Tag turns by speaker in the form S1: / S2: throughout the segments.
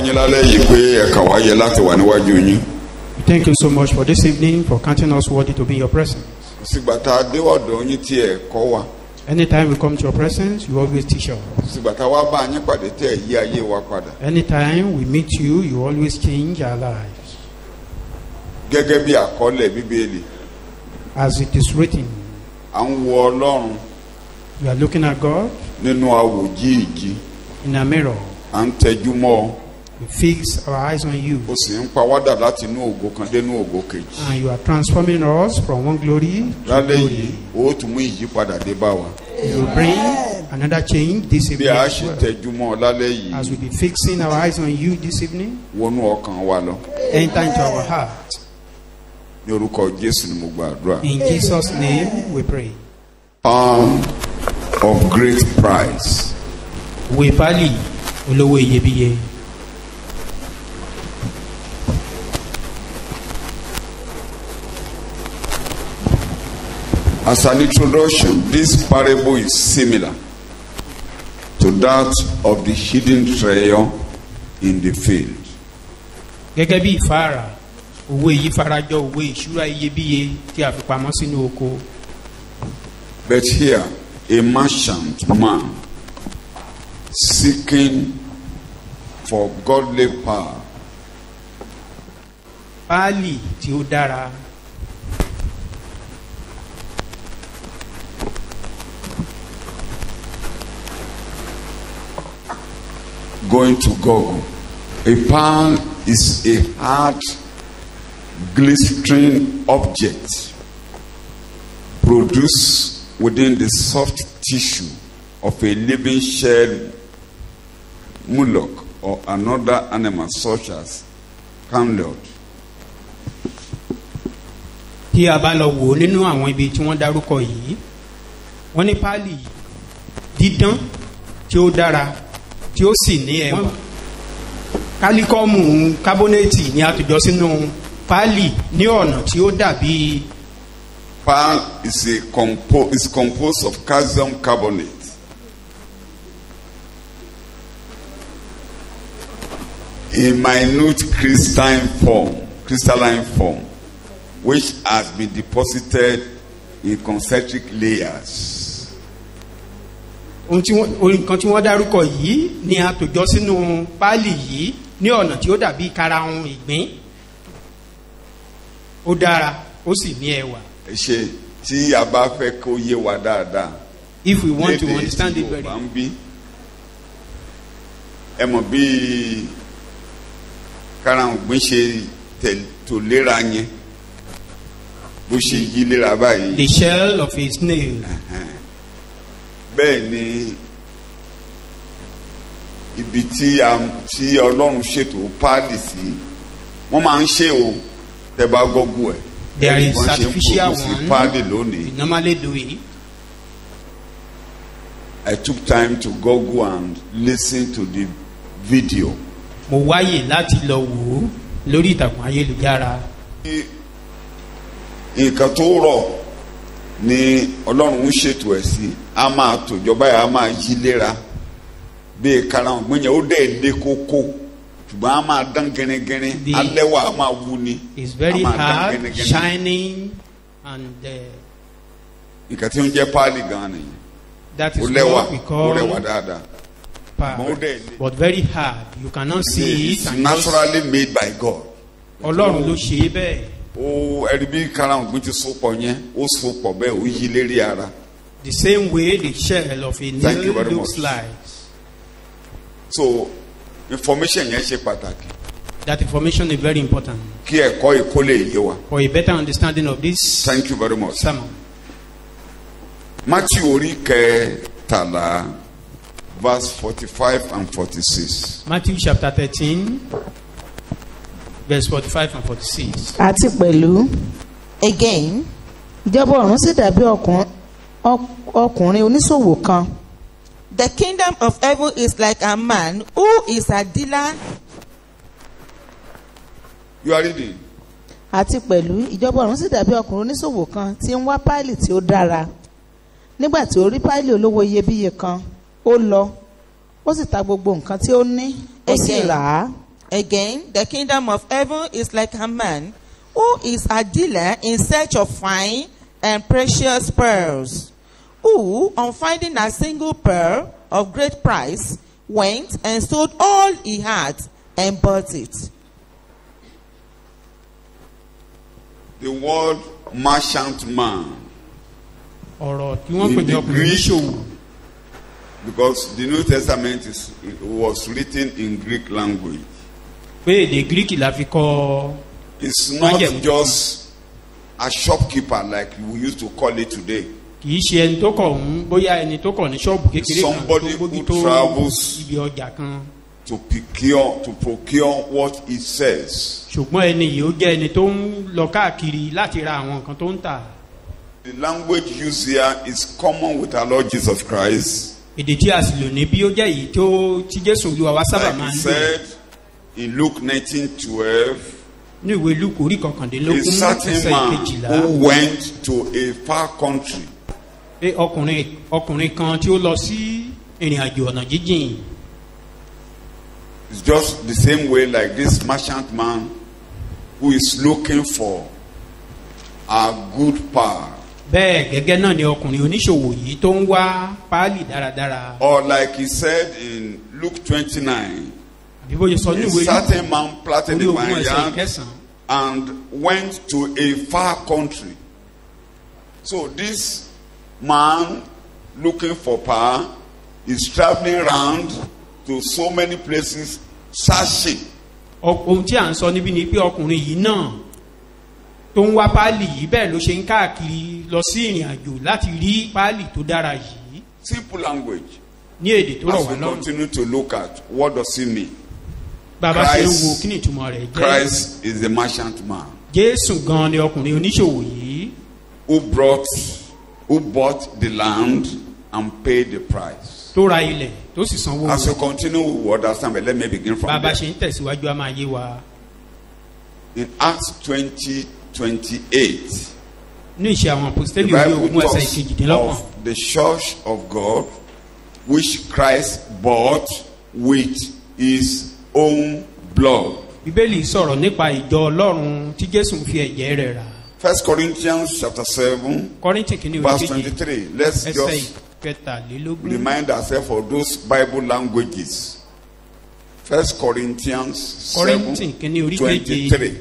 S1: yín lálẹ́ yìí pé ẹ̀ka wáyé láti wà níwájú yín.
S2: Thank you so much for this evening, for counting us worthy to be in your presence.
S1: Sígbà tá a dé ọ̀dọ̀ yín tí ẹ̀ kọ́ wa.
S2: Anytime we come to your presence, you always teach us.
S1: Sígbà tá a wá bá yín pàdé tí ẹ̀ yí ayé wa padà.
S2: Anytime we meet you, you always change our lives.
S1: Gẹ́gẹ́ bí àkọọ́lẹ̀ Bíbélì.
S2: As it is written,
S1: à ń wo Ọlọ́run.
S2: you are looking at God
S1: nínú àwòjíìjí.
S2: in a mirror.
S1: à ń tẹjú mọ́ ọ.
S2: We fix our eyes on you.
S1: ó sì ń pa wádà láti inú ògo kan dé inú ògo kejì.
S2: And you are transforming us from one glory to
S1: lálẹ́
S2: glory.
S1: yìí ó tún mú ìyípadà dé bá wa.
S2: You will bring another change this
S1: bí
S2: evening
S1: a
S2: as
S1: ṣe
S2: well.
S1: tẹjú mọ́ ọ lálẹ́ yìí.
S2: As we be fixing our eyes on you this evening,
S1: wọnú ọkàn wa lọ.
S2: enter into our heart.
S1: ní orúkọ Jésù ni mo gbàdúrà.
S2: In Jesus' name we pray.
S1: Of great price.
S2: Ìwé Pálí olówó iyebíye.
S1: As an introduction, this parable is similar to that of the hidden treasure in the field.
S2: Gẹ́gẹ́ bí ìfáàrà, owó èyí farajọ owó ìṣúra iyebíye tí a fi pamọ́ sínú oko.
S1: But here, a merchant man seeking for godly power.
S2: Pálí tí ó dára.
S1: Going to Google. A pearl is a hard, glistering object produced within the soft tissue of a living shell, mullock, or another animal such as camlord.
S2: Tí a bá lọ wò nínú àwọn ibi tí wọ́n dárúkọ yìí, wọ́n ní pálí dídán tí ó dára tí ó sì ní ẹwà. Kálíkọ́ọ̀mù kábónẹ́ẹ̀tì ni a tòjọ́ sínú pálí ní ọ̀nà tí ó dàbí.
S1: Pearl is composed of calcium carbonate. In minute crystalline form, which has been deposited in concentric layers.
S2: Nǹkan tí wọ́n dárúkọ yìí ni a tòjọ́ sínú pálí yìí ní ọ̀nà tí ó dàbí karahun ìgbín. Ó dára, ó sì ní ẹwà.
S1: Ṣé tí a bá fẹ́ kó yé wa dáadáa.
S2: If we want to understand it very well.
S1: Ẹ mọ̀ bí karahun ìgbín ṣe tò léra yẹn. Bó ṣe yí léra báyìí.
S2: The shell of a snail.
S1: Bẹ́ẹ̀ ni ibi tí Ọlọ́run ṣètò páàdì sí wọ́n máa ń ṣe o tẹ́ bá gọ́gù ẹ̀.
S2: There is artificial
S1: páàdì lónìí.
S2: We normally do it.
S1: I took time to Google and listen to the video.
S2: Mo wáyè láti lọ wò ó lórí ìtàkùn ayélujára.
S1: Nǹkan tó rọ̀ ni Ọlọ́run ń ṣètò ẹ̀ sí a máa tòjọba yà á máa yí léra bí karahun gbẹ̀yìn ó dẹ̀ lé kókó ṣùgbọ́n a máa dán gẹ́nẹ́gẹ́nẹ́ alẹ́wà a máa wú ni.
S2: It's very hard, shining and.
S1: Nǹkan tí ó ń jẹ́ páálí gan-an nìyẹn.
S2: That is what we call
S1: pearl.
S2: But very hard. You cannot see it.
S1: It's naturally made by God.
S2: Ọlọ́run ló ṣe é bẹ́ẹ̀.
S1: Ẹ̀rí bí karahun gbé ti so pọ̀ yẹn ó so pọ̀ bẹ́ẹ̀ ó yí lérí ara.
S2: The same way the shell of a nail looks like.
S1: So information yẹn ṣe pàtàkì.
S2: That information is very important.
S1: Kí ẹ̀kọ́ ìkó lè yé wa.
S2: For a better understanding of this.
S1: Thank you very much.
S2: Sermon.
S1: Matthew orí kẹtàlá verse 45 and 46.
S2: Matthew chapter 13 verse 45 and 46.
S3: Àti pẹ̀lú.
S4: Again.
S3: Ìjọba ọ̀run sì dàbí ọkùnrin oníṣòwò kan.
S4: The kingdom of heaven is like a man who is a dealer.
S1: You are reading.
S3: Àti pẹ̀lú ìjọba ọ̀run sì dàbí ọkùnrin oníṣòwò kan tí ń wá páálì tí ó dára. Nígbà tí ó rí páálì olówó iyebíye kan, ó lọ, ó sì ta gbogbo nǹkan tí ó ní, ó sì rà á,
S4: Again, the kingdom of heaven is like a man who is a dealer in search of fine and precious pearls, who, on finding a single pearl of great price, went and sold all he had and bought it.
S1: The word merchant man,
S2: ọ̀rọ̀ tí wọ́n pè ní ọkùnrin oníṣòwò.
S1: because the New Testament was written in Greek language.
S2: pé èdè Greek la fi kọ.
S1: It's not just a shopkeeper like we used to call it today.
S2: kì í ṣe ẹni tó kọ̀ ń bóyá ẹni tó kọ̀ ní ṣọ́ọ̀bù kékeré kan tó
S1: Somebody
S2: gbógi
S1: who
S2: tó
S1: travels
S2: ibi ọjà kan.
S1: to procure what it says.
S2: ṣùgbọ́n ẹni yìí ó jẹ́ ẹni tó ń lọ káàkiri láti ra àwọn nǹkan tó ń tà.
S1: The language used here is common with our Lord Jesus Christ.
S2: èdè tí a sì lò níbí ó jẹ́ èyí tó tí Jésù Olúwa wa sábà
S1: Like
S2: máa
S1: he
S2: ń lò.
S1: said in Luke 19:12,
S2: ní ìwé Lúùkù orí
S1: a
S2: kọkàndínlógún
S1: certain
S2: ẹsẹ̀
S1: man
S2: ìkejìlá
S1: who went to a far country
S2: pé ọkùnrin kan tí ó lọ sí ìrìn àjò ọ̀nà jíjìn.
S1: is just the same way like this merchant man who is looking for a good pearl.
S2: bẹ́ẹ̀ gẹ́gẹ́ náà ni ọkùnrin oníṣòwò yìí tó ń wá páálì dáradára.
S1: Or like he said in Luke 29,
S2: àbí bóyá sọ ní
S1: a
S2: ìwé
S1: certain man planted
S2: orí
S1: a
S2: ogún ẹsẹ̀
S1: vineyard
S2: ìkẹsàn-án.
S1: and went to a far country. So this man looking for pearl is traveling around to so many places searching.
S2: ohun tí à ń sọ níbí ni pé ọkùnrin yìí náà tó ń wá páálì yìí bẹ́ẹ̀ ló ṣe ń káàkiri lọ sí ìrìn àjò láti rí páálì tó dára yìí
S1: Simple language.
S2: ní èdè tó rọ̀
S1: As
S2: wá
S1: we
S2: lọ́rùn.
S1: continue to look at what does it mean?
S2: bàbá ṣe ń
S1: Christ-
S2: wo kí ni ìtumọ̀ rẹ̀ jẹ́.
S1: Christ is the merchant man
S2: Jésù gan ni ọkùnrin oníṣòwò yìí
S1: who bought the land and paid the price.
S2: tó ra ilẹ̀ tó sì sanwó
S1: As we
S2: rẹ̀.
S1: continue, we will understand, but let me begin from
S2: bàbá
S1: there.
S2: ṣe ń tẹ̀síwájú a máa yé wa.
S1: In Acts 20:28,
S2: ní ìṣe àwọn
S1: the
S2: apostoli orí
S1: Bible
S2: ogún ẹsẹ̀
S1: talks
S2: ìkejìdínlọ́gbọ̀n.
S1: of the church of God, which Christ bought with his own blood.
S2: bíbélì sọ̀rọ̀ nípa ìjọ ọlọ́run tí Jésù ń fi ẹ̀jẹ̀ rẹ̀ rà.
S1: 1 Corinthians chapter 7,
S2: Kọ́ríńtì kìíní orí
S1: verse
S2: kejì
S1: 23. Let's
S2: ẹsẹ̀
S1: just
S2: ìkẹtàlélógún.
S1: remind ourselves of those Bible languages. 1 Corinthians
S2: Kọ́ríńtì
S1: 7,
S2: kìíní orí kejì
S1: 23.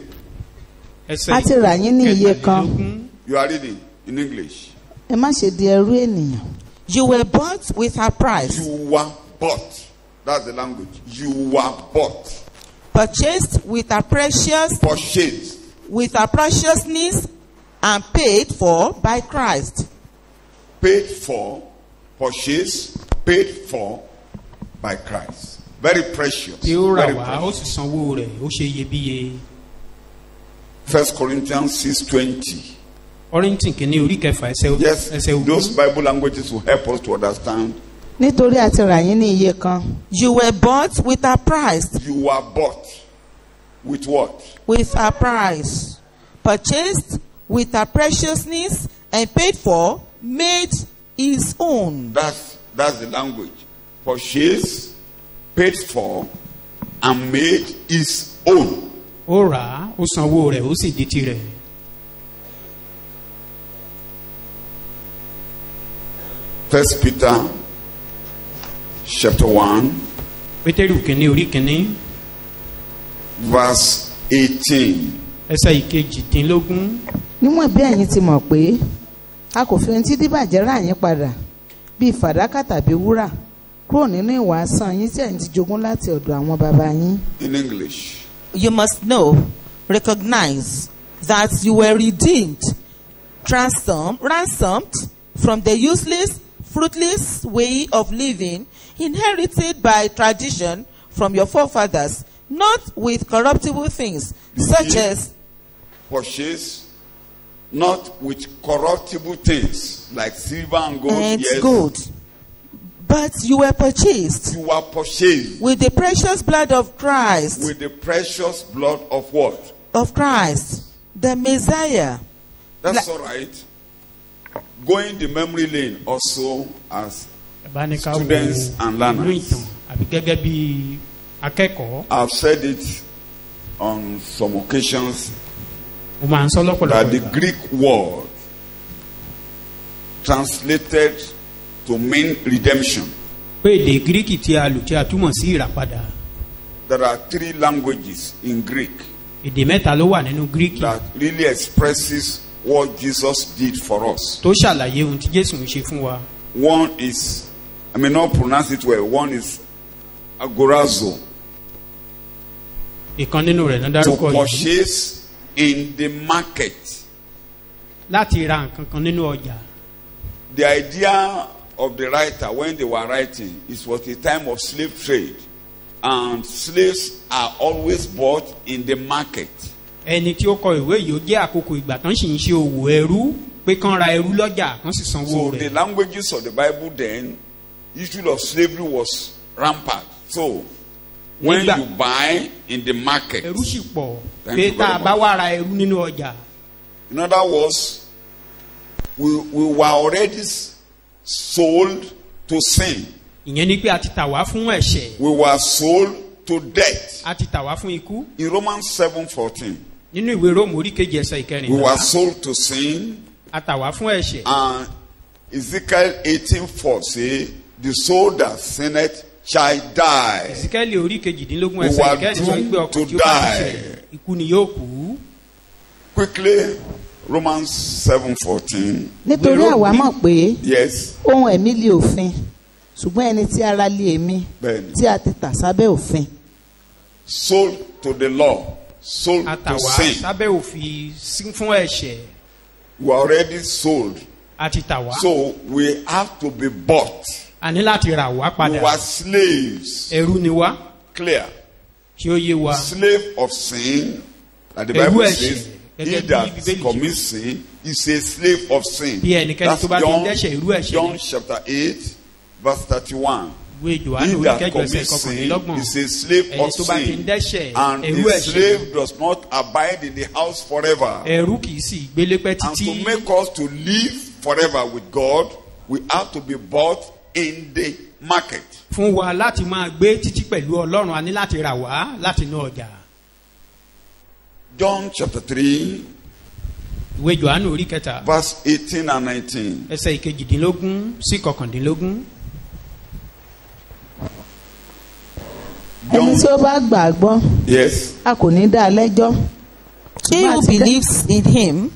S2: ẹsẹ̀
S3: A ti rà yín ní iye kan.
S2: ìkẹtàlélógún.
S1: You are reading in English.
S3: ẹ má ṣe di ẹrú ènìyàn.
S4: You were bought with a price,
S1: You were bought. That's the language. You were bought.
S4: purchased with a precious,
S1: Purchased.
S4: with a preciousness, and paid for by Christ.
S1: Paid for. Purchased. Paid for by Christ. Very precious.
S2: tí ó rà
S1: Very
S2: wá ó
S1: precious.
S2: sì sanwó rẹ̀ ó ṣe iyebíye.
S1: 1 Corinthians 6:20.
S2: Kọ́ríńtì kìíní orí kẹfà
S1: Yes,
S2: ẹsẹ̀ ogún.
S1: those Bible languages will help us to understand.
S3: nítorí a ti rà yín ní iye kan.
S4: You were bought with a price,
S1: You were bought. With what?
S4: with a price, purchased with a preciousness, and paid for, made his own.
S1: That's the language. Purchased, paid for, and made his own.
S2: ó rà á ó sanwó rẹ̀ ó sì di tirẹ̀.
S1: First Peter chapter 1,
S2: pétérù kìíní orí kìíní
S1: verse 18.
S2: ẹsẹ̀ ìkejìdínlógún.
S3: níwọ̀n bí ẹ̀yin ti mọ̀ pé a kò fi ohun tí díbàjẹ́ rà yín padà bíi fàdákà tàbí wúrà kúrò nínú ìwà asán yín tí ẹ̀yin ti jogún láti ọ̀dọ̀ àwọn baba yín.
S1: In English.
S4: You must know, recognize that you were redeemed, ransomed from the useless, fruitless way of living inherited by tradition from your forefathers, not with corruptible things such as
S1: Purchased, not with corruptible things like silver and gold.
S4: and
S1: Yes.
S4: gold, but you were purchased
S1: You were purchased
S4: with the precious blood of Christ,
S1: with the precious blood of what?
S4: the Messiah.
S1: That's all right. Going the memory lane also as
S2: bàbá ní ká wo
S1: Students and learners.
S2: inú ìtàn àbí gẹ́gẹ́ bí akẹ́kọ̀ọ́
S1: I've said it on some occasions
S2: mo máa ń sọ
S1: that
S2: lọ́pọ̀lọpọ̀
S1: the
S2: ìgbà
S1: Greek word translated to mean redemption.
S2: pé èdè gíríkì tí a lò tí a túmọ̀ sí ìràpadà
S1: There are 3 languages in Greek
S2: èdè mẹ́ta ló wà nínú gíríkì
S1: that really expresses what Jesus did for us.
S2: tó ṣàlàyé ohun tí Jésù ń ṣe fún wa.
S1: One is, I may not pronounce it well, one is agorazo,
S2: ìkan nínú rẹ̀ náà
S1: to
S2: dárúkọ yìí
S1: purchase in the market.
S2: láti ra nǹkan kan nínú ọjà.
S1: The idea of the writer when they were writing, it was a time of slave trade, and slaves are always bought in the market.
S2: ẹni tí ó kọ ìwé yìí ó jẹ́ àkókò ìgbà tán sì ń ṣe òwò ẹrú pé kán ra ẹrú lọ́jà kán sì sanwó
S1: So the
S2: rẹ̀.
S1: languages of the Bible then, issue of slavery was rampant. So when
S2: Nígbà-
S1: you buy in the market,
S2: ẹrú sì pọ̀
S1: Thank
S2: pé
S1: you
S2: tá
S1: very
S2: a bá wá ra ẹrú nínú ọjà
S1: in other words, we were already sold to sin.
S2: ìyẹn ni pé a ti tà wá fún ẹ̀ṣẹ̀
S1: We were sold to death.
S2: a ti tà wá fún ikú.
S1: In Romans 7:14,
S2: nínú ìwé Róòmù orí kejì ẹsẹ̀
S1: we
S2: ìkẹrìnlá
S1: were sold to sin.
S2: a tà wá fún ẹ̀ṣẹ̀.
S1: And Ezekiel 18:4 say, the soul that sinneth shall die.
S2: ìsíkẹ́lì orí kejìdínlógún
S1: We
S2: ẹsẹ̀
S1: were
S2: ìkẹrìnlá sọ
S1: doomed
S2: pé ọkàn
S1: to
S2: tí ó bá ti
S1: die.
S2: ṣẹ̀ ikú ni yóò kú.
S1: Quickly, Romans 7:14.
S3: nítorí àwa mọ̀ pé
S1: Yes,
S3: ohun ẹ̀mí lé òfin ṣùgbọ́n ẹni tí ara lé èmi
S1: Bẹ́ẹ̀ni.
S3: tí a ti tà sábẹ́ òfin.
S1: sold to the law, sold
S2: a tà
S1: to
S2: wá
S1: sin.
S2: sábẹ́ òfin fún ẹ̀ṣẹ̀
S1: We are already sold.
S2: a ti tà wá.
S1: So we have to be bought.
S2: a ní láti rà wá
S1: We
S2: padà.
S1: were slaves.
S2: ẹrú ni wá
S1: Clear.
S2: tí ó yé wa.
S1: Slave of sin. And the
S2: Ẹrú
S1: Bible
S2: ẹ̀ṣẹ̀,
S1: says, he
S2: gẹ́gẹ́ bí
S1: that
S2: Bíbélì ṣe
S1: commits sin is a slave of sin.
S2: bí ẹnikẹ́ni tó bá ti ń dẹ́ṣẹ̀ irú ẹ̀ṣẹ̀
S1: John
S2: ni.
S1: chapter 8, verse 31.
S2: ìwé Jòhánù
S1: He
S2: orí
S1: that
S2: kẹjọ ẹsẹ̀
S1: commits sin
S2: kọkànlélọ́gbọ̀n
S1: is a slave
S2: ẹni
S1: of
S2: tó bá ti ń
S1: sin.
S2: dẹ́ṣẹ̀
S1: And
S2: ẹrú
S1: the
S2: ẹ̀ṣẹ̀
S1: slave does not abide in the house forever.
S2: ẹrú kì í sì gbélé pẹ́
S1: And to
S2: títí.
S1: make us to live forever with God, we have to be bought in the market.
S2: fún wa láti máa gbé títí pẹ̀lú Ọlọ́run a ní láti rà wá láti inú ọjà.
S1: John chapter 3,
S2: ìwé Jòhánù orí kẹta
S1: verse 18 and 19.
S2: ẹsẹ̀ ìkejìdínlógún sí kọkàndínlógún.
S3: ẹni tí ó bá gbà á gbọ́
S1: Yes.
S3: a kò ní dá a lẹ́jọ́.
S4: He who
S3: Ṣùgbọ́n àti
S4: believes in him,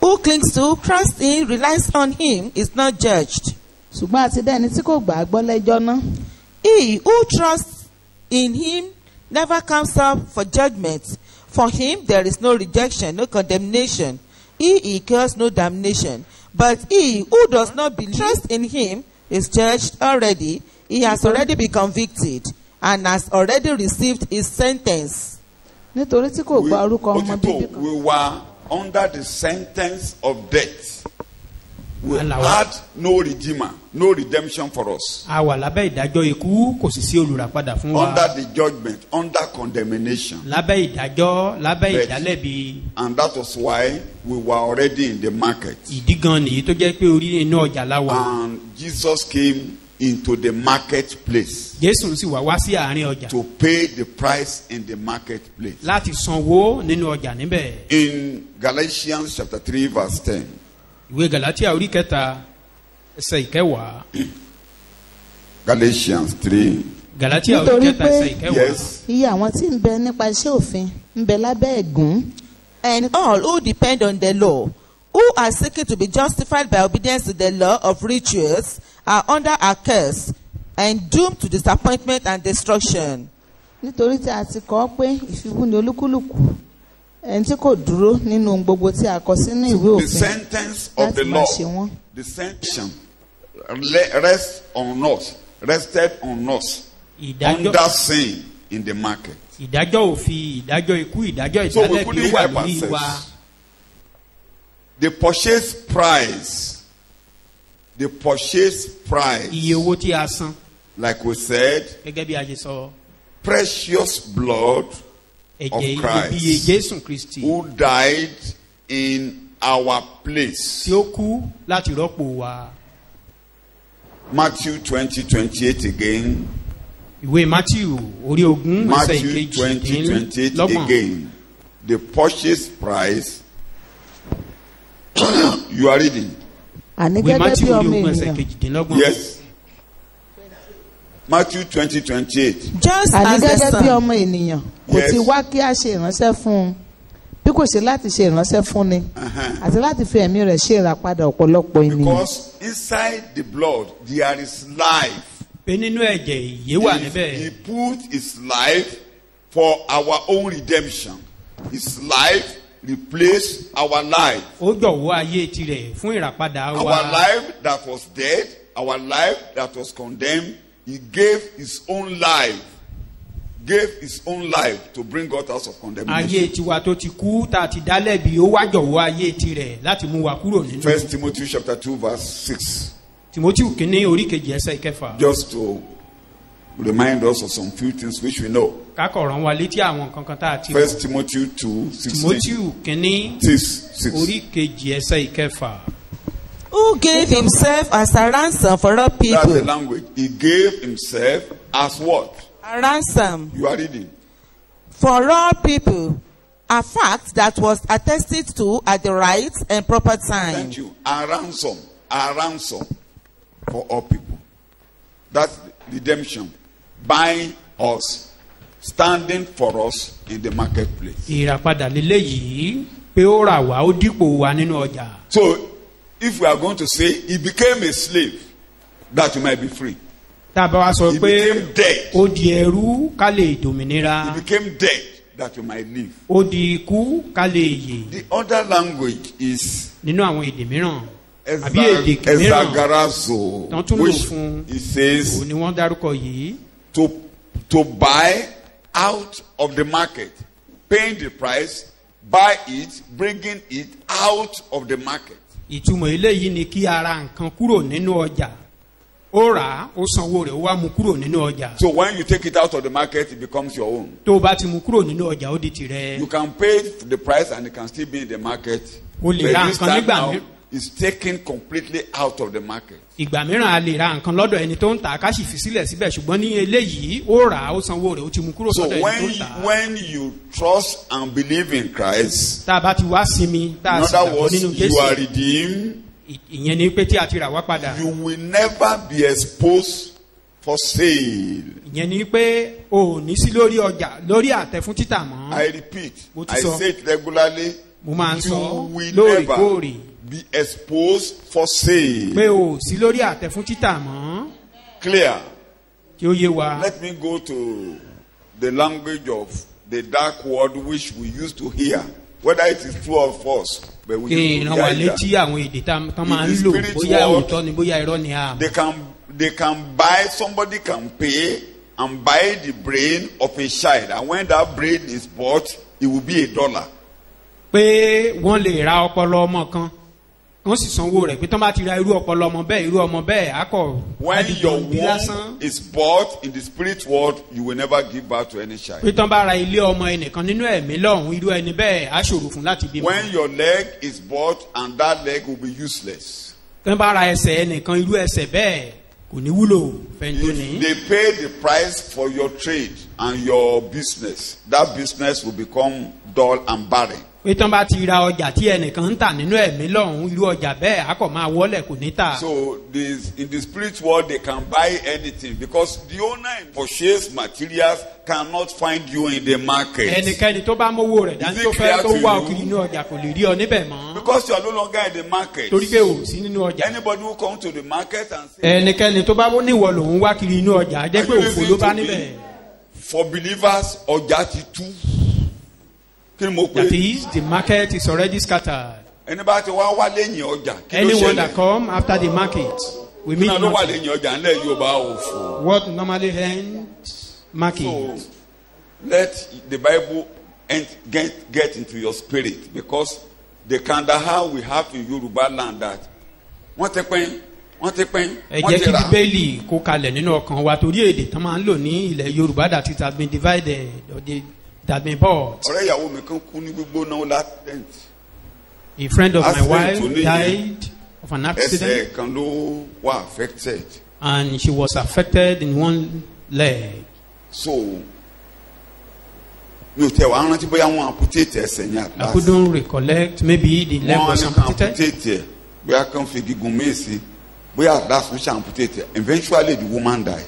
S4: who clings to, trusts in, relies on him, is not judged.
S3: ṣùgbọ́n àti dá ẹni tí kò gbà á gbọ́ lẹ́jọ́ náà.
S4: He who trusts in him never comes up for judgment. For him there is no rejection, no condemnation. He incurs no damnation. But he who does not believe, trust in him, is judged already. He has already been convicted and has already received his sentence.
S3: nítorí tí kò gba orúkọ ọmọ bíbí
S1: we
S3: kan.
S1: were under the sentence of death. We
S2: Alawa.
S1: had no redeemer, no redemption for us.
S2: a wà lábẹ́ ìdájọ́ ikú kò sì sí olùràpadà fún wa.
S1: Under the judgment, under condemnation.
S2: lábẹ́ ìdájọ́ lábẹ́
S1: Bẹ́ẹ̀.
S2: ìdálẹ́bi.
S1: And that was why we were already in the market.
S2: ìdí gan nìyí tó jẹ́ pé orí inú ọjà la wà.
S1: And Jesus came into the marketplace
S2: Jésù sì wá wá sí àárín ọjà
S1: to pay the price in the marketplace.
S2: láti sanwó nínú ọjà níbẹ̀.
S1: In Galatians chapter 3 verse 10.
S2: ìwé Gàlátíà orí kẹta ẹsẹ̀ ìkẹwàá.
S1: Galatians 3.
S2: Gàlátíà orí
S3: Nítorí
S2: kẹta
S3: pé-
S2: ẹsẹ̀ ìkẹwàá.
S1: Yes.
S3: iye àwọn tí ń bẹ nípa iṣẹ́ òfin ń bẹ lábẹ́ ẹ̀gún.
S4: And all who depend on the law, who are seeking to be justified by obedience to the law of rituals, are under a curse and doomed to disappointment and destruction.
S3: nítorí tí a ti kọ ọ́ pé ìfibú ni olúkúlùkù ẹni tí kò dúró nínú ohun gbogbo tí a kọ sínú ìwé
S1: The
S3: òfin
S1: sentence of the
S3: láti máa
S1: law,
S3: ṣe wọ́n.
S1: the sentence rests on us, rested on us
S2: ìdájọ́
S1: under sin in the market.
S2: ìdájọ́ òfin ìdájọ́ ikú ìdájọ́
S1: So we
S2: ìdálẹ́bi ó
S1: couldn't
S2: wà
S1: help
S2: lórí wa.
S1: ourselves. The purchase price, the purchase price,
S2: iye owó tí a san
S1: like we said,
S2: gẹ́gẹ́ bí a ṣe sọ
S1: precious blood
S2: ẹ̀jẹ̀
S1: of Christ.
S2: iyebíye Jésù Kristi
S1: who died in our place.
S2: tí ó kú láti rọ́pò wa.
S1: Matthew 20:28 again.
S2: ìwé Matthew orí ogún ẹsẹ̀
S1: Matthew 20:28
S2: ìkejìdínlọ́gbọ̀n.
S1: again. The purchase price. You are reading.
S3: àní
S2: ìwé
S3: gẹ́gẹ́ bí
S2: Matthew orí
S3: ọmọ
S2: ogún ẹsẹ̀
S3: ènìyàn
S2: ìkejìdínlọ́gbọ̀n.
S1: Yes. Matthew 20:28.
S4: Just
S3: àní
S4: as the
S3: gẹ́gẹ́ bí
S4: Son
S3: ọmọ ènìyàn kò
S1: Yes.
S3: ti wá kí a ṣe ìránṣẹ́ fún un bí kò ṣe láti ṣe ìránṣẹ́ fún ni àti láti fi ẹ̀mí rẹ̀ ṣe ìràpadà ọ̀pọ̀lọpọ̀ ènìyàn.
S1: Because inside the blood there is life.
S2: pé nínú ẹ̀jẹ̀ ìyè wà níbẹ̀.
S1: He put his life for our own redemption. His life replaced our life.
S2: ó jọ̀wọ́ ayé tirẹ̀ fún ìràpadà
S1: Our
S2: wa.
S1: life that was dead, our life that was condemned, he gave his own life. Gave his own life to bring us out of condemnation.
S2: ayé tiwa tó ti kú tá a ti dá lẹ́bi ó wá jọ̀wọ́ ayé tirẹ̀ láti mú wa kúrò nínú.
S1: 1 Timothy chapter 2 verse 6.
S2: Timothy kìíní orí kejì ẹsẹ̀ ìkẹfà.
S1: Just to remind us of some few things which we know.
S2: kákọ̀ rán wa létí àwọn kankan tá a ti
S1: 1 Timothy 2, 16.
S2: Timothy kìíní
S1: 6.
S2: orí kejì ẹsẹ̀ ìkẹfà.
S4: who gave himself as a ransom for all
S1: That's the
S4: people.
S1: language. He gave himself as what?
S4: A ransom
S1: You are reading.
S4: for all people. A fact that was attested to at the right and proper time.
S1: Thank you. A ransom for all people. That's redemption. Buying us, standing for us in the marketplace.
S2: ìràpadà lélẹ́yìí pé ó rà wá ó dípò wa nínú ọjà.
S1: So, if we are going to say he became a slave, that you might be free.
S2: tá a bá wa sọ
S1: He
S2: pé
S1: became dead.
S2: ó di ẹrú ká lè dòmìnira.
S1: He became dead, that you might live.
S2: ó di ikú ká lè yè.
S1: The other language is
S2: nínú àwọn èdè mìíràn àbí èdè mìíràn
S1: ezagarazo,
S2: tán tún lò
S1: which
S2: fún
S1: it says
S2: òun ni wọ́n dárúkọ yìí.
S1: to buy out of the market, paying the price, buy it, bringing it out of the market.
S2: ìtumọ̀ eléyìí ni kí ara nǹkan kúrò nínú ọjà ó rà á ó sanwó rẹ̀ ó wá mú kúrò nínú ọjà.
S1: So when you take it out of the market, it becomes your own.
S2: tó o bá ti mú kúrò nínú ọjà ó di tìrẹ.
S1: You can pay the price and it can still be in the market.
S2: O lè
S1: But
S2: ra
S1: this
S2: nǹkan
S1: time
S2: nígbà
S1: now,
S2: mi-
S1: it's taken completely out of the market.
S2: ìgbà mìíràn a lè ra nǹkan lọ́dọ̀ ẹni tó ń tà ká sì fi sílẹ̀ síbẹ̀ ṣùgbọ́n ní eléyìí ó rà á ó sanwó rẹ̀ ó ti mú kúrò
S1: So
S2: sọ́dọ̀ ẹni tó ń tà á.
S1: when you trust and believe in Christ,
S2: tá a bá ti wá sinmi tá
S1: in
S2: a sì
S1: other
S2: gbàgbọ́
S1: words,
S2: nínú
S1: you are
S2: Jésù
S1: redeemed,
S2: ìyẹn ni pé tí a ti rà wá padà.
S1: you will never be exposed for sale.
S2: ìyẹn ni pé o ò ní sí lórí ọjà lórí àtẹ fún títà mọ́.
S1: I repeat,
S2: Mo ti
S1: I
S2: sọ.
S1: say it regularly,
S2: mo máa ń
S1: you
S2: sọ
S1: will
S2: lóòrèkóòrè
S1: never be exposed for sale.
S2: pé o ò sí lórí àtẹ fún títà mọ́
S1: Clear.
S2: kí ó yé wa.
S1: Let me go to the language of the dark word which we used to hear, whether it is true or false, but we
S2: kí
S1: used to
S2: ìran wa
S1: hear
S2: létí
S1: that.
S2: àwọn èdè tán máa ń
S1: In the
S2: lò
S1: spirit
S2: bóyá
S1: world,
S2: òótọ́ ni bóyá irọ́ ni a.
S1: They can buy, somebody can pay and buy the brain of a child, and when that brain is bought, it will be $1.
S2: pé wọ́n lè ra ọpọlọ ọmọ kan wọ́n sì sanwó rẹ̀ pé tán bá ti ra irú ọpọlọ ọmọ bẹ́ẹ̀ irú ọmọ bẹ́ẹ̀ á kọ̀
S1: When
S2: láti
S1: your
S2: jọ bí lásán.
S1: womb is bought in the spirit world, you will never give birth to any child.
S2: pé tán bá ra ilé ọmọ ẹnìkan nínú ẹ̀mí lọ́hùn irú ẹni bẹ́ẹ̀ á ṣòro fún láti bímọ.
S1: When your leg is bought and that leg will be useless.
S2: tán bá ra ẹsẹ̀ ẹnìkan irú ẹsẹ̀ bẹ́ẹ̀ kò ní wúlò fẹ́ntó
S1: If
S2: ní.
S1: they pay the price for your trade and your business, that business will become dull and barren.
S2: pé tán bá ti ra ọjà tí ẹnìkan ń tà nínú ẹ̀mí lọ́hùn irú ọjà bẹ́ẹ̀ á kọ̀ máa wọlé kò ní tà.
S1: So in the spirit world, they can buy anything because the owner in purchase materials cannot find you in the market.
S2: ẹnikẹ́ni tó bá mówó rẹ̀ dání tó fẹ́ tó wá òkìrì inú ọjà kò lè rí ọ níbẹ̀ mọ́.
S1: Because you are no longer in the market.
S2: torí pé ò sí nínú ọjà.
S1: Anybody who comes to the market and say,
S2: ẹnikẹ́ni tó bá níwọ̀ lòun wá kiri inú ọjà á jẹ́ pé òfò ló bá níbẹ̀.
S1: for believers, ọjà ti tú. Kí ni mo
S2: that
S1: pè?
S2: is the market is already scattered.
S1: Ẹni bá ti wá wá lẹ́yìn ọjà. Kí ló
S2: anyone
S1: ṣẹlẹ̀?
S2: that come after the market we
S1: Kí
S2: meet
S1: náà ló wà
S2: nothing.
S1: lẹ́yìn ọjà ńlẹ̀ Yorùbá òfò.
S2: what normally ends market.
S1: So let the Bible get into your spirit, because the Kandahar we have in Yoruba land that wọ́n ti pín
S2: ẹ
S1: wọ́n
S2: jẹ́
S1: ti
S2: kí
S1: rà.
S2: bíbélì kó kalẹ̀ nínú ọkàn wa torí èdè tán máa ń lò ní ilẹ̀ yorùbá that it has been divided or it has been bought.
S1: Ọ̀rẹ́ ìyàwó mi kan kú ní gbígbóná latent.
S2: a friend of my
S1: Accident
S2: wife
S1: tó níyẹn.
S2: died of an accident
S1: Ẹsẹ̀ kan ló wà affected.
S2: and she was affected in one leg.
S1: so mi ò tẹ̀ wá rántí bóyá wọ́n amputate ẹsẹ̀ yẹn
S2: I couldn't recollect. Maybe the leg was
S1: wọ́n ní ká
S2: amputated.
S1: amputate ẹ̀ bóyá kàn fi gígùn méèsì bóyá that's wọ́n ṣe amputate ẹ̀ eventually the woman died.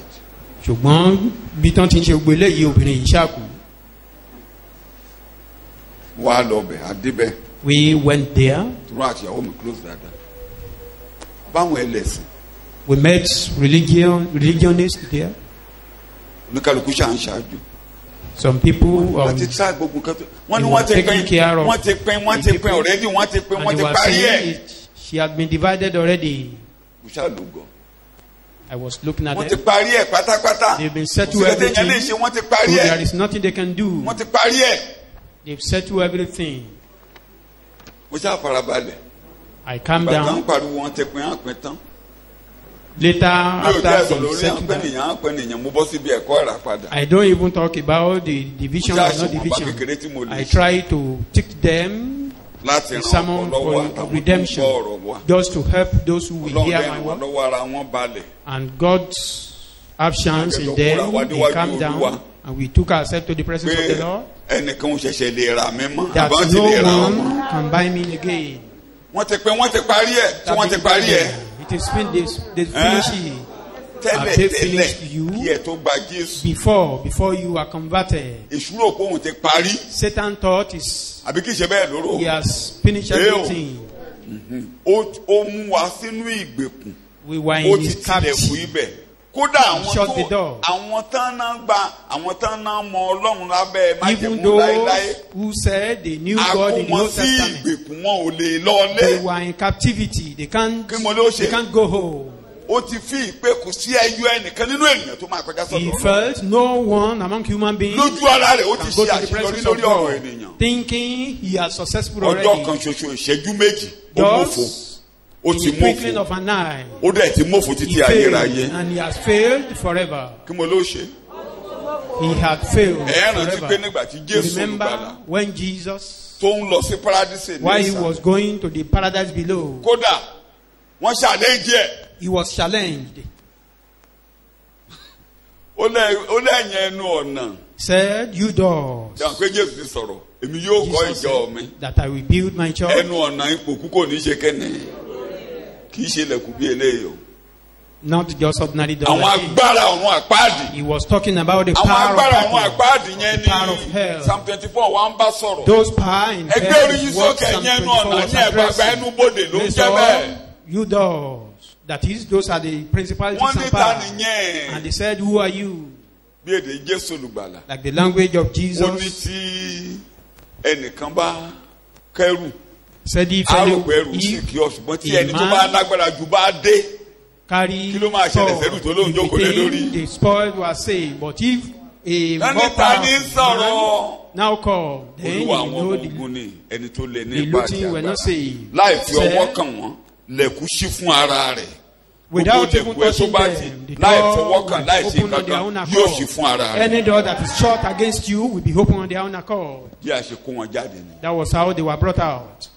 S2: ṣùgbọ́n bí tán ti ń ṣe gbogbo eléyìí obìnrin yìí ṣàkù.
S1: wà á lọ bẹ̀ àdébẹ̀
S2: We went there.
S1: turu àti ìyàwó mi close dáadáa báwọn ẹlẹ́sìn
S2: We met religionists there.
S1: oníkàlùkù ṣà ń ṣáájú.
S2: Some people
S1: wọ́n ti try gbogbo nǹkan tó wọ́n ní
S2: they
S1: wọ́n
S2: were
S1: ti
S2: taking care of
S1: wọ́n ti pín already wọ́n ti pín
S2: and
S1: wọ́n
S2: they
S1: ti
S2: were
S1: parí ẹ̀.
S2: saying she had been divided already.
S1: mo ṣáà ló gọ̀
S2: I was looking at
S1: wọ́n ti
S2: them.
S1: parí ẹ̀ pátápátá
S2: They've been settled
S1: òṣèlú ẹ̀yàn lè
S2: everything.
S1: ṣe wọ́n ti
S2: So
S1: parí
S2: there
S1: ẹ̀
S2: is nothing they can do.
S1: wọ́n ti parí ẹ̀.
S2: They've settled everything.
S1: mo ṣáà farabalẹ̀
S2: I calmed
S1: bàtà ń
S2: down.
S1: pariwo wọn ti pín àpín tán
S2: Later,
S1: mi ò jẹ́
S2: after
S1: ẹ̀sọ̀
S2: they
S1: lórí
S2: settled
S1: àpẹ́
S2: down,
S1: nìyẹn àpẹ́ nìyẹn mo bọ́ síbi ẹ̀kọ́ ẹ̀rà padà.
S2: I don't even talk about the division
S1: Mo
S2: or
S1: ṣáà ṣe
S2: not
S1: wọn bá kékeré tí
S2: division.
S1: mo lè
S2: I
S1: ṣe
S2: try to teach them
S1: láti
S2: the
S1: ràn
S2: sermon
S1: ọ̀pọ̀ lọ́wọ́
S2: for
S1: àtàwọn tó ń
S2: redemption,
S1: gbọ́ ọ̀rọ̀ wa.
S2: just to help those who will
S1: Ọlọ́run
S2: hear
S1: dẹ̀
S2: my
S1: ràn wọ́n
S2: word.
S1: lọ́wọ́ ara wọn balẹ̀.
S2: And God have chance in them. They calm down, and we took ourselves to the presence
S1: pé
S2: of the Lord.
S1: ẹnìkan ò ṣẹ̀ṣẹ̀ lè rà mí mọ́
S2: That
S1: àbá ti lè rà
S2: no
S1: wọn.
S2: one can buy me again.
S1: wọ́n ti pín wọ́n ti parí ẹ̀ tí wọ́n ti parí ẹ̀.
S2: It is finished. They finish it
S1: tẹ́lẹ̀
S2: Have they
S1: tẹ́lẹ̀
S2: finished you?
S1: kí ẹ tó gba Jésù.
S2: before you are converted.
S1: ìṣúrò pé òun ti parí
S2: Satan thought is
S1: àbí kì í ṣe bẹ́ẹ̀ lóró.
S2: he has finished
S1: Ew.
S2: everything.
S1: ó mú wa sínú ìgbèkùn
S2: We were
S1: ó
S2: in
S1: ti
S2: his
S1: tilẹ̀kùn
S2: captivity.
S1: ibẹ̀. kódà
S2: Shut the door.
S1: àwọn tán náà mọ Ọlọ́run lábẹ́
S2: Even
S1: májẹ̀mú láéláé.
S2: those who said they knew
S1: a
S2: God
S1: kó
S2: in the
S1: wọn
S2: Old
S1: sí
S2: Testament,
S1: ìgbèkùn wọn ò lè
S2: they
S1: lọlé.
S2: were in captivity. They can't go home.
S1: ó ti fi ìpè kù sí ẹyọ ẹnìkan nínú ènìyàn tó máa kọjá
S2: He
S1: sọ́dọ̀ Ọlọ́run.
S2: felt no one among human beings
S1: lójú ara rẹ̀ ó ti
S2: can go
S1: ṣe
S2: to the
S1: àṣeyọrí
S2: presence of
S1: lórí ọ̀rọ̀
S2: God,
S1: ènìyàn.
S2: thinking he has successful
S1: ọjọ́
S2: already.
S1: kan ṣoṣo ìṣẹ́jú méjì ó mọ̀fo
S2: Just
S1: ó
S2: in
S1: ti
S2: the twinkling
S1: mọ̀fo
S2: of an eye,
S1: ó dẹ̀ ti mọ̀fo
S2: he
S1: títí
S2: failed,
S1: ayérayé.
S2: and he has failed forever.
S1: kí mo ló ṣe.
S2: He had failed
S1: ẹ rántí pé
S2: forever.
S1: nígbà tí Jésù
S2: Remember
S1: olùgbàlà
S2: when Jesus,
S1: tó ń lọ sí paradíṣe
S2: while he
S1: ní
S2: was going to the paradise below,
S1: kódà wọ́n ṣàlẹ́jì ẹ̀
S2: he was challenged.
S1: ó lẹ́yìn ẹnu ọ̀nà
S2: Said, "You doors,
S1: jẹun pé Jésù ti sọ̀rọ̀ èmi yóò kọ́
S2: Jesus
S1: ìjọ
S2: said,
S1: mi
S2: that I will build my church."
S1: ẹnu ọ̀nà ipò kúkò ní ṣe kẹ́ni kì í ṣe ilẹ̀kùn bí eléyìí o.
S2: Not just ordinary doors.
S1: àwọn agbára ọ̀run àpáàdì
S2: He was talking about the
S1: àwọn
S2: power
S1: agbára
S2: of
S1: ọ̀run
S2: hell.
S1: àpáàdì yẹn
S2: The power of
S1: ní
S2: hell.
S1: Psalm 24 wa ń bá sọ̀rọ̀.
S2: Those power in
S1: ẹgbẹ́
S2: hell
S1: orí
S2: is
S1: yín
S2: what
S1: sókè
S2: Psalm
S1: ẹ̀yìn ẹnu
S2: 24
S1: ọ̀nà
S2: was
S1: ní ẹ̀gbàgbà
S2: addressing.
S1: ẹnu bodè ló ń
S2: They
S1: jẹ́ bẹ́ẹ̀.
S2: saw, "You doors." That is, those are the principalities
S1: wọ́n ní
S2: and
S1: ta
S2: power.
S1: nìyẹn
S2: And they said, "Who are you?"
S1: bí èdè Jésù olùgbàlà.
S2: Like the language of
S1: ó ní
S2: Jesus
S1: tí ẹnìkan bá kẹrù
S2: said, "If
S1: á rò pé ẹrù sì
S2: if
S1: kí ọ ṣùgbọ́n tí
S2: a
S1: ẹni tó bá
S2: man
S1: lágbára jù bá dé
S2: carry
S1: Kí ló máa ṣẹlẹ̀ sẹ́rù tó lóun jókòó lé lórí?
S2: the spoil was saved, but if a
S1: ẹni
S2: more
S1: ta ní
S2: powerful man
S1: sọ̀rọ̀
S2: now come, then you
S1: olúwa àwọn
S2: know
S1: ọmọ
S2: the
S1: ogun ni ẹni tó lè ní
S2: the
S1: ipa àti
S2: looting were
S1: agbára
S2: not saved.
S1: láì fi ọwọ́
S2: Said,
S1: kàn wọ́n lẹ̀kú sí fún ara rẹ̀.
S2: without
S1: Gbogbo
S2: even
S1: lẹ̀kùn ẹ̀ tó
S2: touching
S1: bá tì
S2: them, the
S1: láì
S2: door
S1: fọwọ́ kàn láì
S2: will
S1: sí
S2: open on their
S1: kankan
S2: own
S1: yóò sì
S2: accord.
S1: fún ara rẹ̀.
S2: Any door that is shut against you will be open on their own accord.
S1: bí a ṣe kó wọn jáde ni.
S2: That was how they were brought out.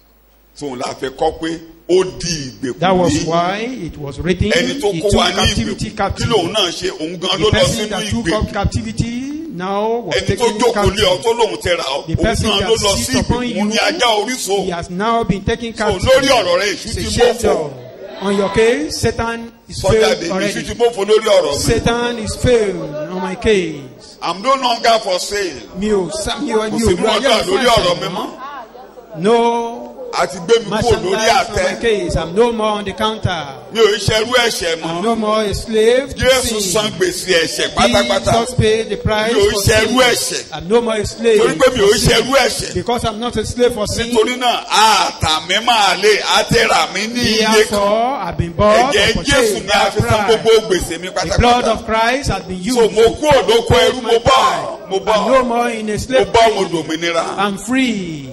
S1: tóun la fẹ́ kọ́ pé ó di
S2: That
S1: ìgbèkùn
S2: was
S1: ní
S2: why it was written.
S1: ẹni tó
S2: He
S1: kó
S2: took
S1: wa ní
S2: captivity
S1: ìgbèkùn kí
S2: captive.
S1: lòun náà ṣe òun gan ló
S2: The
S1: lọ
S2: person
S1: sínú
S2: that took up
S1: ìgbèkùn.
S2: captivity now was
S1: ẹni tó
S2: taken
S1: jókòó lé ọ
S2: captive.
S1: tó lóun tẹra ọ
S2: The
S1: òun
S2: person
S1: gan
S2: that
S1: ló lọ sí
S2: sits upon
S1: ìgbèkùn
S2: you,
S1: ní ajá orísun.
S2: He has now been taken
S1: so
S2: captive.
S1: lórí ọ̀rọ̀ rẹ̀ èṣù
S2: It's
S1: ti
S2: a shame
S1: mọ́fò
S2: job. On your case, Satan is
S1: sọ́jáde
S2: failed
S1: èṣù
S2: already.
S1: ti mọ́fò lórí ọ̀rọ̀ mi.
S2: Satan is failed on my case.
S1: I'm no longer for sale.
S2: Mi ò
S1: kò sí mú ọjà lórí ọ̀rọ̀ mi mọ́.
S2: No
S1: àti gbé mi kúrò lórí
S2: merchandise on my
S1: àtẹ.
S2: case. I'm no more on the counter.
S1: mi ò ṣerú ẹ̀ṣẹ̀
S2: I'm
S1: mọ́.
S2: no more a slave to
S1: Jésù
S2: sin.
S1: san gbèsè ẹ̀ṣẹ̀ pátápátá.
S2: Jesus paid the price
S1: Mi ò
S2: for
S1: ṣerú
S2: sin.
S1: ẹ̀ṣẹ̀.
S2: I'm no more a slave.
S1: torí pé mi ò
S2: for sin.
S1: ṣerú ẹ̀ṣẹ̀.
S2: Because I'm not a slave for sin.
S1: nítorí náà àtàmì máa lè àtẹ̀rà mi ní iye kan.
S2: Therefore, I've been bought
S1: ẹ̀jẹ̀
S2: and
S1: Jésù
S2: purchased
S1: ni a
S2: by
S1: fi san
S2: price.
S1: gbogbo gbèsè mi
S2: The blood
S1: pátápátá.
S2: of Christ has been used.
S1: so mo kú òdòkó ẹrú mo bọ́ mo
S2: I'm no
S1: bọ́
S2: more in a
S1: mo
S2: slave.
S1: bọ́ mo dòmìnira.
S2: I'm free.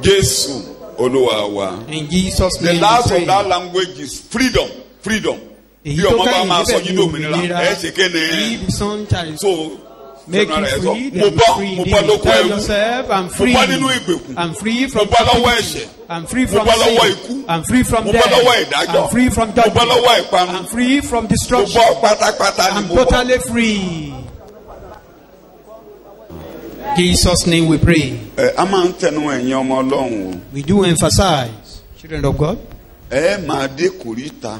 S1: Jésù Olúwa wa.
S2: In Jesus'
S1: The
S2: name.
S1: last
S2: we
S1: of that
S2: pray.
S1: language is freedom. Freedom.
S2: Èyí
S1: Bí
S2: tó
S1: ọmọ bá
S2: kẹ́yìn
S1: máa sọ
S2: níbẹ̀
S1: yín
S2: ni
S1: dòmìnira
S2: òmìnira.
S1: ẹ ṣe kéne.
S2: If the son child
S1: So
S2: Make
S1: Fẹ́ràn
S2: you
S1: rẹ̀
S2: free,
S1: sọ, mo
S2: then be
S1: bọ́
S2: free
S1: mo bọ́
S2: indeed.
S1: lóko
S2: Tell
S1: ẹrú.
S2: yourself, I'm
S1: Mo
S2: free.
S1: bọ́ nínú ìgbèkùn.
S2: I'm free
S1: Mo
S2: from
S1: bọ́ lọ́wọ́
S2: captivity.
S1: ẹ̀ṣẹ̀.
S2: I'm free
S1: Mo
S2: from
S1: bọ́ lọ́wọ́
S2: sin.
S1: ikú.
S2: I'm free from
S1: Mo
S2: death.
S1: bọ́ lọ́wọ́ ìdájọ́.
S2: I'm free from
S1: Mo bọ́
S2: judgment.
S1: lọ́wọ́ ìparun.
S2: I'm free from
S1: Mo
S2: destruction.
S1: bọ́ pátápátá ni
S2: I'm
S1: mo bọ́.
S2: totally free. Jesus' name we pray.
S1: A máa ń tẹnu ẹ̀yin ọmọ Ọlọ́run o.
S2: We do emphasize, children of God,
S1: Ẹ máa dé kòríta.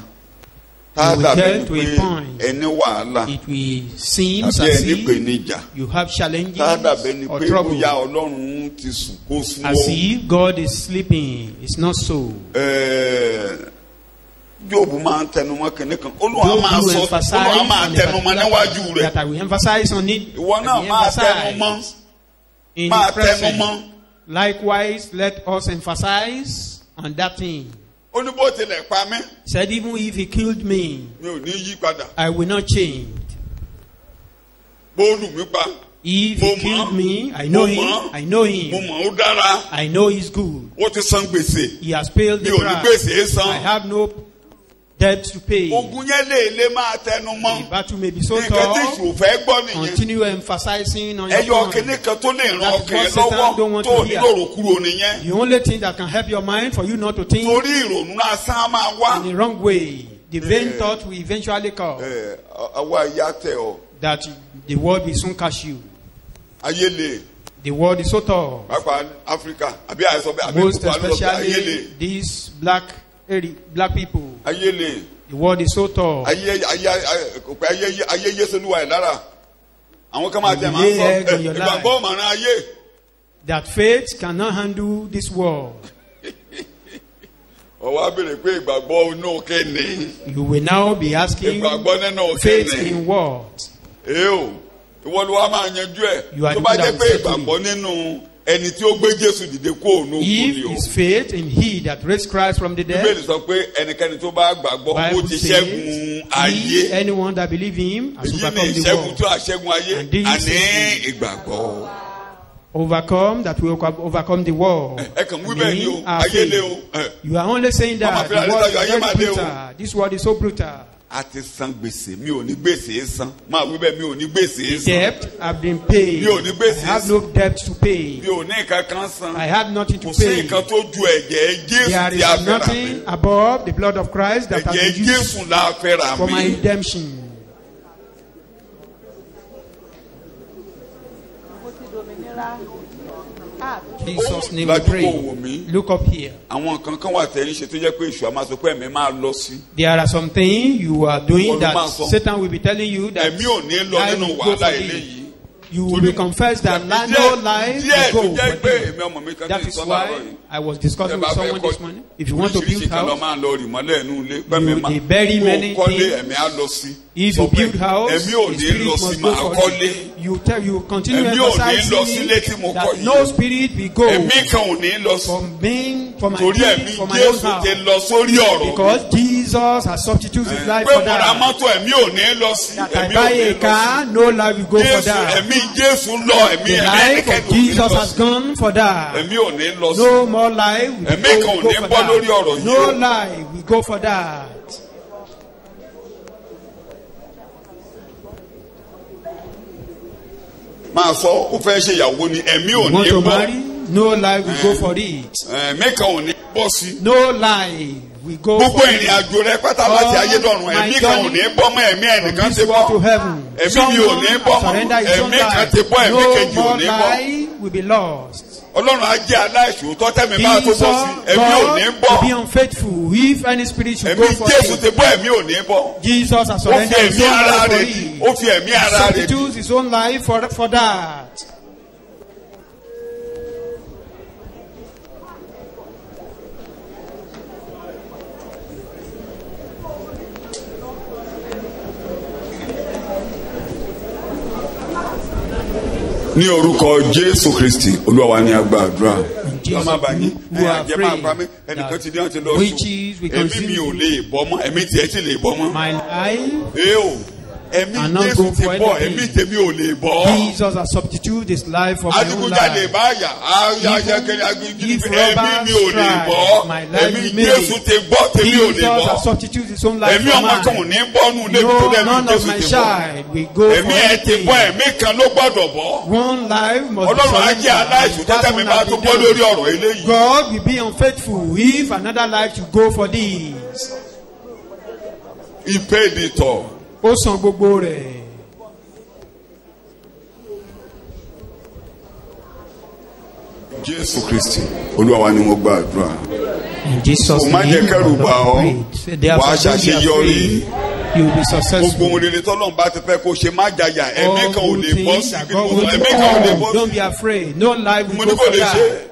S1: Tá a
S2: You will
S1: dàbí
S2: get to
S1: ni
S2: a
S1: pé
S2: point.
S1: ẹni wàhálà
S2: it will seem
S1: tàbí
S2: as
S1: ẹni
S2: if
S1: ìpèníjà.
S2: you have challenges
S1: Tá a dàbí ni
S2: or
S1: pé
S2: trouble.
S1: bóyá Ọlọ́run ti sùn kó sún
S2: As
S1: ó.
S2: if God is sleeping. It's not so.
S1: Jóòbù máa ń tẹnu mọ́ kìnní kan. Olúwa
S2: Don't
S1: máa
S2: you
S1: sọ,
S2: emphasize
S1: Olúwa máa
S2: on the
S1: tẹnu mọ́ níwájú rẹ̀.
S2: that I will emphasize on it.
S1: Ìwọ
S2: I
S1: náà
S2: will
S1: máa tẹnu
S2: emphasize
S1: mọ́.
S2: in
S1: Máa
S2: the
S1: tẹnu
S2: present.
S1: mọ́.
S2: Likewise, let us emphasize on that thing.
S1: Ó ní bó tilẹ̀ pa mí,
S2: He said, even if he killed me,
S1: mi ò ní yí padà.
S2: I will not change.
S1: Bó lù mí pa,
S2: If
S1: Mo
S2: he
S1: mọ̀.
S2: killed me, I know
S1: Mo
S2: him.
S1: mọ̀.
S2: I know
S1: mo
S2: him.
S1: mọ̀ ó dára.
S2: I know he's good.
S1: Ó ti san gbèsè.
S2: He has paid
S1: Mi
S2: the
S1: ò ní
S2: price.
S1: gbèsè san.
S2: I have no debt to pay.
S1: Ogun yẹn lè máa tẹnu mọ́.
S2: The battle may be so
S1: Nǹkan tí
S2: tough.
S1: ìṣòro fẹ́ gbọ́ nìyẹn.
S2: Continue emphasizing on your
S1: Ẹyọ
S2: point.
S1: kìnní kan tó lè ran
S2: That is
S1: ọkàn ẹ
S2: what Satan don't
S1: lọ́wọ́
S2: want
S1: tó
S2: to hear.
S1: nílò kúrò nìyẹn.
S2: The only thing that can help your mind for you not to think
S1: Torí ìrònú lásán á máa wá.
S2: in the wrong way, the vain thought will eventually come
S1: Àwa ìyá tẹ̀ ọ́.
S2: that the world will soon catch you.
S1: Ayé lè.
S2: The world is so tough.
S1: Pápá Áfíríkà àbí àìsàn bẹ́ẹ̀ àbí
S2: Most
S1: kókó alọ́ bẹ́ẹ̀ ayé lè.
S2: especially these black people.
S1: Ayé lè.
S2: The world is so tough.
S1: Ayé Yésúlúwa ẹ̀ lára. Àwọn kan máa tẹ̀ máa
S2: Lay
S1: sọ
S2: egg in your
S1: ìgbàgbọ́ ọ̀mọ̀ràn ayé.
S2: That faith cannot handle this world.
S1: Ọwọ́ á béèrè pé ìgbàgbọ́ inú kéne.
S2: You will now be asking
S1: Ìgbàgbọ́ nínú
S2: faith
S1: kéne.
S2: in what?
S1: Èèó ìwọ ló wá máa yanjú ẹ̀.
S2: You are
S1: Tó
S2: the
S1: bá
S2: one
S1: jẹ́
S2: that
S1: pé
S2: will settle
S1: ìgbàgbọ́ nínú ẹni tí ó gbé Jésù dìde kó òun òkú
S2: If
S1: ni o.
S2: is faith in he that raised Christ from the dead,
S1: Bíbélì sọ pé ẹnikẹ́ni tó bá gbàgbọ́ ó
S2: Bible
S1: ti
S2: says,
S1: ṣẹ́gun ayé.
S2: anyone that believe him has
S1: Èyí ni
S2: overcome the
S1: ìṣẹ́gun
S2: world.
S1: tó àṣẹ́gun ayé.
S2: And this
S1: Àní
S2: is
S1: ìgbàgbọ́.
S2: Overcome that will overcome the world.
S1: Ẹ kàn wí bẹ́ẹ̀ ni o,
S2: Meaning our
S1: ayé lé
S2: faith.
S1: o.
S2: You are only saying that the
S1: Mama,
S2: world is
S1: ayé
S2: very
S1: máa lé o.
S2: brutal. This world is so brutal.
S1: A ti san gbèsè, mi ò ní gbèsè san. Máa wí bẹ́ẹ̀ mi ò ní gbèsè san.
S2: Debt have been paid.
S1: Mi ò ní
S2: I
S1: gbèsè
S2: have no debt to pay.
S1: Mi ò ní nǹkan kan san.
S2: I have nothing to
S1: Kò sí
S2: pay.
S1: nǹkan tó ju ẹ̀jẹ̀ Jésù
S2: There
S1: tí a
S2: is
S1: fẹ́ rà mí.
S2: nothing above the blood of Christ that has
S1: Ẹ̀jẹ̀
S2: been used
S1: Jésù la fẹ́ rà
S2: for my
S1: mí.
S2: redemption. Jesus' name we
S1: Lajú kò wò
S2: pray.
S1: mí.
S2: Look up here.
S1: Àwọn nǹkan kan wà tẹ̀yìn ṣe tó jẹ́ pé èṣù àmà sọ pé ẹ̀mí máa lọ sí.
S2: There are some things you are doing
S1: Olú
S2: that
S1: máa sọ.
S2: Satan will be telling you that
S1: Ẹ̀mí ò ní lọ
S2: I
S1: nínú
S2: will go
S1: wàhálà
S2: for
S1: eléyìí.
S2: thee. You will confess that no life
S1: díẹ̀
S2: will
S1: tó
S2: go
S1: jẹ́
S2: for
S1: pé
S2: thee.
S1: èmi ọmọ mi kan
S2: That
S1: tí ń
S2: is
S1: sọ láàárọ̀
S2: why
S1: yìí.
S2: I was discussing
S1: Ẹ
S2: with
S1: bá fẹ́
S2: someone
S1: kọ́
S2: this morning. If you want to build
S1: oríṣiríṣi kan lọ
S2: house,
S1: máa lọ rì mọ́lẹ̀ inú ilé pẹ́mi
S2: You-
S1: máa
S2: they bury many
S1: kó kọ́lé
S2: things.
S1: ẹ̀mí á lọ sí.
S2: if
S1: Sọ
S2: you
S1: pé
S2: build house,
S1: ẹ̀mí ò
S2: the
S1: ní
S2: spirit
S1: lọ sí
S2: must go
S1: máa
S2: for
S1: kọ́lé.
S2: it. You continue
S1: Ẹ̀mí ò ní lọ
S2: emphasizing
S1: sílé tí mo kọ́
S2: that
S1: yìí.
S2: no spirit will go
S1: Ẹ̀mí kan ò ní lọ sí.
S2: for my
S1: Torí
S2: being,
S1: ẹ̀mí
S2: for my own
S1: Jésù
S2: house.
S1: ti lọ sórí ọ̀rọ̀ mi.
S2: Because Jesus has substituted his life
S1: Pé
S2: for
S1: mo ra
S2: that.
S1: mọ́tò ẹ̀mí ò ní lọ sí.
S2: That I
S1: Ẹ̀mí ò
S2: buy
S1: ní
S2: a
S1: lọ sí.
S2: car, no life will go for
S1: Jésù
S2: that.
S1: ẹ̀mí Jésù lọ ẹ̀mí
S2: The
S1: ẹ̀mí
S2: life
S1: ẹ̀kẹ́ni
S2: of
S1: ò ní
S2: Jesus
S1: lọ
S2: has
S1: sí.
S2: gone for that.
S1: Ẹ̀mí ò ní lọ sí.
S2: No more life will
S1: Ẹ̀mí kan ò
S2: go
S1: ní
S2: for
S1: bọ́ lórí ọ̀rọ̀
S2: that.
S1: yìí
S2: No
S1: o.
S2: life will go for that.
S1: Máa sọ ó fẹ́ ṣe ìyàwó ni ẹ̀mí ò
S2: You
S1: ní
S2: want to
S1: bọ́.
S2: marry? No life will go for it.
S1: Ẹ̀mí kan ò ní bọ́ sí.
S2: No life will go
S1: Gbogbo
S2: for
S1: ìrìn
S2: it.
S1: àjò rẹ pátá láti ayé dọ̀run
S2: my
S1: ẹ̀mí kan ò ní bọ́ mọ́ ẹ̀mí
S2: From
S1: ẹnìkan
S2: this
S1: ti
S2: world to
S1: bọ́.
S2: heaven.
S1: Ẹ̀mí mi ò ní bọ́ mọ́
S2: surrender his own
S1: ẹ̀mí kan ti
S2: life.
S1: bọ́ ẹ̀mí kejì
S2: No
S1: ò
S2: more
S1: ní bọ́.
S2: life will be lost.
S1: Ọlọ́run á jẹ́ aláìṣòótọ́ tẹ́mi máa tó
S2: Jesus,
S1: bọ́ sí ẹ̀mí ò ní
S2: God
S1: bọ́.
S2: will be unfaithful if any spirit should
S1: Ẹ̀mí
S2: go for
S1: Jésù
S2: it.
S1: ti bọ́ ẹ̀mí ò ní bọ́.
S2: Jesus has
S1: Ó fi
S2: surrendered his
S1: ẹ̀mí
S2: own
S1: ara
S2: life for
S1: rẹ̀ dì.
S2: it.
S1: Ó fi ẹ̀mí ara rẹ̀ dì.
S2: Substitutes his own life for that.
S1: Ní orúkọ Jésù Kristi Olúwa wa ní agbàdúrà.
S2: Jesus,
S1: Ọmọ àbáyé
S2: who are
S1: àjẹ́ máa pa mí
S2: afraid
S1: ẹnìkan ti dé wọn ti lọ
S2: that
S1: sùn.
S2: witches will
S1: Ẹ̀mí
S2: consume
S1: mi ò
S2: you.
S1: lè bọ́ mọ́ ẹ̀mí tiẹ̀ ti lè bọ́ mọ́.
S2: My life
S1: Ee o ẹ̀mí
S2: and not
S1: Jésù
S2: go
S1: ti
S2: for
S1: bọ́ ẹ̀mí
S2: anything.
S1: tèmi ò lè bọ́.
S2: Jesus has substituted his life for my own
S1: adigunjalè
S2: life.
S1: bá yà
S2: If
S1: ẹ̀mí
S2: robbers
S1: mi ò lè
S2: strike,
S1: bọ́
S2: my life
S1: ẹ̀mí
S2: remains.
S1: Jésù ti bọ́ tèmi ò lè
S2: Jesus has
S1: bọ́.
S2: substituted his own life
S1: ẹ̀mí
S2: for
S1: ọmọ kan ò
S2: mine.
S1: ní bọ́nú lébi
S2: No,
S1: tó dẹ̀
S2: none
S1: ẹ̀mí
S2: of
S1: Jésù
S2: my
S1: ti bọ́.
S2: child will go for
S1: ẹ̀mí ẹ̀ ti
S2: anything.
S1: bọ́ ẹ̀mí kan ló gbọ́dọ̀ bọ́.
S2: One life must be
S1: Ọlọ́run á jẹ́ aláìsùn tó
S2: surrendered.
S1: tẹ́mi
S2: That
S1: bá
S2: one
S1: tó
S2: has
S1: bọ́
S2: been
S1: lórí
S2: done.
S1: ọ̀rọ̀ eléyìí.
S2: God will be unfaithful if another life should go for this.
S1: He paid it all.
S2: Ó san gbogbo rẹ̀.
S1: Jésù Kristi Olúwa wa ni mo gba àdúrà.
S2: In Jesus'
S1: Kò má
S2: name,
S1: jẹ́ kẹ́rù bà ọ́.
S2: prayed. Therefore,
S1: Wàá
S2: don't be
S1: ṣàṣeyọrí.
S2: afraid. You will be
S1: Gbogbo
S2: successful.
S1: ohun rere tọ́lọ́run bá ti fẹ́ kó ṣe má jàyà ẹ̀mí
S2: All
S1: kan ò
S2: good
S1: lè bọ́
S2: things
S1: sí
S2: that
S1: ibi
S2: God
S1: tó
S2: will
S1: sọ ẹ̀mí kan ò lè bọ́
S2: do. Don't
S1: sí.
S2: be afraid. No life
S1: Mo
S2: will
S1: ní
S2: go
S1: kò
S2: for
S1: lè ṣe.
S2: that.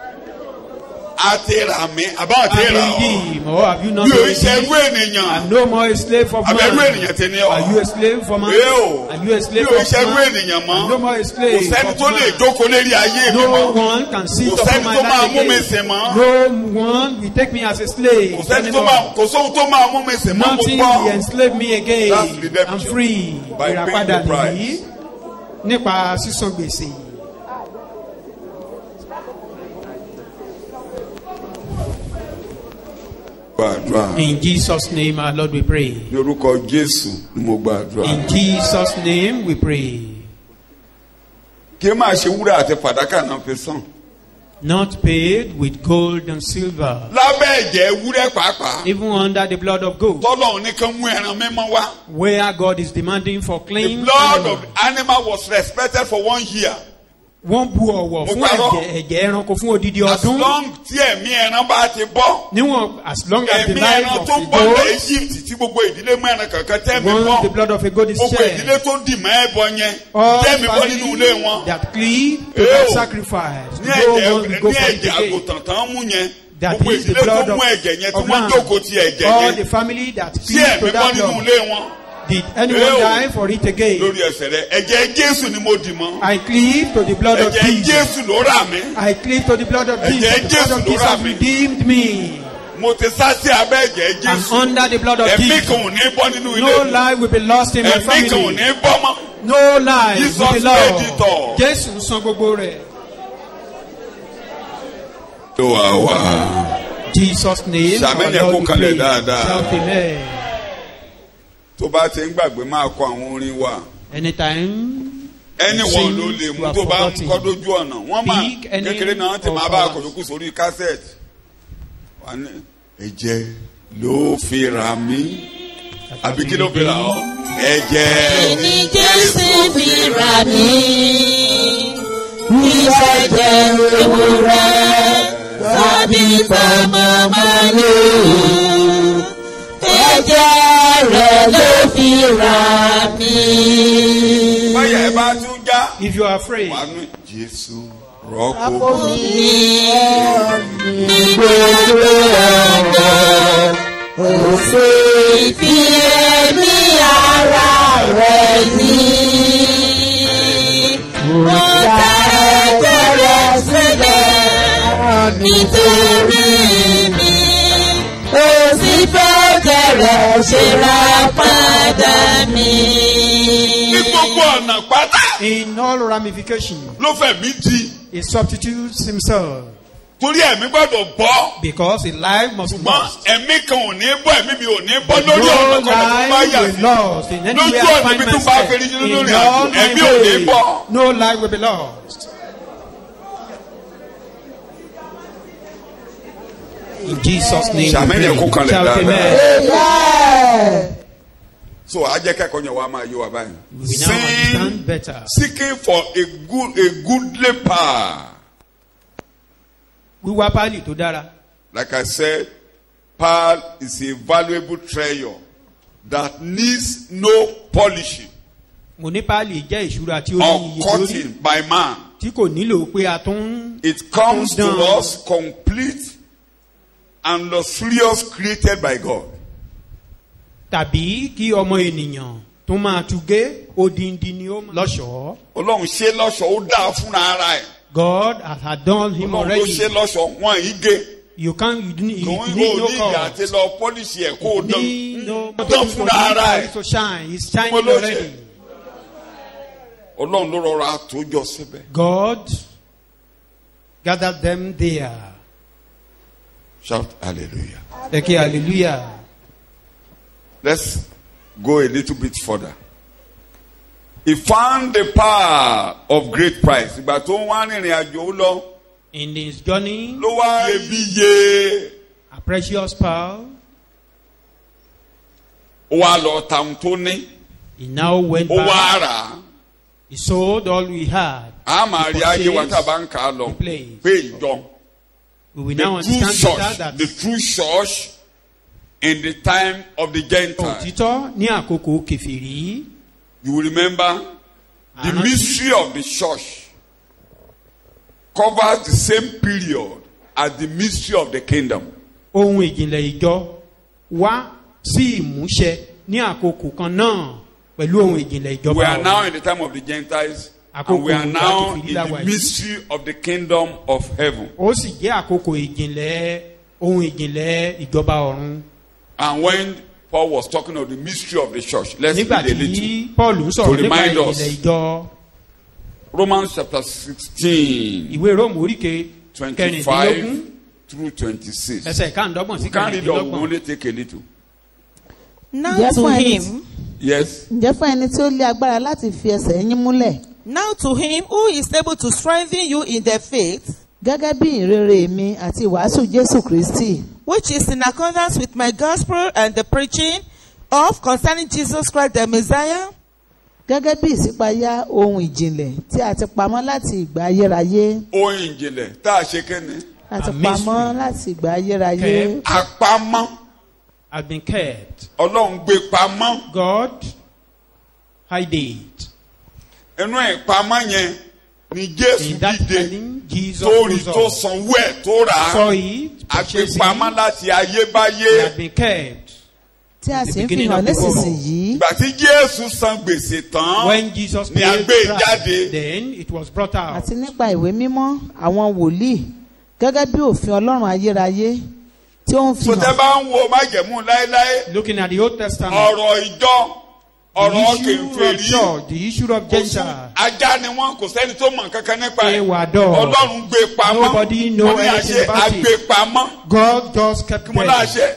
S1: A ti rà mí àbá àti
S2: Have
S1: rà
S2: you
S1: ọ́.
S2: redeemed or have you not
S1: Mi ò
S2: been
S1: ṣe
S2: redeemed?
S1: ẹrú ènìyàn.
S2: I'm no more a slave of man.
S1: Abẹ́rú ènìyàn ti ní ọ.
S2: Are you a slave for man?
S1: Ẹ o.
S2: Are you a
S1: Mi
S2: slave
S1: ò
S2: of
S1: ṣe ẹrú
S2: man?
S1: ènìyàn mọ́.
S2: I'm no more a
S1: Kò
S2: slave
S1: sẹ́ni
S2: of
S1: tó lè
S2: man.
S1: jókòó lérí ayé mi
S2: No
S1: mọ́.
S2: one can sit
S1: Kò
S2: upon
S1: sẹ́ni
S2: my
S1: tó máa
S2: life
S1: mú mi
S2: again.
S1: sìn mọ́.
S2: No one will take me as a slave.
S1: Kò sẹ́ni tó
S2: anymore.
S1: máa kò sóhun tó máa mú mi sìn mọ́ mo
S2: Nothing
S1: gbọ́.
S2: will enslave me again.
S1: That's redemption.
S2: I'm free.
S1: By paying
S2: Ìràpadà
S1: the price.
S2: nìyí nípa sísan gbèsè.
S1: Gba àdúrà.
S2: In Jesus' name, our Lord, we pray.
S1: Ní orúkọ Jésù ni mo gba àdúrà.
S2: In Jesus' name, we pray.
S1: Kí ẹ máa ṣe wúrà àti fàdákà náà fi sàn.
S2: Not paid with gold and silver,
S1: Lábẹ́ ẹ̀jẹ̀ ewúrẹ́ pàápàá.
S2: even under the blood of goat,
S1: Tọ́lọ́run ní kán mú ẹran mímọ́ wá.
S2: where God is demanding for
S1: The
S2: clean
S1: blood
S2: animal.
S1: of the animal was respected for 1 year.
S2: Wọ́n bu ọ̀wọ̀ fún
S1: Mo parọ́.
S2: ẹ̀jẹ̀ ẹranko fún odidi
S1: As
S2: ọdún.
S1: long tí ẹ̀mí ẹran bá ti bọ́.
S2: Níwọ̀n as long as the
S1: Ẹ̀mí
S2: life
S1: ẹran
S2: of
S1: tó
S2: the
S1: bọ́ lọ
S2: goat,
S1: Egypt tí gbogbo ìdílé mú ẹran kankan tẹ́mi
S2: once the
S1: bọ́.
S2: blood of a goat is
S1: Gbogbo
S2: shed,
S1: ìdílé tó dì mọ́ ẹbọ yẹn
S2: all
S1: tẹ́mi bọ́ nínú ilé
S2: families
S1: wọn.
S2: that cleave to
S1: Ew.
S2: that sacrifice,
S1: Ní
S2: no one will go
S1: ní
S2: for it
S1: ẹ̀jẹ̀
S2: again.
S1: àgùntàn tán mú yẹn.
S2: That
S1: Gbogbo
S2: is the
S1: ìdílé tó
S2: blood
S1: mú ẹ̀jẹ̀ yẹn tí
S2: of
S1: wọ́n
S2: man.
S1: jókòó ti ẹ̀jẹ̀
S2: All the
S1: yẹn.
S2: family that
S1: Tí
S2: cleave to
S1: ẹ̀mí bọ́
S2: that
S1: nínú
S2: blood.
S1: ilé wọn.
S2: Did anyone
S1: Ew.
S2: die for it again?
S1: Lórí ẹsẹ̀ rẹ̀ ẹ̀jẹ̀ Jésù ni mo dì mọ́.
S2: I cleave to the blood of
S1: Ẹ̀jẹ̀
S2: Jesus.
S1: Jésù ló rà mí.
S2: I cleave to the blood of
S1: Ẹ̀jẹ̀
S2: Jesus. The blood
S1: Jésù
S2: of
S1: ló
S2: Jesus
S1: rà
S2: has
S1: mí.
S2: redeemed me.
S1: Mo ti sá sí abẹ́ ẹ̀jẹ̀
S2: I'm
S1: Jésù.
S2: under the blood of
S1: Ẹ̀mí
S2: Jesus.
S1: kan ò ní bọ́ nínú ilé
S2: No
S1: mi.
S2: life will be lost in my
S1: Ẹ̀mí kan ò
S2: family.
S1: ní bọ́ mọ́.
S2: No life
S1: Jesus
S2: will be
S1: paid it all.
S2: lost. Jésù san gbogbo rẹ̀.
S1: Tó wà wá.
S2: Jesus name.
S1: Ṣàmì
S2: our
S1: yẹn
S2: Lord
S1: kó
S2: we
S1: kalẹ̀
S2: pray.
S1: dáadáa.
S2: Shout amen.
S1: Tó bá ti ń gbàgbé máa kọ àwọn orin wa.
S2: Anytime.
S1: Anyone ló lè mú tó bá ń kọ́ lójú ọ̀nà. Wọ́n máa
S2: Pick any
S1: kékeré náà ti
S2: of
S1: máa bá
S2: ours.
S1: àkọ́yókù sórí kásẹ̀tì. Wà ní ẹ̀jẹ̀ ló fi rà mí. Àbí kí ló fi rà ọ́? Ẹ̀jẹ̀
S5: Ní Jésù fi rà mí, ìṣẹ̀jẹ̀ ewúrẹ́ tàbí tọmọ màlúù. Ẹ̀jẹ̀ rẹ̀ ló fi rà mí.
S1: báyà ẹ bá tún já.
S2: If you are afraid,
S1: Wà ní Jésù rọ́pò.
S5: Ní gbogbo ọ̀nà, ó sì fi ẹ̀mí ara rẹ̀ ní. Mo ta ẹ̀jẹ̀ rẹ̀ sílẹ̀ nítorí mi. Ó sì fẹ́jẹ̀ rẹ̀ ṣe ra padà mi.
S1: Ní gbogbo ọ̀nà pátá
S2: in all ramifications,
S1: ló fẹ̀ mí di.
S2: he substitutes himself
S1: Torí ẹ̀mí gbọ́dọ̀ bọ́.
S2: because his life must be
S1: Ṣùgbọ́n
S2: lost.
S1: ẹ̀mí kan ò ní bọ́ ẹ̀mí mi ò ní bọ́ lórí
S2: No
S1: ọ̀nà kan tó bá
S2: life
S1: yà
S2: will
S1: sí.
S2: be lost in any
S1: Lójú
S2: way I
S1: ọ̀nà
S2: find
S1: bí tó bá fẹ́rí
S2: myself.
S1: nínú
S2: In
S1: ìrìn
S2: all
S1: àjò
S2: my
S1: ẹ̀mí ò ní
S2: ways,
S1: bọ́.
S2: no life will be lost. In Jesus' name,
S1: Ṣàmì
S2: we
S1: yẹn kó
S2: pray.
S1: kalẹ̀
S2: Shout
S1: dáadáa.
S2: amen.
S1: So ajẹ́ kẹ́kọ̀ọ́ yẹn wá máa yé wa báyìí.
S2: We now understand better.
S1: Seeking for a goodly power.
S2: Wíwá pálí tó dára.
S1: Like I said, pearl is a valuable treasure that needs no polishing
S2: Mo ní pálí jẹ́ ìṣúra tí ó
S1: or
S2: ní iye lórí
S1: cutting by man.
S2: tí kò nílò pé a tún
S1: It comes to
S2: dán.
S1: us complete and luxurious, created by God.
S2: tàbí kí ọmọ ènìyàn tó máa tugé odindi ni ó lọ́ṣọ̀ọ́.
S1: Ọlọ́run ṣe lọ́ṣọ̀ọ́ ó dáa fúnra ara ẹ̀.
S2: God has done him
S1: Ọlọ́run ló
S2: already.
S1: ṣe lọ́ṣọ̀ọ́ wọ́n yìí gé.
S2: You can't you need
S1: Kò
S2: no
S1: ní ìyá àti
S2: cause.
S1: lọ pọ́líṣì ẹ̀ kó o dán.
S2: Need no
S1: Dán fúnra ara ẹ̀.
S2: to shine. He's shining
S1: Mo ló ṣe.
S2: already.
S1: Ọlọ́run ló rọra àtòjọ síbẹ̀.
S2: God gathered them there.
S1: Shout hallelujah.
S2: Okay, hallelujah.
S1: Let's go a little bit further. He found the pearl of great price. Ìgbà tó ń wá rìnrìn àjò lọ.
S2: In his journey,
S1: Ló wá iyebíye.
S2: a precious pearl.
S1: Ó wá lọ ta ohun tó ní.
S2: He now went
S1: Ó wá
S2: back.
S1: rà á.
S2: He sold all we had.
S1: A máa rí ayé wa tá a bá ń kà á lọ.
S2: The place.
S1: Pé ìjọ.
S2: We will now
S1: The true
S2: understand better
S1: church.
S2: that
S1: The true church in the time of the Gentiles.
S2: òtítọ́ ní àkókò kèfèrí.
S1: You will remember the
S2: Àrántí.
S1: mystery of the church covers the same period as the mystery of the kingdom.
S2: Ohun ìjìnlẹ̀ ìjọ wá sí ìmúṣẹ ní àkókò kan náà pẹ̀lú ohun ìjìnlẹ̀ ìjọba.
S1: We are now
S2: ọ̀run.
S1: in the time of the Gentiles,
S2: Àkókò
S1: and we are now in
S2: ìgbà
S1: the
S2: kìfìrí
S1: mystery of the kingdom of heaven.
S2: Ó sì jẹ́ àkókò ohun ìjìnlẹ̀ ìjọba ọ̀run.
S1: And when Paul was talking of the mystery of the church, let's
S2: Nígbà
S1: read a
S2: tí
S1: little.
S2: Paul ń
S1: To
S2: sọ̀rọ̀ nípa
S1: remind us.
S2: ìjìnlẹ̀ ìjọ.
S1: Romans chapter 16,
S2: Ìwé Róòmù oríke
S1: 25
S2: kẹrìndínlógún
S1: through 26.
S2: ẹsẹ̀ ìkàndọ́gbọ̀n sí
S1: You can't read all, we
S2: kẹrìndínlógún.
S1: only take a little.
S4: Now
S3: Yes,
S4: to
S3: why
S4: him,
S1: Yes.
S3: ǹjẹ́ fún ẹni tí ó lé agbára láti fi ẹsẹ̀ yín múlẹ̀
S4: now to him who is able to strengthen you in the faith,
S3: gẹ́gẹ́ bí ìrere mi àti ìwàásù Jésù Kristi
S4: which is in accordance with my gospel and the preaching of concerning Jesus Christ the Messiah,
S3: gẹ́gẹ́ bí ìṣípayá ohun ìjìnlẹ̀ tí a ti pamọ́ láti ìgbà ayérayé
S1: Ohun ìjìnlẹ̀ tá a ṣe kéne.
S3: a ti
S2: A
S3: pamọ́
S2: mystery.
S3: láti ìgbà ayérayé
S1: Àpamọ́.
S2: Has been kept.
S1: Ọlọ́run gbé pamọ́.
S2: God hide it.
S1: Inú ìpamọ́ yẹn ni Jésù
S2: In that
S1: dìde
S2: time, Jesus
S1: tó rí
S2: rose
S1: tó
S2: up,
S1: sanwó ẹ̀ tó rà á.
S2: saw it, purchased
S1: Àgbépamọ́
S2: it,
S1: láti
S2: it
S1: ayébáyé.
S2: had been kept.
S3: tí a
S2: the
S3: sì ń fi
S2: beginning
S3: hàn
S2: of the world.
S3: nísinsìnyí
S1: Ìgbà tí Jésù san gbèsè tán.
S2: When Jesus
S1: Ni a
S2: paid
S1: gbé
S2: the price,
S1: jáde.
S2: then it was brought out.
S3: àti nípa ìwé mímọ́ àwọn wòlíì gẹ́gẹ́ bí òfin Ọlọ́run ayérayé tí ó ń fi
S1: Sọtẹ́
S3: hàn
S1: bá ń wo májẹ̀mú láéláé.
S2: Looking at the Old Testament,
S1: Ọ̀rọ̀ ìjọ.
S2: the
S1: Ọ̀rọ̀
S2: issue of
S1: kèfèrí.
S2: church, the issue of Gentile,
S1: Ajá ni wọ́n kò sẹ́ni tó mọ̀ kankan nípa
S2: they
S1: ẹ̀.
S2: were dogs.
S1: Ọlọ́run gbé pamọ́.
S2: Nobody know
S1: Wọ́n ní
S2: anything
S1: àṣẹ
S2: about it.
S1: àgbépamọ́.
S2: God just kept
S1: Kí mo
S2: them.
S1: náà ṣe?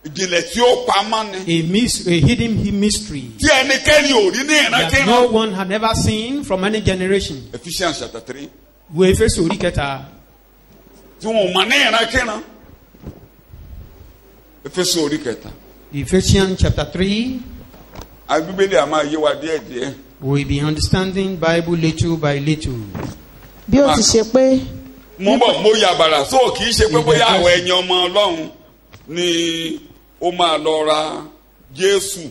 S1: Ìjìnlẹ̀ tí ó pamọ́ ni.
S2: A hidden mystery
S1: Tí ẹnikẹ́ni ò rí ní
S2: that
S1: ìrántí
S2: no
S1: náà.
S2: one had ever seen from any generation.
S1: Ephesians chapter 3.
S2: Wo Éfésù orí kẹta.
S1: Tí wọn ò mọ̀ ní ìrántí náà. Éfésù orí kẹta.
S2: Ephesians chapter 3.
S1: Agbíbélé a máa yé wa díẹ̀díẹ̀.
S2: We'll be understanding Bible little by little.
S3: bí ó ti ṣe pé
S1: Mo bọ̀ mo yà bàrà so kì í ṣe pé bóyá àwọn ẹ̀yin ọmọ Ọlọ́run ni ó máa lọ ra Jésù.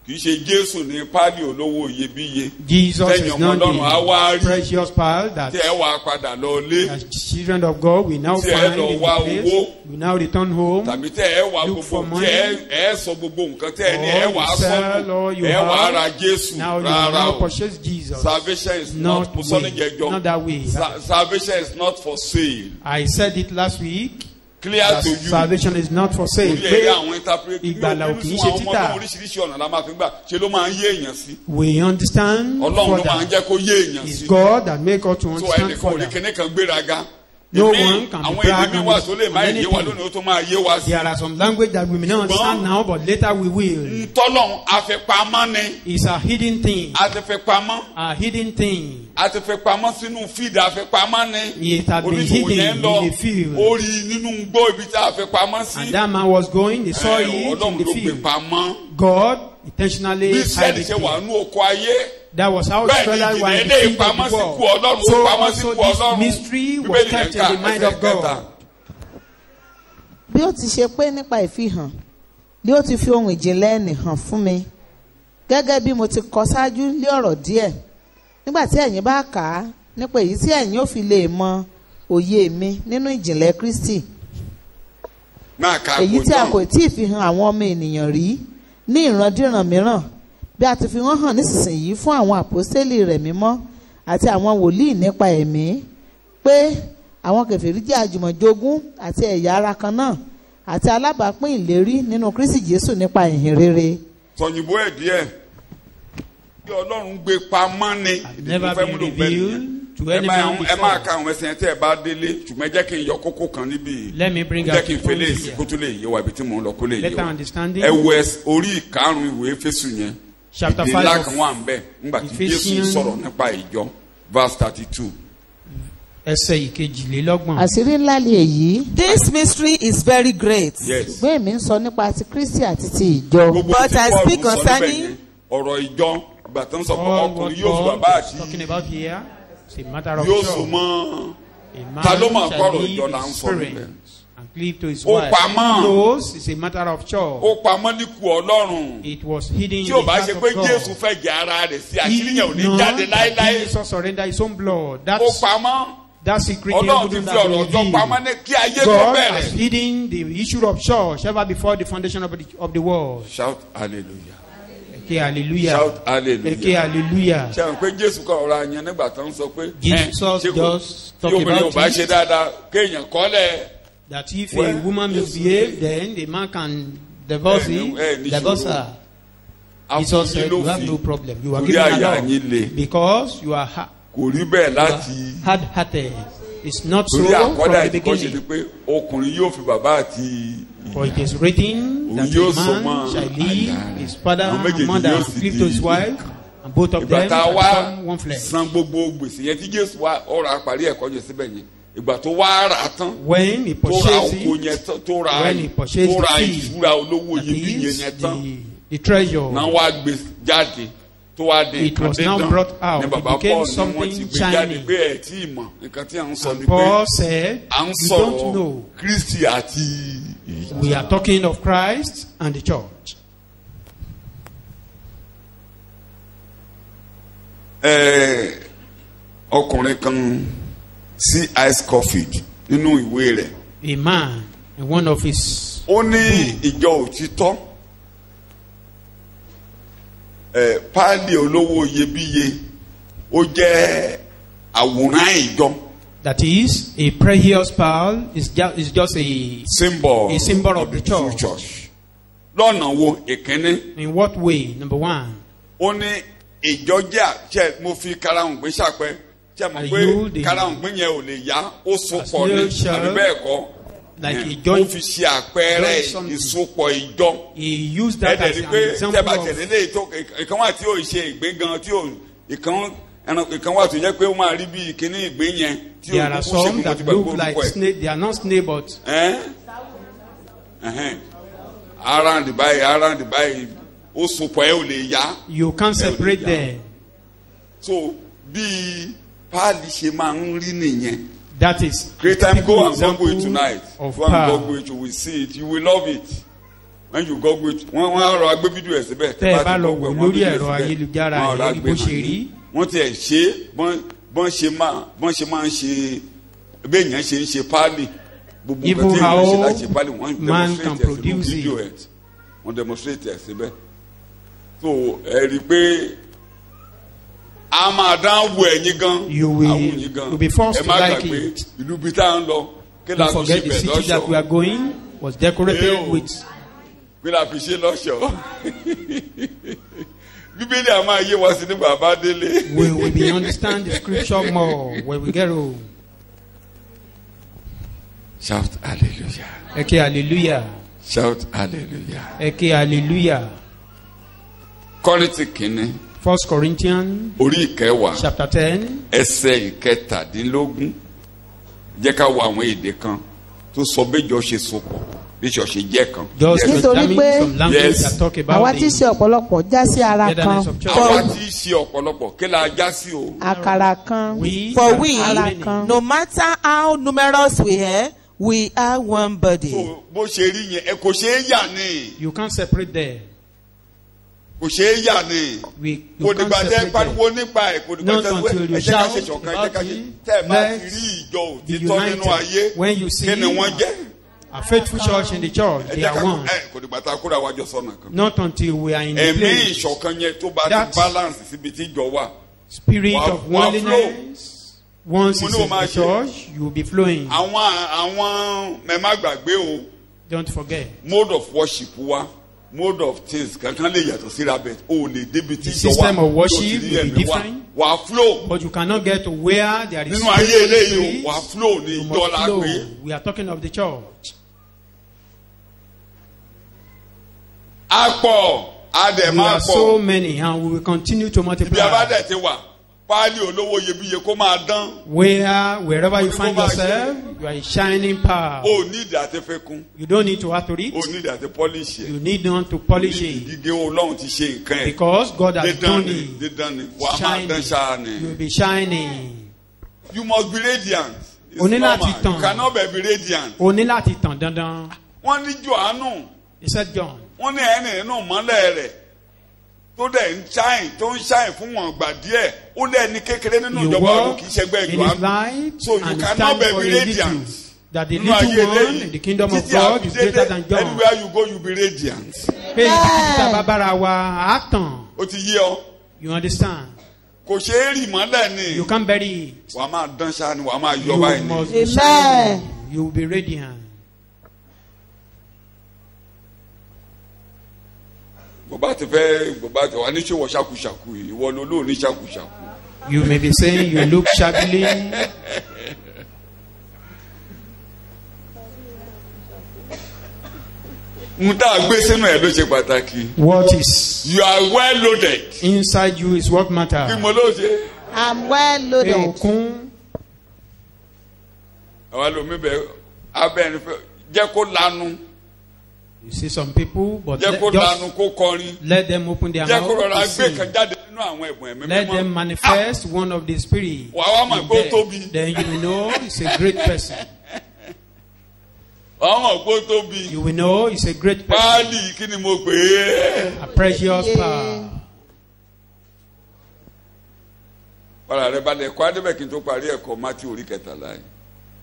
S1: Kì í ṣe Jésù ní pálí olówó iyebíye.
S2: Jesus
S1: Tẹ́yìn
S2: is
S1: ọmọ
S2: not
S1: Ọlọ́run á wá
S2: the
S1: rí.
S2: precious pearl that
S1: Tí ẹ wà padà lọ lé.
S2: as children of God we now
S1: Tí ẹ
S2: find
S1: lọ
S2: in the
S1: wá
S2: place.
S1: owó.
S2: We now return home.
S1: Tàbí tẹ́ ẹ wà
S2: Look for
S1: gbogbo
S2: money.
S1: tí ẹ sọ gbogbo nǹkan tẹ́ ẹ ní ẹ
S2: Or
S1: wà
S2: you sell all
S1: sọ́nù.
S2: you
S1: Ẹ wà
S2: have.
S1: ra Jésù
S2: Now you
S1: rárá
S2: now
S1: o.
S2: purchase Jesus.
S1: Salvation is
S2: Not
S1: not for
S2: way.
S1: jẹjọ.
S2: Not that way.
S1: Salvation is not for sale.
S2: I said it last week.
S1: Clear
S2: That
S1: to you.
S2: salvation is not for sale.
S1: Orí ẹ̀rí
S2: Pé
S1: àwọn interpret.
S2: ìgbàlà ò kì í ṣe
S1: Àwọn ọmọ
S2: títà.
S1: ọdún oríṣiríṣi ọ̀nà la máa fi gbà ṣe ló máa ń yé èèyàn sí.
S2: we understand
S1: Ọlọ́run ló máa ń
S2: further.
S1: jẹ́ kó yé èèyàn
S2: It's
S1: sí.
S2: God that make us to
S1: So
S2: understand
S1: ẹnìkan ò ní
S2: further.
S1: kíní kan gbéraga.
S2: No
S1: Èmi,
S2: one can be
S1: àwọn
S2: proud
S1: èdè mi
S2: on
S1: wà
S2: his-
S1: tó lè má
S2: on
S1: yé wa
S2: anything.
S1: lónìí ó tó máa yé wa sí.
S2: There are some language that we may not understand now, but later we will.
S1: Ntọ́lọ́run afẹ́pamọ́ ni.
S2: It's a hidden thing.
S1: Afẹ́pamọ́.
S2: A hidden thing.
S1: Afẹ́pamọ́ sínú fíìdì afẹ́pamọ́ ni.
S2: It had been
S1: Oníṣòwò
S2: hidden
S1: yẹn
S2: in
S1: lọ
S2: the field.
S1: ó rí nínú gbó ibi tí afẹ́pamọ́ sí.
S2: And that man was going, he saw it in
S1: Ọlọ́run
S2: the
S1: ló gbé
S2: field.
S1: pamọ́.
S2: God intentionally
S1: Bí
S2: hid
S1: Ísírẹ́lì
S2: it
S1: ṣe wà
S2: there.
S1: nú oko ayé.
S2: That was how
S1: Bẹ́ẹ̀
S2: Israel
S1: ni
S2: were in
S1: ìjìnlẹ̀
S2: the
S1: ilé
S2: field
S1: ìpamọ́
S2: of the
S1: sí kú
S2: world.
S1: Ọlọ́run ó
S2: So
S1: pamọ́ sí
S2: also
S1: kú
S2: this
S1: Ọlọ́run.
S2: mystery was
S1: Bíbélì
S2: kept in
S1: nìkan,
S2: the mind
S1: ẹsẹ̀
S2: of God.
S1: kẹta.
S3: bí ó ti ṣe pé nípa ìfihàn bí ó ti fi ohun ìjìnlẹ̀ ẹnì hàn fún mi gẹ́gẹ́ bí mo ti kọ ṣáájú lé ọ̀rọ̀ díẹ̀ nígbà tí ẹ̀yin bá kà á nípa èyí tí ẹ̀yin ó fi lè mọ òye mi nínú ìjìnlẹ̀ Kristi
S1: Máa ka
S3: èyí tí a
S1: àkójọ.
S3: kò tí ì fi hàn àwọn ọmọ ènìyàn rí ní ìrandíran mìíràn bí a ti fi wọ́n hàn nísinsìnyí fún àwọn àpọ́stélì rẹ̀ mímọ́ àti àwọn wòlíì nípa ẹ̀mí pé àwọn kèfèrí jẹ́ àjùmọ̀jogún àti ẹ̀yà ara kan náà àti alábàápín ìlérí nínú Kristi Jésù nípa ìhìn rere.
S1: Sọ̀yìnbó ẹ̀ díẹ̀. kí Ọlọ́run gbé pamọ́ ni.
S2: Have never been revealed to any man
S1: ẹ máa
S2: before.
S1: ka àwọn ẹsẹ̀ tẹ́ ẹ bá délé ṣùgbọ́n ẹ jẹ́ kí n yọ kókó kan níbí.
S2: Let me bring
S1: jẹ́
S2: out
S1: kí n
S2: the point
S1: fẹ́lẹ́ èsì
S2: here.
S1: kó tó lè yé wa ibi tí mò ń lọ kó lè yé
S2: Better
S1: wa.
S2: understanding.
S1: ẹ wo orí ìkarùn-ún ìwé Éfésù yẹn.
S2: Chapter
S1: ìdí
S2: 5
S1: ńlá
S2: of
S1: kan wà ń bẹ̀ nígbà tí Jésù
S2: Ephesians.
S1: sọ̀rọ̀ nípa ìjọ verse 32.
S2: ẹsẹ̀ ìkejìlélọ́gbọ̀n.
S3: àṣírí ńlá ni èyí.
S4: This mystery is very great.
S1: yes.
S3: ṣùgbọ́n èmi ń sọ nípa ti Kristi àti ti ìjọ.
S1: gbogbo
S4: But
S1: tí
S4: I
S1: Paul
S4: speak
S1: ń sọ níbẹ̀
S4: concerning-
S1: yẹn ọ̀rọ̀ ìjọ ìgbà tó ń sọ pé
S2: All what
S1: ọkùnrin yóò fi
S2: Paul
S1: bàbá
S2: is talking
S1: àti
S2: about here is a matter of
S1: yóò
S2: church.
S1: so mọ́
S2: A
S1: ta ló
S2: man
S1: máa
S2: shall
S1: kọ́rọ̀
S2: leave
S1: ìjọ là ń
S2: his
S1: sọ níbẹ̀.
S2: parents and cleave to his
S1: Ó
S2: wife.
S1: pamọ́.
S2: He knows it's a matter of church.
S1: ó pamọ́ ní kú Ọlọ́run
S2: It was hidden in
S1: tí ò
S2: the
S1: bá
S2: heart
S1: ṣe
S2: of
S1: pé
S2: God.
S1: Jésù fẹ́ jẹ ara rẹ̀ sí àṣírí yẹn ò ní
S2: He
S1: jáde
S2: knows that
S1: láéláé
S2: Jesus surrendered his own blood.
S1: ó
S2: That's
S1: pamọ́
S2: that secret
S1: Ọlọ́run ti
S2: wouldn't
S1: fi
S2: have
S1: ọ̀rọ̀
S2: been
S1: ọjọ́ pamọ́
S2: revealed.
S1: ní kí ayé tó
S2: God has
S1: bẹ̀rẹ̀.
S2: hidden the issue of church ever before the foundation of the world.
S1: Shout hallelujah.
S2: Okay, hallelujah.
S1: Shout hallelujah.
S2: Okay, hallelujah.
S1: ṣe àwọn pé Jésù kọ́ ọ̀rọ̀ àyàn nígbà tó ń sọ pé
S2: Jesus
S1: ṣé kò-
S2: just
S1: tí
S2: talk
S1: obìnrin ò
S2: about
S1: bá ṣe
S2: it,
S1: dáadáa kéèyàn kọ́lẹ̀.
S2: that if
S1: Well,
S2: a woman
S1: yes,
S2: misbehave, then the man can divorce divorce her. Jesus said, you have no problem. You are
S1: Torí
S2: given
S1: àyà
S2: a
S1: yín le.
S2: law because you are
S1: kò rí bẹ́ẹ̀ láti
S2: hard-hearted. It's not so
S1: torí
S2: from
S1: àkọ́dà
S2: the
S1: ìdíkọ́ ṣe ni
S2: beginning.
S1: pé ọkùnrin yóò fi bàbá àti
S2: For it is written that
S1: Yóò
S2: a
S1: so
S2: man
S1: mọ́
S2: shall leave
S1: àyà rẹ̀.
S2: his father
S1: Àwọn
S2: and
S1: méjèèjì
S2: mother
S1: yóò
S2: and
S1: sì
S2: cleave
S1: di
S2: to his wife, and both of
S1: ìgbà
S2: them
S1: tá a
S2: shall
S1: wá
S2: become one flesh.
S1: san gbogbo gbèsè yẹn tí Jésù wá ọ̀rọ̀ àparí ẹ̀kọ́ yẹn síbẹ̀ yẹn ìgbà tó wá rà á tán
S2: When he
S1: tó ra
S2: purchased
S1: oko
S2: it,
S1: yẹn tán tó ra
S2: when he purchased
S1: tó ra
S2: the field,
S1: ìṣúra olówó
S2: that
S1: iyebíye
S2: is
S1: yẹn tán
S2: the treasure.
S1: náà wá gbé jáde tó wá di
S2: It was now brought out.
S1: ní
S2: It
S1: bàbá
S2: became
S1: Paul ni wọ́n
S2: something
S1: ti gbé jáde
S2: shiny.
S1: pé ẹ̀ tí ì mọ̀ nǹkan tí à ń sọ ni
S2: And
S1: pé
S2: Paul said,
S1: à ń
S2: you don't
S1: sọ̀rọ̀
S2: know.
S1: Kristi àti ìjọ.
S2: We are talking of Christ and the church.
S1: Ọkùnrin kan sí Ice Coffee nínú ìwé rẹ̀
S2: A man in one of his
S1: ó ní ìjọ òtítọ́ páálí olówó iyebíye ó jẹ́ àwòrán ìjọ
S2: that is a precious pearl is just a symbol of the
S1: true
S2: church.
S1: lọ́nà wo ìkíní
S2: In what way? Number one,
S1: ó ní ìjọ jẹ́ àṣẹ mo fi karahun gbé ṣàpẹ́ ṣe mọ̀
S2: Are
S1: pé
S2: you the-
S1: karahun gbé yẹn ò lè yá ó sopọ̀ ní
S2: As you
S1: àbí
S2: shall-
S1: bẹ́ẹ̀ kọ́
S2: like a
S1: ó
S2: joint.
S1: fi ṣe àpẹẹrẹ
S2: joint something.
S1: ìsopọ̀ ìjọ.
S2: He used that
S1: ẹ̀dẹ̀
S2: as
S1: ni
S2: an
S1: pé
S2: example
S1: tẹ́bà
S2: of
S1: tẹ̀lé lè tó ìkan wà tí ò ṣe ìgbín gan tí ò ìkan wà tó jẹ́ pé ó máa rí bí ìkíní ìgbín yẹn tí
S2: there
S1: ò
S2: are
S1: kúkú ṣe
S2: some
S1: kúkú
S2: that
S1: ti gbàgbọ́
S2: look like
S1: orúkọ ẹ̀.
S2: snake. They are not snake, but
S1: around báyìí ó sopọ̀ ẹ̀ ò lè yá.
S2: you can't separate
S1: Yeah.
S2: them.
S1: So bí páàlì ṣe máa ń rí nìyẹn.
S2: That is
S1: Great time, go and
S2: example
S1: Google it tonight.
S2: of
S1: Go and
S2: pearl.
S1: Google it, you will see it, you will love it. When you Google it, wọ́n á rọ agbé fídíò ẹ̀ síbẹ̀.
S2: Tẹ́ ẹ bá
S1: ti
S2: lọ
S1: Google
S2: wò
S1: ẹ̀, wọ́n
S2: lórí
S1: gbé
S2: ẹ̀rọ
S1: síbẹ̀.
S2: ayélujára
S1: Wọ́n á rọ
S2: ẹ̀ rí bó
S1: agbé
S2: ṣe
S1: hàn
S2: rí.
S1: yín. Wọ́n ti ẹ̀ ṣe bọ́n ṣe máa ń ṣe béèyàn ṣe ń ṣe páálì. Gbogbo
S2: Even
S1: nǹkan tí èèyàn ṣe
S2: how
S1: láti ṣe páálì wọ́n
S2: man
S1: demonstrate
S2: can
S1: ẹ̀ sínú
S2: produce
S1: fídíò
S2: it.
S1: ẹ̀. Wọ́n demonstrate ẹ̀ síbẹ̀. So ẹ rí i pé a máa dán wo ẹ̀yin gan.
S2: You will-
S1: àwọn yín gan.
S2: you'll be forced
S1: Ẹ má
S2: to like
S1: gbàgbé
S2: it.
S1: ìlú bíi tá à ń lọ kí la
S2: Don't
S1: fi ṣe
S2: forget the
S1: bẹ̀
S2: city that we are
S1: lọ́ṣọ̀ọ́
S2: going was decorated
S1: Ew.
S2: with.
S1: kí la fi ṣe lọ́ṣọ̀ọ́ bíbélì a máa yé wa sí ní bàbá délé.
S2: We will be understand the scripture more when we get home.
S1: Shout hallelujah.
S2: Okay, hallelujah.
S1: Shout hallelujah.
S2: Okay, hallelujah.
S1: Kọ́ríńtì kìíní
S2: 1 Corinthians
S1: orí ìkẹwàá
S2: chapter 10.
S1: ẹsẹ̀ ìkẹtàdínlógún jẹ́ ká wo àwọn èdè kan tó sọ béjọ ṣe sopọ̀ bíṣọ̀ ṣe jẹ́ kan.
S2: Just
S1: Yes.
S3: Nítorí
S2: examine
S3: pé-
S2: some language
S1: Yes.
S2: that talk
S3: àwa
S2: about
S3: tí í
S2: the
S3: ṣe ọ̀pọ̀lọpọ̀ já sí ara kan
S2: togetherness of church.
S1: àwa tí í ṣe ọ̀pọ̀lọpọ̀ kí la já sí o.
S3: àkàrà kan
S2: We
S4: For
S2: are
S4: we,
S2: many.
S3: kan.
S4: no matter how numerous we are, we are one body.
S1: So, bó ṣe rí yẹn ẹ kò ṣeé yà ni
S2: You can't separate them.
S1: kò ṣeé yà ni.
S2: You
S1: kò
S2: can't
S1: dìgbà tẹ
S2: separate them.
S1: pariwo nípa ẹ̀ kò dìgbà
S2: Not
S1: tẹ
S2: until you
S1: ẹ jẹ́ ká ṣe
S2: shout
S1: ṣọ̀kan ẹ jẹ́ ká
S2: about
S1: ṣe
S2: it.
S1: tẹ́ ẹ bá ti
S2: Let's
S1: rí ìjọ
S2: be
S1: òtítọ́ nínú ayé
S2: united. When you see
S1: kí ni wọ́n jẹ́.
S2: a faithful church in the church,
S1: ẹ
S2: they
S1: jẹ́ ká
S2: are one.
S1: kò dìgbà tá a kóra wájọ sọ́nà kan.
S2: Not until we are in the
S1: ẹ̀mí
S2: place.
S1: ìṣọ̀kan yẹn tó bá
S2: That-
S1: ti balance síbi tí ìjọ wà.
S2: Spirit
S1: Wà-
S2: of
S1: wà
S2: oneness. Once
S1: Mo
S2: it's
S1: ní o
S2: in
S1: máa
S2: the
S1: ṣe.
S2: church, you will be flowing.
S1: àwọn mẹ́má gbàgbé o
S2: Don't forget.
S1: mode of worship wa mode of things kankan lè yàtọ̀ síra bẹ́ẹ̀ o lè débi tí
S2: The system of worship will be
S1: ẹ̀mí
S2: different.
S1: wà á flow
S2: But you cannot get to where there is
S1: nínú ayé eléyìí
S2: spirit.
S1: wà á flow ní
S2: You
S1: ìjọ
S2: must
S1: la
S2: flow.
S1: pé
S2: We are talking of the church.
S1: a pọ̀ a dẹ̀
S2: We
S1: máa
S2: are so
S1: pọ̀
S2: many and we will continue to
S1: ibi
S2: multiply.
S1: abádẹ̀ ti wà páálí olówó iyebíye kó máa dán
S2: Wherever you find yourself, you are a shining pearl.
S1: o ní ìdí àti fẹ́ kún
S2: You don't need to add to it.
S1: o ní ìdí àti polish ẹ̀
S2: You need not to polish it.
S1: ìdíje Ọlọ́run ti ṣe nǹkan ẹ̀
S2: Because God has
S1: dídán
S2: done
S1: ni
S2: it.
S1: dídán ni wà á máa dán ṣáá ni.
S2: You will be shining.
S1: You must be radiant. It's
S2: O ní
S1: normal.
S2: láti tàn.
S1: You cannot be radiant.
S2: O ní láti tàn dandan.
S1: Wọ́n ní Jòhánù,
S2: He said, John,
S1: wọ́n ní ẹni nínú mọ́lẹ̀ rẹ̀ tó dẹ̀ ń ṣáìn tó ń ṣáìn fún wọn gbà díẹ̀ ó lẹ́ni kékeré nínú
S2: you
S1: ìjọba ọ̀run
S2: walk
S1: kì í ṣẹgbẹ́
S2: in his
S1: Jòhánù.
S2: light
S1: So you
S2: and
S1: cannot
S2: stand
S1: be
S2: for a little.
S1: radiant.
S2: That the
S1: Nínú ayé
S2: little one
S1: eléyìí
S2: in the kingdom of
S1: títí
S2: God is greater than John.
S1: anywhere you go you be radiant.
S2: Pé ibi tí a bá bára wa á tàn.
S1: Ó ti yé ọ.
S2: You understand?
S1: Kò ṣe é rì mọ́lẹ̀ ni.
S2: You can't bury it.
S1: Wàá máa dán ṣáá ni wàá máa yọ
S2: You
S1: báyìí ni.
S2: must be
S3: Amen.
S2: shining. You will be radiant.
S1: Bàbá ti wà ní ṣòwò ṣàkúṣàkú yìí ìwọ ló lóò ní ṣàkúṣàkú.
S2: You may be saying you look shabbily.
S1: N tá a gbé sínú ẹ̀ ló ṣe pàtàkì.
S2: What is
S1: You are well loaded.
S2: inside you is what
S1: Kí
S2: matters.
S1: mo ló ṣe?
S3: I'm well
S2: Pé
S3: loaded.
S2: òkun
S1: Àwa lomi bẹ abẹ́ni fẹ́ jẹ́ kó lanu
S2: you see some people, but
S1: jẹ́ kó
S2: just
S1: lanu kó kọrin
S2: let them open their
S1: jẹ́ kó
S2: mouth
S1: rọra
S2: to
S1: gbé
S2: sing.
S1: kan jáde nínú àwọn ẹ̀bùn ẹ̀mí
S2: Let them
S1: mímọ́.
S2: manifest one of the spirit.
S1: Wà wá mọ̀
S2: in
S1: pé ó
S2: them.
S1: tóbi.
S2: Then you will know it's a great person.
S1: Wà wá mọ̀ pé ó tóbi.
S2: You will know it's a great person.
S1: Páálí kí ni mo pè é?
S2: A precious power.
S1: Fara rẹ balẹ̀ ẹ̀kọ́ Adébẹ̀ kí n tó parí ẹ̀kọ́ Matthew orí kẹtàlá yìí.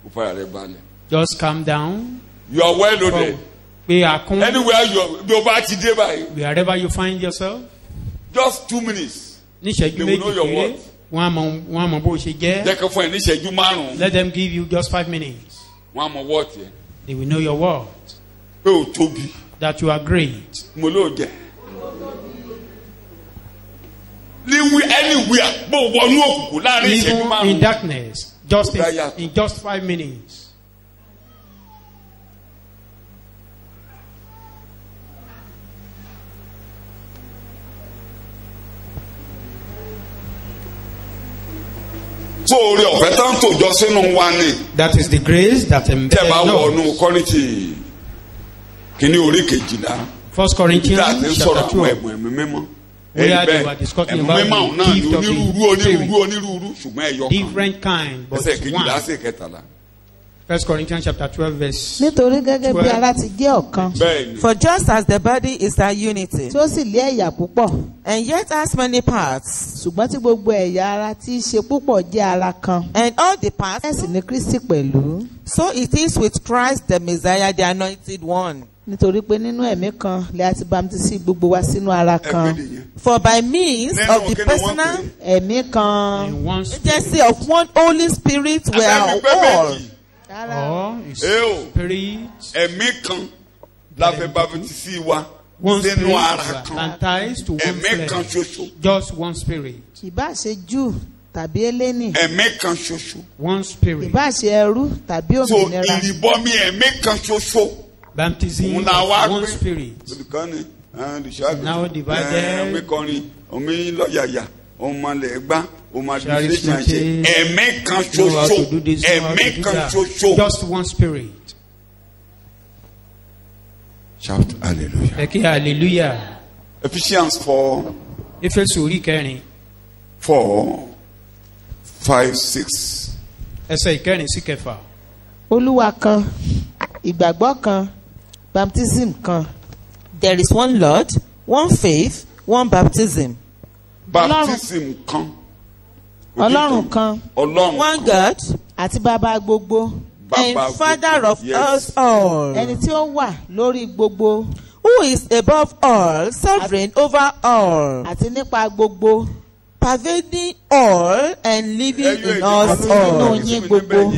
S1: Kó fara rẹ balẹ̀.
S2: Just calm down.
S1: You are well loaded.
S2: Pé àkún.
S1: Anywhere bí o bá ti dé báyìí.
S2: Wherever you find yourself.
S1: Just 2 minutes.
S2: Níṣẹ́jú
S1: They will
S2: méjì
S1: know your
S2: péré.
S1: word.
S2: Wọ́n á mọ bó ṣe jẹ́.
S1: Jẹ́ kó fún ẹ ní ìṣẹ́jú márùn-ún.
S2: Let them give you just 5 minutes.
S1: Wọ́n á mọ wọ́ọ̀tì ẹ̀.
S2: They will know your word.
S1: Pé o tóbi.
S2: That you are great.
S1: Mo ló jẹ. Anywhere bó wọnú òkùnkùn láàrin ìṣẹ́jú
S2: Even in
S1: márùn-ún.
S2: darkness. Just
S1: Ó dá yàtọ̀.
S2: in just 5 minutes.
S1: So orí ọ̀fẹ́ tán tòjọ sínú wa ni.
S2: That is the grace that
S1: Tẹ́
S2: embedded
S1: bá
S2: in
S1: wọnú
S2: us.
S1: Kọ́ríńtì kìíní orí kejìlá.
S2: 1
S1: Tí a ti
S2: Corinthians
S1: ń sọ̀rọ̀
S2: chapter
S1: àwọn
S2: 12.
S1: ẹ̀bùn ẹ̀mí mímọ́.
S2: Where
S1: Ẹ̀rí
S2: they
S1: bẹ́ẹ̀,
S2: were discussing
S1: ẹ̀bùn
S2: about
S1: mímọ́
S2: the
S1: náà ní
S2: gift of the
S1: onírúurú
S2: Spirit.
S1: ṣùgbọ́n ẹ̀yọ kan.
S2: Different kind, but
S1: Ẹsẹ̀ kejìlá
S2: one.
S1: sí kẹtàlá.
S2: 1 Corinthians chapter 12 verse.
S3: Nítorí gẹ́gẹ́ bí ara ti jẹ́ ọ̀kan
S1: Bẹ́ẹ̀ni.
S4: For just as the body is a unity,
S3: tí ó sì lé ẹ̀yà púpọ̀
S4: and yet has many parts,
S3: ṣùgbọ́n tí gbogbo ẹ̀yà ara tí í ṣe púpọ̀ jẹ́ ara kan.
S4: and all the parts,
S3: Bẹ́ẹ̀ sì ni Kristi pẹ̀lú.
S4: so it is with Christ the Messiah, the anointed one.
S3: Nítorí pé nínú ẹ̀mí kan lè a ti bámtísì gbogbo wa sínú ara kan.
S1: Ẹgbẹ́ nìyẹn.
S4: For by means
S1: Nínú
S4: of the
S1: kí ni wọ́n
S4: personal
S1: pè é?
S3: Ẹ̀mí kan.
S2: In one
S4: agency of one Holy Spirit, we are
S1: Abẹ́mi pé
S4: all.
S1: méjì.
S3: Rárá.
S2: or is
S1: Ew.
S2: spirit.
S1: Ẹ̀mí kan la fẹ́ bábítísì wa
S2: One spirit
S1: sínú ara kan.
S2: and ties to one
S1: Ẹ̀mí kan
S2: flesh.
S1: ṣoṣo.
S2: Just one spirit.
S3: Ìbá ṣe Júù tàbí Élénì.
S1: Ẹ̀mí kan ṣoṣo.
S2: One spirit.
S3: Ìbá ṣe ẹrú tàbí
S1: So
S3: òmìnira.
S1: ìrìbọmi ẹ̀mí kan ṣoṣo.
S2: Baptism
S1: Òun la wá
S2: of one
S1: pé.
S2: spirit.
S1: Olùkọ́ni olùṣọ́àgùn
S2: Now divided.
S1: omi kọrin omi lọ́yàyà ọmọlẹ̀ gbá ọmọ
S2: Charismatic.
S1: administration ṣe ẹ̀mí kan
S2: Know how
S1: ṣoṣo
S2: to do this, know how to
S1: ẹ̀mí
S2: do
S1: kan
S2: that.
S1: ṣoṣo.
S2: Just one spirit.
S1: Shout hallelujah.
S2: Ẹ kí hallelujah.
S1: Ephesians 4,
S2: Éfésù orí kẹrin
S1: 4, 5, 6.
S2: ẹsẹ̀ ìkẹrin sí kẹfà.
S3: Olúwa kan, ìgbàgbọ́ kan, baptism kan.
S4: There is one Lord, one faith, one baptism,
S1: Baptism kan.
S3: Ọlọ́run kan
S1: Ọlọ́run
S4: one
S1: kan.
S4: God,
S3: àti bàbá gbogbo.
S4: and
S1: Bàbá
S4: Father
S1: gbogbo.
S4: of
S1: Yes.
S4: us all,
S3: Ẹni tí ó wà lórí gbogbo
S4: who is above all, sovereign over all,
S3: àti nípa gbogbo.
S4: pervading all, and living
S1: Ẹyọ
S4: in
S1: èdè
S4: us
S1: kan tó
S3: nínú
S4: all.
S3: yín gbogbo.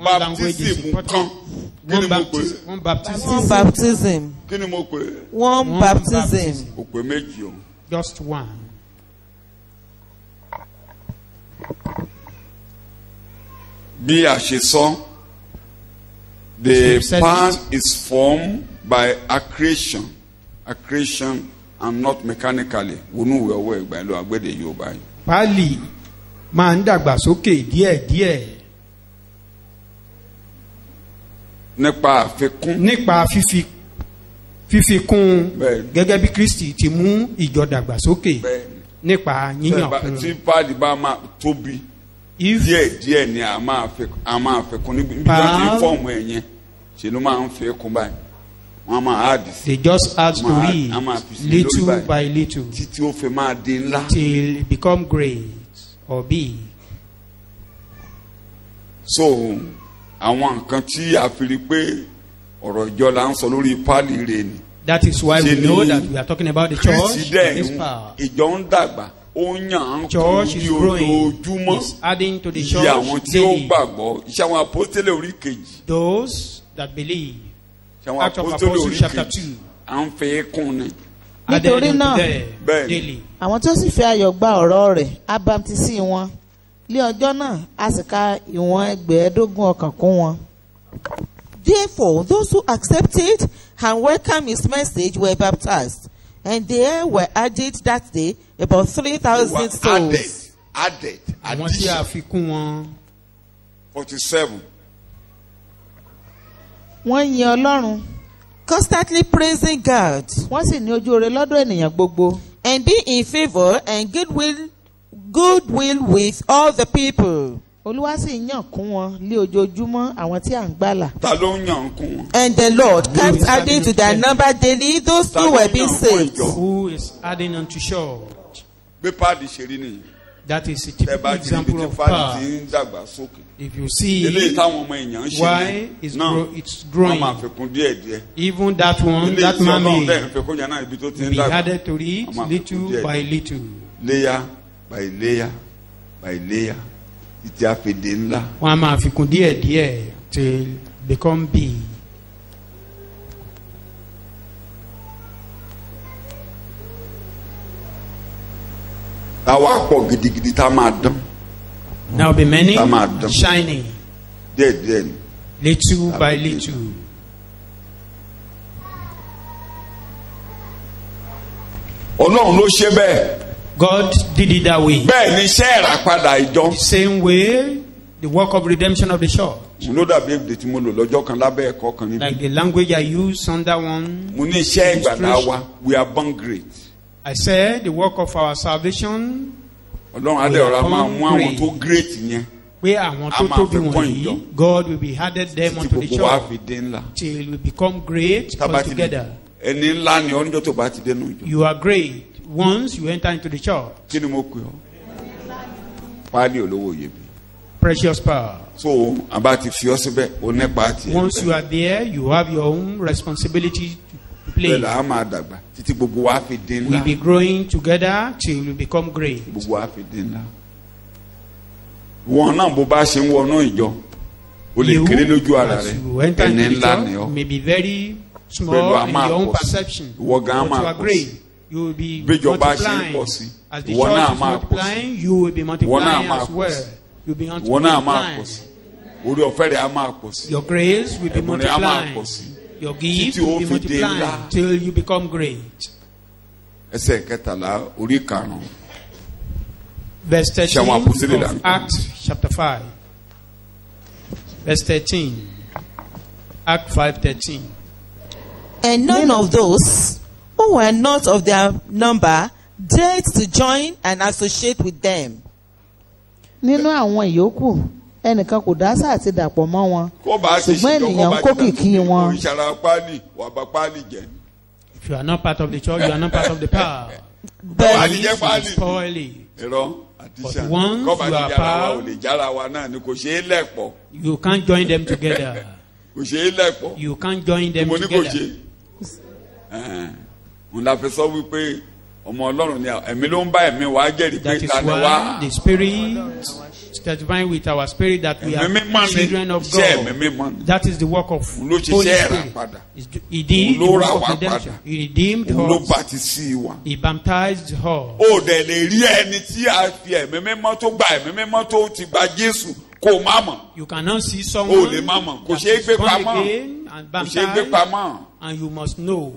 S1: Baptism kan. kí ni mo pè é?
S2: One baptism.
S4: One baptism.
S1: Kí ni mo pè é?
S4: One baptism.
S1: Kò pé méjì o.
S2: Just one.
S1: Bí a ṣe sọ, the
S2: So
S1: pan
S2: said
S1: is formed by accretion and not mechanically. Wọnú ìwé ọwọ́ ìgbà ìlú àgbẹ̀dẹ Yorùbá yìí.
S2: Páálí máa ń dàgbà sókè díẹ̀díẹ̀
S1: Nípa àfikún.
S2: nípa fífi kún
S1: Bẹ́ẹ̀ni.
S2: gẹ́gẹ́ bí Kristi ti mú ìjọ dàgbà sókè
S1: Bẹ́ẹ̀ni.
S2: nípa yíyàn kún.
S1: Tí páàdì bá máa tóbi
S2: If
S1: díẹ̀díẹ̀ ni a máa fikún níbi tí wọ́n ti fọ́ọ̀mù ẹ̀ yẹn ṣe ló máa ń fi kún báyìí. Wọ́n máa áàdì sí
S2: they just add to
S1: Ma-
S2: it
S1: a máa fi sí lórí
S2: little
S1: báyìí.
S2: by little
S1: títí ó fi máa di ńlá.
S2: till it become great or big.
S1: So àwọn nǹkan tí a fi rí pé ọ̀rọ̀ ìjọ la ń sọ lórí páàlì rẹ̀ ni.
S2: That is why we
S1: Ṣe
S2: know
S1: ni
S2: that we are talking about the
S1: Kristi
S2: church
S1: dẹ̀
S2: and this power.
S1: ìjọ ń dàgbà ó yàn án kún
S2: Church is
S1: bí
S2: growing,
S1: ojoojúmọ́.
S2: is adding to the
S1: Iye àwọn
S2: church
S1: tí ó
S2: daily.
S1: gbàgbọ́ iṣẹ́ àwọn apostole orí kejì.
S2: Those that believe.
S1: Iṣẹ́ àwọn
S2: Acts of
S1: apostole
S2: Apostles
S1: orí
S2: chapter
S1: kejì
S2: 2.
S1: à ń fi kún ni.
S2: Added
S3: Nítorí
S2: unto
S3: náà,
S2: them
S1: Bẹ́ẹ̀ni.
S2: daily.
S3: àwọn tó sì fi ayọ̀ gba ọ̀rọ̀ rẹ̀ á bámtísì wọn lé ọjọ́ náà a sì ka ìwọ̀n 15,000 ọkàn kún wọn.
S4: Therefore, those who accepted and welcomed his message were baptized, and there were added that day about 3,000 souls.
S1: Added
S2: Àwọn tí a
S1: addition
S2: fi kún wọn
S1: 47.
S3: wọ́n yin Ọlọ́run
S4: Constantly praising God
S3: wọ́n sì ní ojú rere lọ́dọ̀ ènìyàn gbogbo.
S4: and be in favor and goodwill with all the people.
S3: Olúwa sì yàn kún wọn lé ojoojúmọ́ àwọn tí à ń gbàlà.
S1: Ta ló ń yàn kún wọn?
S4: And the Lord kept adding to their number daily those who were being saved.
S2: who is adding unto church.
S1: Bí páàdì ṣe rí nìyí.
S2: That is a
S1: Tẹ́
S2: typical
S1: bá ti rí bí
S2: example
S1: tí
S2: of
S1: páàdì
S2: power.
S1: ti ń dàgbà sókè.
S2: If you
S1: Eléyìí
S2: see
S1: táwọn ọmọ èèyàn ń ṣe
S2: why it's growing,
S1: wọ́n máa fi kún díẹ̀díẹ̀.
S2: even that one,
S1: Eléyìí
S2: that
S1: tí Ọlọ́run
S2: man
S1: dẹ̀ ń fi kún yẹn náà ibi tó ti
S2: will
S1: ń
S2: be
S1: dàgbà.
S2: added to it
S1: Wọ́n máa fi kún
S2: little
S1: díẹ̀díẹ̀.
S2: by little.
S1: Layer by layer by layer títí a fi di ńlá.
S2: Wọ́n á máa fi kún díẹ̀díẹ̀ till become big.
S1: Àwa pọ̀ gidigidi tá a máa dán
S2: Now be many
S1: Tá máa dán.
S2: shining
S1: díẹ̀díẹ̀ ni.
S2: little by
S1: Tá
S2: little.
S1: Ọlọ́run ló ṣe bẹ́ẹ̀.
S2: God did it that way.
S1: Bẹ́ẹ̀ ni iṣẹ́ ìràpadà ìjọ.
S2: The same way, the work of redemption of the church.
S1: Mo ló dàbí èdè tí mo lò lọ́jọ́ kan lábẹ́ ẹ̀kọ́ kan níbi.
S2: Like the language I use under one.
S1: Mo ní iṣẹ́ ìgbàlá wa we are born great.
S2: I said the work of our salvation,
S1: Ọlọ́run adé ọ̀rá máa mú àwọn tó great yẹn
S2: pé àwọn tó
S1: A máa
S2: tóbi
S1: fi kún
S2: wọ̀nyí,
S1: ìjọ.
S2: God will be added them
S1: títí
S2: unto the
S1: gbogbo wa
S2: church
S1: fi dé ńlá.
S2: till we become great
S1: Tábà ti
S2: altogether.
S1: ẹni ńlá ni oníjọ́ tó bá ti dénú ìjọ.
S2: You are great once you enter into the church.
S1: Kí ni mo pè ọ́? Páálí olówó iyebíye.
S2: Precious power.
S1: So àbá ti fi ọ́ síbẹ̀ ó nípa tiẹ̀.
S2: Once you are there, you have your own responsibility to play.
S1: Bẹ́ẹ̀ là á máa dàgbà títí gbogbo wa fi dé
S2: We'll
S1: ńlá.
S2: be growing together till we become great.
S1: Gbogbo wa fi dé ńlá. Wọn náà bó bá ṣe ń wọnú ìjọ o lè
S2: You,
S1: kéré lójú ara
S2: as
S1: rẹ
S2: you enter
S1: ẹni
S2: into the
S1: ńlá ni
S2: church,
S1: ọ́.
S2: may be very
S1: Pẹ̀lú
S2: small
S1: a
S2: in
S1: máa
S2: your own
S1: pọ̀ sí.
S2: perception,
S1: Ìwọ gan á
S2: but you
S1: máa
S2: are
S1: pọ̀ sí.
S2: great. You will be
S1: Bíjọba ṣe ń
S2: multiplying.
S1: pọ̀ sí,
S2: As the
S1: ìwọ náà
S2: church is
S1: máa pọ̀ sí.
S2: multiplying, you will be
S1: náà
S2: multiplying
S1: máa
S2: as
S1: pọ̀
S2: well.
S1: sí.
S2: You'll be
S1: Ìwọ náà máa pọ̀ sí.
S2: multiplying.
S1: Orí ọ̀fẹ́ rẹ̀ á máa pọ̀ sí.
S2: Your grace will be
S1: Ẹ̀bùn rẹ̀ á máa
S2: multiplying.
S1: pọ̀ sí.
S2: Your gift
S1: Títí ó
S2: will be
S1: fi dé
S2: multiplying
S1: ńlá.
S2: till you become great.
S1: Ẹsẹ̀ kẹtàlá orí karùn-ún.
S2: Verse 13
S1: Ṣé àwọn àpòsílẹ̀ là ń
S2: of
S1: kọ́?
S2: Acts chapter 5. Verse 13. Act 5:13.
S4: And none of those who were not of their number dared to join and associate with them.
S3: Nínú àwọn ìyókù ẹnìkan kò dá sáà ti dàpọ̀ mọ́ wọn.
S1: Kó bá ti
S3: Ṣùgbọ́n ènìyàn ń kó kìkì wọn.
S1: Ìṣàrà páálí wà bá páálí jẹ.
S2: If you are not part of the church, you are not part of the power.
S1: Wà á
S4: But
S1: ti jẹ́
S2: You
S1: páálí.
S2: spoil it.
S1: Irọ́ àti
S2: But
S1: ṣàn.
S2: once
S1: Kọ́ bá
S2: you
S1: ti
S2: are
S1: jára wa
S2: power-
S1: ò lè jára wa náà ni kò ṣe é lẹ̀pọ̀.
S2: You can't join them together.
S1: Kò ṣe é lẹ̀pọ̀.
S2: You can't join them
S1: Mo ní kò
S2: together.
S1: ṣe. Mo la fi sọ wípé ọmọ Ọlọ́run ni ẹ̀mí ló ń bá ẹ̀mí wa jẹ́rìí
S2: That
S1: pé
S2: is
S1: ta ni
S2: why
S1: wá.
S2: the Spirit is testifying with our spirit that we are
S1: Ẹ̀mí mímọ́ ni
S2: children of
S1: iṣẹ́ ẹ̀mí
S2: God.
S1: mímọ́ ni.
S2: That is the work of
S1: Òun ló
S2: Holy
S1: ṣiṣẹ́
S2: Spirit.
S1: ìràpadà.
S2: He did the
S1: Òun ló
S2: work
S1: rà
S2: of
S1: wá
S2: redemption.
S1: padà.
S2: He redeemed
S1: Òun ló
S2: us.
S1: bá ti sí wa.
S2: He baptized us.
S1: Ó dẹ̀ lè rí ẹni tí a fi ẹ̀mí mímọ́ tó gba ẹ̀mí mímọ́ tó ti gba Jésù kó o má mọ̀.
S2: You cannot see
S1: Ó
S2: someone
S1: lè má mọ̀. Kò
S2: that
S1: ṣeé
S2: is
S1: gbé
S2: born
S1: pamọ́.
S2: again and
S1: Kò ṣeé gbé
S2: baptized,
S1: pamọ́.
S2: and you must know.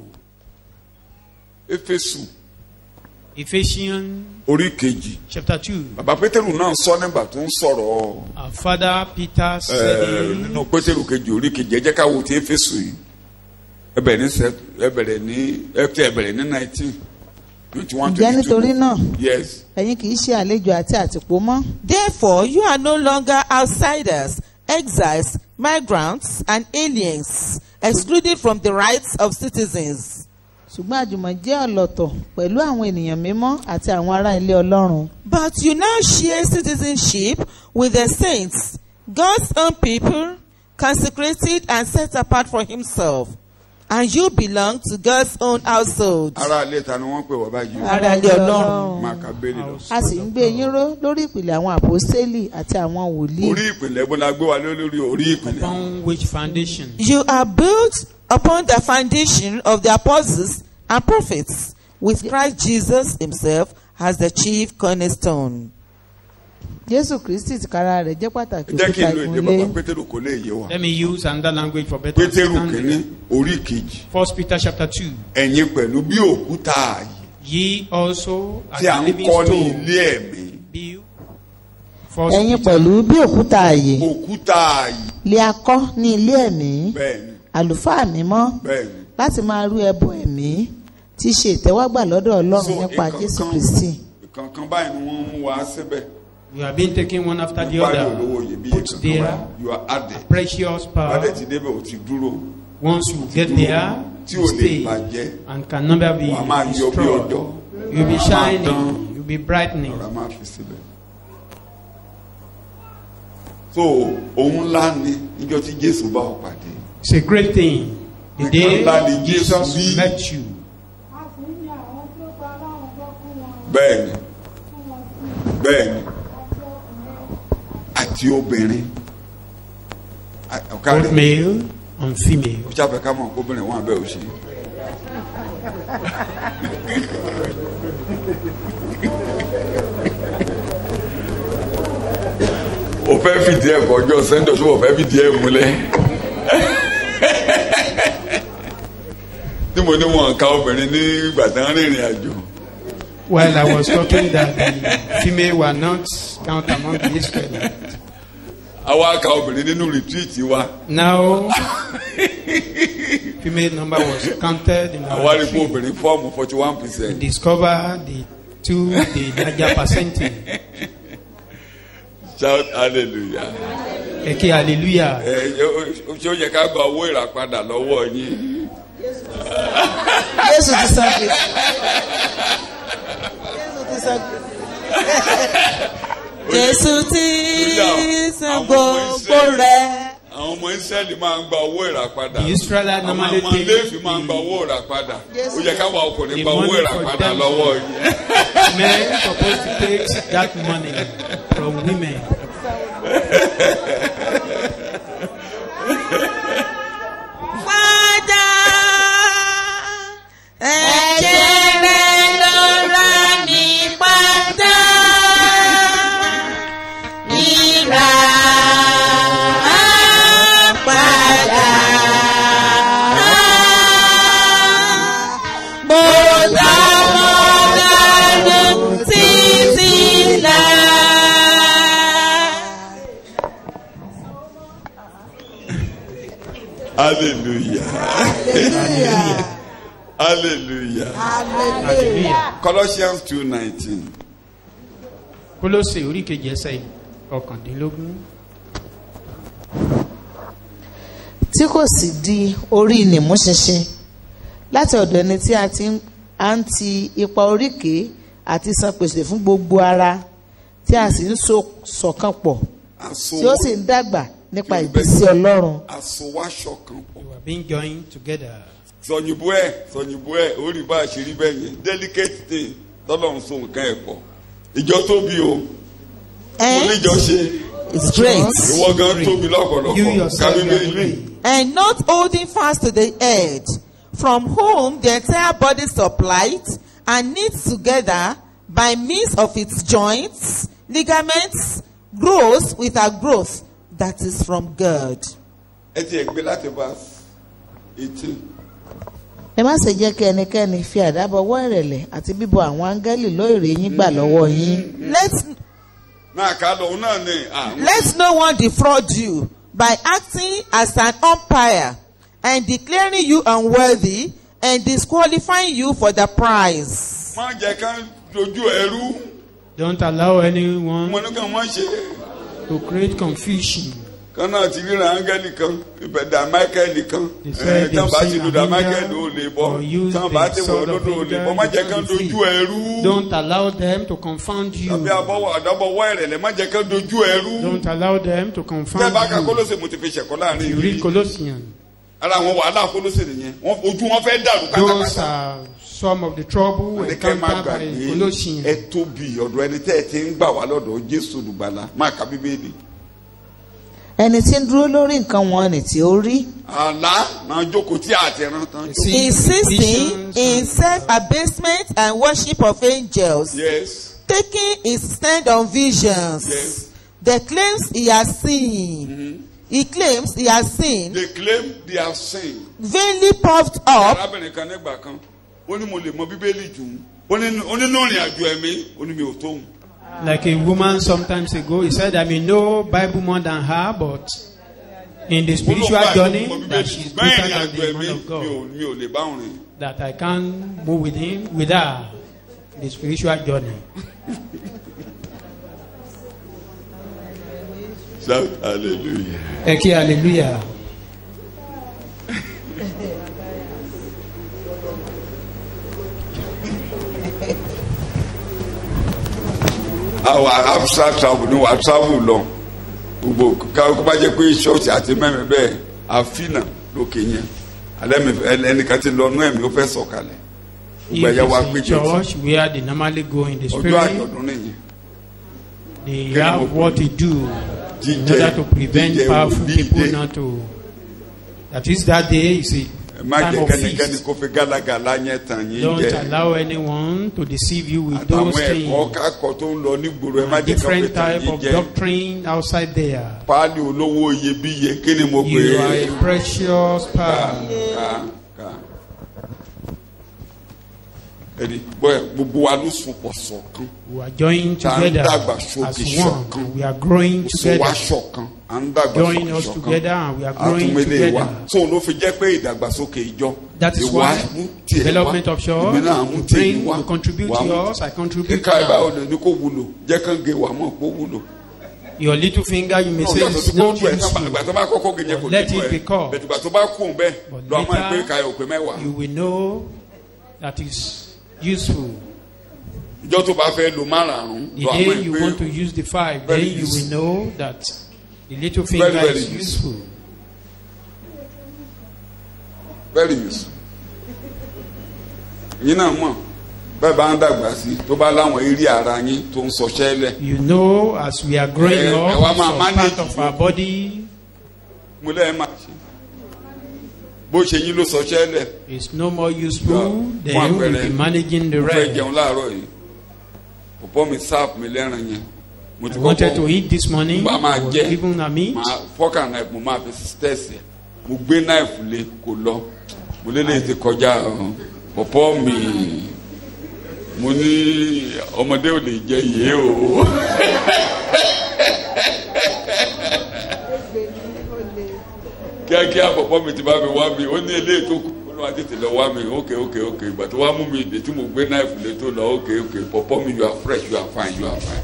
S1: Éfésù
S2: Ephesians
S1: orí kejì.
S2: chapter 2.
S1: Bàbá Pétérù náà sọ nígbà tó ń sọ̀rọ̀
S2: Our father Peter said,
S1: nínú Pétérù kejì orí kejì. Ẹ jẹ́ ká wo ti Éfésù yìí. Ẹ bẹ̀rẹ̀ ní 19. 21,
S3: ǹjẹ́
S1: 22.
S3: nítorí náà
S1: Yes.
S3: ẹ̀yin kì í ṣe àlejò àti àtìpó mọ́
S4: Therefore, you are no longer outsiders, exiles, migrants, and aliens, excluded from the rights of citizens.
S3: ṣùgbọ́n àjùmọ̀ jẹ́ ọlọ́tọ̀ pẹ̀lú àwọn ènìyàn mímọ́ àti àwọn ará ilé Ọlọ́run.
S4: But you now share citizenship with the saints, God's own people, consecrated and set apart for himself. And you belong to God's own household.
S1: Ará ilé ta ni wọ́n pè wọ́n báyìí.
S4: Ará ilé Ọlọ́run.
S1: Máa ka béèrè lọ.
S3: a sì ń gbé yín ró lórí ìpìlẹ̀ àwọn àpọ́stélì àti àwọn wòlíì.
S1: Orí ìpìlẹ̀ bó la gbé wa lórí orí ìpìlẹ̀.
S2: upon which foundation?
S4: You are built upon the foundation of the apostles and prophets, with Christ Jesus himself as the chief cornerstone.
S3: Jésù Kristi tìkára rẹ̀ jẹ́ pàtàkì
S1: Jẹ́ kí
S3: òkúta
S1: n lo èdè
S3: ìgúnlé.
S1: bàbá Pétérù kò lè yé wa.
S2: Let me use another language for better
S1: Pétérù kìíní
S2: understanding.
S1: orí kejì.
S2: 1 Peter chapter 2.
S1: Ẹ̀yin pẹ̀lú bí òkúta ààyè
S2: Ye also
S1: tí à
S2: are
S1: ń
S2: living
S1: kọ́ ní
S2: stone.
S1: ilé ẹ̀mí.
S2: Build. 1
S3: ẹ̀yin
S2: Peter
S3: pẹ̀lú bí òkúta ààyè
S1: Òkúta ààyè.
S3: lè a kọ́ ní ilé ẹ̀mí
S1: Bẹ́ẹ̀ni
S3: àlùfáà mímọ́
S1: bẹ́ẹ̀ni.
S3: láti máa rú ẹbọ ẹ̀mí tí í ṣe ìtẹ́wọ́gbà lọ́dọ̀ Ọlọ́run nípa Jésù Kristi.
S1: Ìkankan báyìí ni wọ́n mú wa síbẹ̀.
S2: You have been taking one after the
S1: Báyìí
S2: other.
S1: olówó iyebíye
S2: Put
S1: kankan
S2: there
S1: báyìí. You are added.
S2: precious
S1: Bàdẹ̀
S2: power.
S1: ti débẹ̀ ò ti dúró.
S2: Once you get there,
S1: Tí
S2: you
S1: ò lè
S2: stay
S1: bàjẹ́.
S2: and can never be
S1: Wàá máa yọ bí
S2: destroyed.
S1: ọjọ́.
S2: You'll be
S1: Wàá máa dán.
S2: shining. You'll be brightening.
S1: Ọ̀rọ̀ máa fi síbẹ̀. So òun ńlá ni níjọ́ tí Jésù bá ọ pàdé.
S2: It's a great thing. The day Jesus met you.
S1: Bẹ́ẹ̀ni bẹ́ẹ̀ni àti obìnrin.
S2: Both male and female.
S1: Ó jábẹ̀ ká mọ̀ obìnrin wọn abẹ́ òṣè. O fẹ́ fìdí ẹ̀ kọjọ́ sẹ́ńdọ̀ tó o fẹ́ fìdí ẹ̀ múlẹ̀. Tí mo ní wọn ká obìnrin ní ìgbà tí wọ́n rìnrìn àjò.
S2: While I was talking that the female were not counted among the Israelites.
S1: Àwa ká obìnrin nínú retreat wa.
S2: Now, female number was counted in
S1: Àwa
S2: our
S1: rí pé
S2: retreat.
S1: obìnrin fọ́ọ̀mù
S2: We
S1: 41%.
S2: discovered the larger percentage.
S1: Shout hallelujah.
S2: Okay, hallelujah.
S1: Ṣé ó yẹ ká gba owó ìràpadà lọ́wọ́ yín?
S3: Jésù ti san gbèsè. Jésù ti san gbèsè.
S4: Jésù ti san gbogbo rẹ̀.
S1: Àwọn ọmọ Ísírẹ́lì máa ń gba owó ìràpadà.
S2: The Israelites
S1: Àwọn
S2: normally
S1: ọmọ
S2: take
S1: Léfì máa ń gba
S2: the
S1: owó ìràpadà. Ó yẹ káwa ọkùnrin gba owó
S2: money for
S1: ìràpadà
S2: them.
S1: lọ́wọ́ yín.
S2: men supposed to take that money from women.
S4: Padà ẹ̀jẹ̀ rẹ̀ ló rà mí padà. Ìrà padà. Mo dáwọ́ lẹ́nu títí láì.
S1: Hallelujah. Hallelujah.
S2: Hallelujah.
S1: Colossians 2:19.
S2: Kólósè orí kejì ẹsẹ̀ ọ̀kàndínlógún.
S3: tí kò sì di orí nìmú ṣinṣin láti ọ̀dọ̀ ẹni tí a ń ti ipa oríkèé àti san pèsè fún gbogbo ara tí a sì ń ṣọ̀kan pọ̀ tí ó sì ń dàgbà nípa ìbísí Ọlọ́run.
S1: Àsowáṣọ̀kan pọ̀.
S2: You are being joined together.
S1: sọ̀yìnbó ẹ̀ ó rí bá a ṣe rí bẹ́ẹ̀ yẹn delicate thing tọ́lọ́run so nǹkan ẹ̀ pọ̀ ìjọ tóbi o oníjọ ṣe
S4: It's great.
S1: ìwọ gan tóbi
S2: You
S1: lọ́pọ̀lọpọ̀
S2: yourself, you are
S1: kábíbélì
S2: great.
S4: And not holding fast to the head, from whom the entire body supplied and knit together by means of its joints, ligaments, grows with a growth that is from God.
S1: ẹ ti ẹ̀ gbé láti verse 18.
S3: ẹ má ṣe jẹ́ kí ẹnikẹ́ni fi àdábọwọ́ ìrẹ̀lẹ̀ àti bíbọ àwọn áńgẹ́lì lóòrè yín gbà lọ́wọ́ yín.
S1: náà ká lọ òun náà ní
S4: Let no one defraud you by acting as an umpire and declaring you unworthy and disqualifying you for the prize.
S1: má jẹ́ ká dojú ẹrú
S2: Don't allow anyone
S1: mo ní kàn má ṣe
S2: to create confusion.
S1: kan náà ti ríran áńgẹ́lì kan ìbẹ̀dà máíkẹ́lì kan
S2: They said
S1: tán bá
S2: they've
S1: ti
S2: seen
S1: lùdà
S2: an
S1: máíkẹ́lì
S2: angel
S1: ó lè bọ́
S2: or use
S1: tán bá ti
S2: the
S1: wọ̀
S2: sword of
S1: lódò ó lè bọ́
S2: angel,
S1: má jẹ́
S2: you
S1: ká
S2: can't
S1: dojú
S2: defeat.
S1: ẹrú
S2: Don't allow them to confound
S1: tàbí
S2: you.
S1: àdábọ̀wọ́ ìrẹ̀lẹ̀ má jẹ́ ká dojú ẹrú
S2: Don't allow them to
S1: tẹ́
S2: confound
S1: bá ka
S2: you.
S1: Kólósè mo ti fi ṣẹ̀kọ́ láàrin
S2: You read
S1: yìí
S2: Colossians.
S1: ara àwọn wàhálà Kólósè nìyẹn ojú wọn fẹ́ dàrú
S2: Those
S1: pátápátá.
S2: are some of the trouble
S1: Àdékẹ́ má
S2: encountered by
S1: gbàgbé
S2: Colossians.
S1: ẹ tóbi ọ̀dọ̀ ẹni tẹ́ ẹ ti ń gbà wá lọ́dọ̀ Jésù olùgbàlà má ka Bíbélì.
S3: ẹni tí ń dúró lórí nǹkan wọn ni tí ó rí.
S1: àlá máa jókòó tí àti ẹran tán jókòó.
S2: See,
S4: Insisting
S2: visions
S4: in
S2: and-
S4: self-abasement and worship of angels,
S1: yes
S4: taking his stand on visions.
S1: yes
S4: The claims he has seen. He claims he has seen,
S1: they claim they have seen.
S4: vainly puffed up,
S1: arábìnrin kan nígbà kan ó ní mo lè mọ Bíbélì jù ú ó ní nínú ìrìn àjò ẹ̀mí ó ní mi ò tóun.
S2: Like a woman sometimes ago, he said, I may know Bible more than her, but in the spiritual journey, that she's
S1: bẹ́ẹ̀
S2: better
S1: ìrìn
S2: than
S1: àjò
S2: the
S1: ẹ̀mí
S2: man of God.
S1: mi ò lè bá òun rìn.
S2: That I can't move with him, with her, in the spiritual journey.
S1: Shout hallelujah.
S2: Eki hallelujah.
S1: àwọn abstract travel ni wàá travel lọ gbogbo kó bá jẹ́ pé ṣọ́ọ̀ṣì àti mẹ́rin bẹ́ẹ̀ àfínà lókè yẹn alẹ́ ẹnìkan ti lọ nú ẹ̀mí ó fẹ́ sọ̀kalẹ̀ gbogbo ẹ̀yà wa
S2: If
S1: péjọ
S2: it's a church where they normally go in the
S1: ọjọ́
S2: spirit,
S1: àjọ̀dún nìyẹn
S2: they have what to do in order to prevent
S1: jíjẹ
S2: powerful
S1: òbí
S2: people
S1: ìdè
S2: not to. That is that day, you see,
S1: má
S2: time
S1: jẹ́
S2: of
S1: kẹ́nikẹ́ni
S2: feast.
S1: kó fi gálágàlá yẹn tàn yín
S2: Don't
S1: jẹ
S2: allow anyone to deceive you with
S1: àtàwọn
S2: those
S1: ẹ̀kọ́
S2: things.
S1: kákọ́ tó ń lọ nígboro ẹ má jẹ́ ká fi
S2: Different
S1: tàn
S2: type
S1: yín
S2: of
S1: jẹ
S2: doctrine outside there.
S1: páálí olówó iyebíye kí ni mo pè
S2: You are
S1: é
S2: a precious pearl.
S1: ká ẹni bọ́ẹ̀ gbogbo wa ló sùn pọ̀ ṣọ̀kan
S2: We are joined
S1: tá à ń
S2: together
S1: dàgbà
S2: as
S1: sókè
S2: one.
S1: ṣọ̀kan
S2: We are growing
S1: sọ wá
S2: together.
S1: ṣọ̀kan à ń dàgbà
S2: Join
S1: sókè
S2: us
S1: ṣọ̀kan
S2: together and we are growing
S1: àtúnmẹ́lẹ̀ wa
S2: together.
S1: tó ló fi jẹ́ pé ìdàgbàsókè ìjọ
S2: That is
S1: ìwà
S2: why
S1: mú tiẹ̀ wá
S2: development of church,
S1: èmi náà mú
S2: you
S1: tiẹ̀
S2: bring,
S1: wá
S2: you contribute
S1: wà
S2: to
S1: mú
S2: yours, I contribute
S1: kíkà ẹ̀ báwo
S2: to
S1: lè ní kó wúlò jẹ́ kán gé wà mọ́ kó wúlò.
S2: your little finger. You may say
S1: Ìgbà tó
S2: it's
S1: ti
S2: not
S1: kó ẹ̀
S2: useful.
S1: ìgbà tó bá kọ́kọ́ gé yẹn kò
S2: Let
S1: nínú
S2: it be
S1: ẹ̀
S2: called.
S1: bẹ̀tùgbà tó bá kún un bẹ́ẹ̀
S2: But
S1: lọ àmọ́ ẹ̀ pé
S2: later,
S1: ká ẹ̀ òpè mẹ́wàá.
S2: You will know that is useful.
S1: ìjọ tó bá fẹ́ lo márààrún
S2: The
S1: lọ àmọ́
S2: day
S1: ẹ̀
S2: you
S1: pé
S2: want to use the 5,
S1: Very
S2: then you will
S1: useful.
S2: know that the little
S1: Very,
S2: finger
S1: very
S2: is
S1: useful.
S2: useful.
S1: very useful. yín náà mọ̀ bẹ́ẹ̀ bá ń dàgbà sí tó bá láwọn eré ara yín tó ń sọṣẹ́ lẹ̀
S2: You know, as we are growing
S1: ẹ
S2: up,
S1: wá máa
S2: some
S1: manage
S2: part of our body
S1: mo lẹ́ẹ̀ máa ṣe bó ṣe yín ló sọṣẹ́ lẹ̀
S2: is no more useful.
S1: Yeah.
S2: Then we'll be managing the
S1: mo fẹ́
S2: rest.
S1: jẹun láàárọ̀ yìí pọ̀pọ́ mi sáàpù mi lẹ́ràn yẹn mo
S2: I
S1: ti
S2: wanted to
S1: kọ́kọ́
S2: eat this morning.
S1: Bá máa
S2: I was
S1: jẹ.
S2: given a meat.
S1: máa fọ́kà náà mo máa fi stẹ́ẹ̀sì mo gbé náìfù lé kò lọ mo lélẹ̀ ti kọjá pọ̀pọ́ mi mo ní ọmọdé ò lè jẹ yìí o. kíákíá pọ̀pọ́ mi ti bá mi wá mi ó ní eléyìí tó kù ó ní wá tètè lọ wá mi ókè ìgbà tó wá mú mi ìdè tí mo gbé náìfù lé tó lọ ókè pọ̀pọ́ mi you are fresh you are fine you are fine.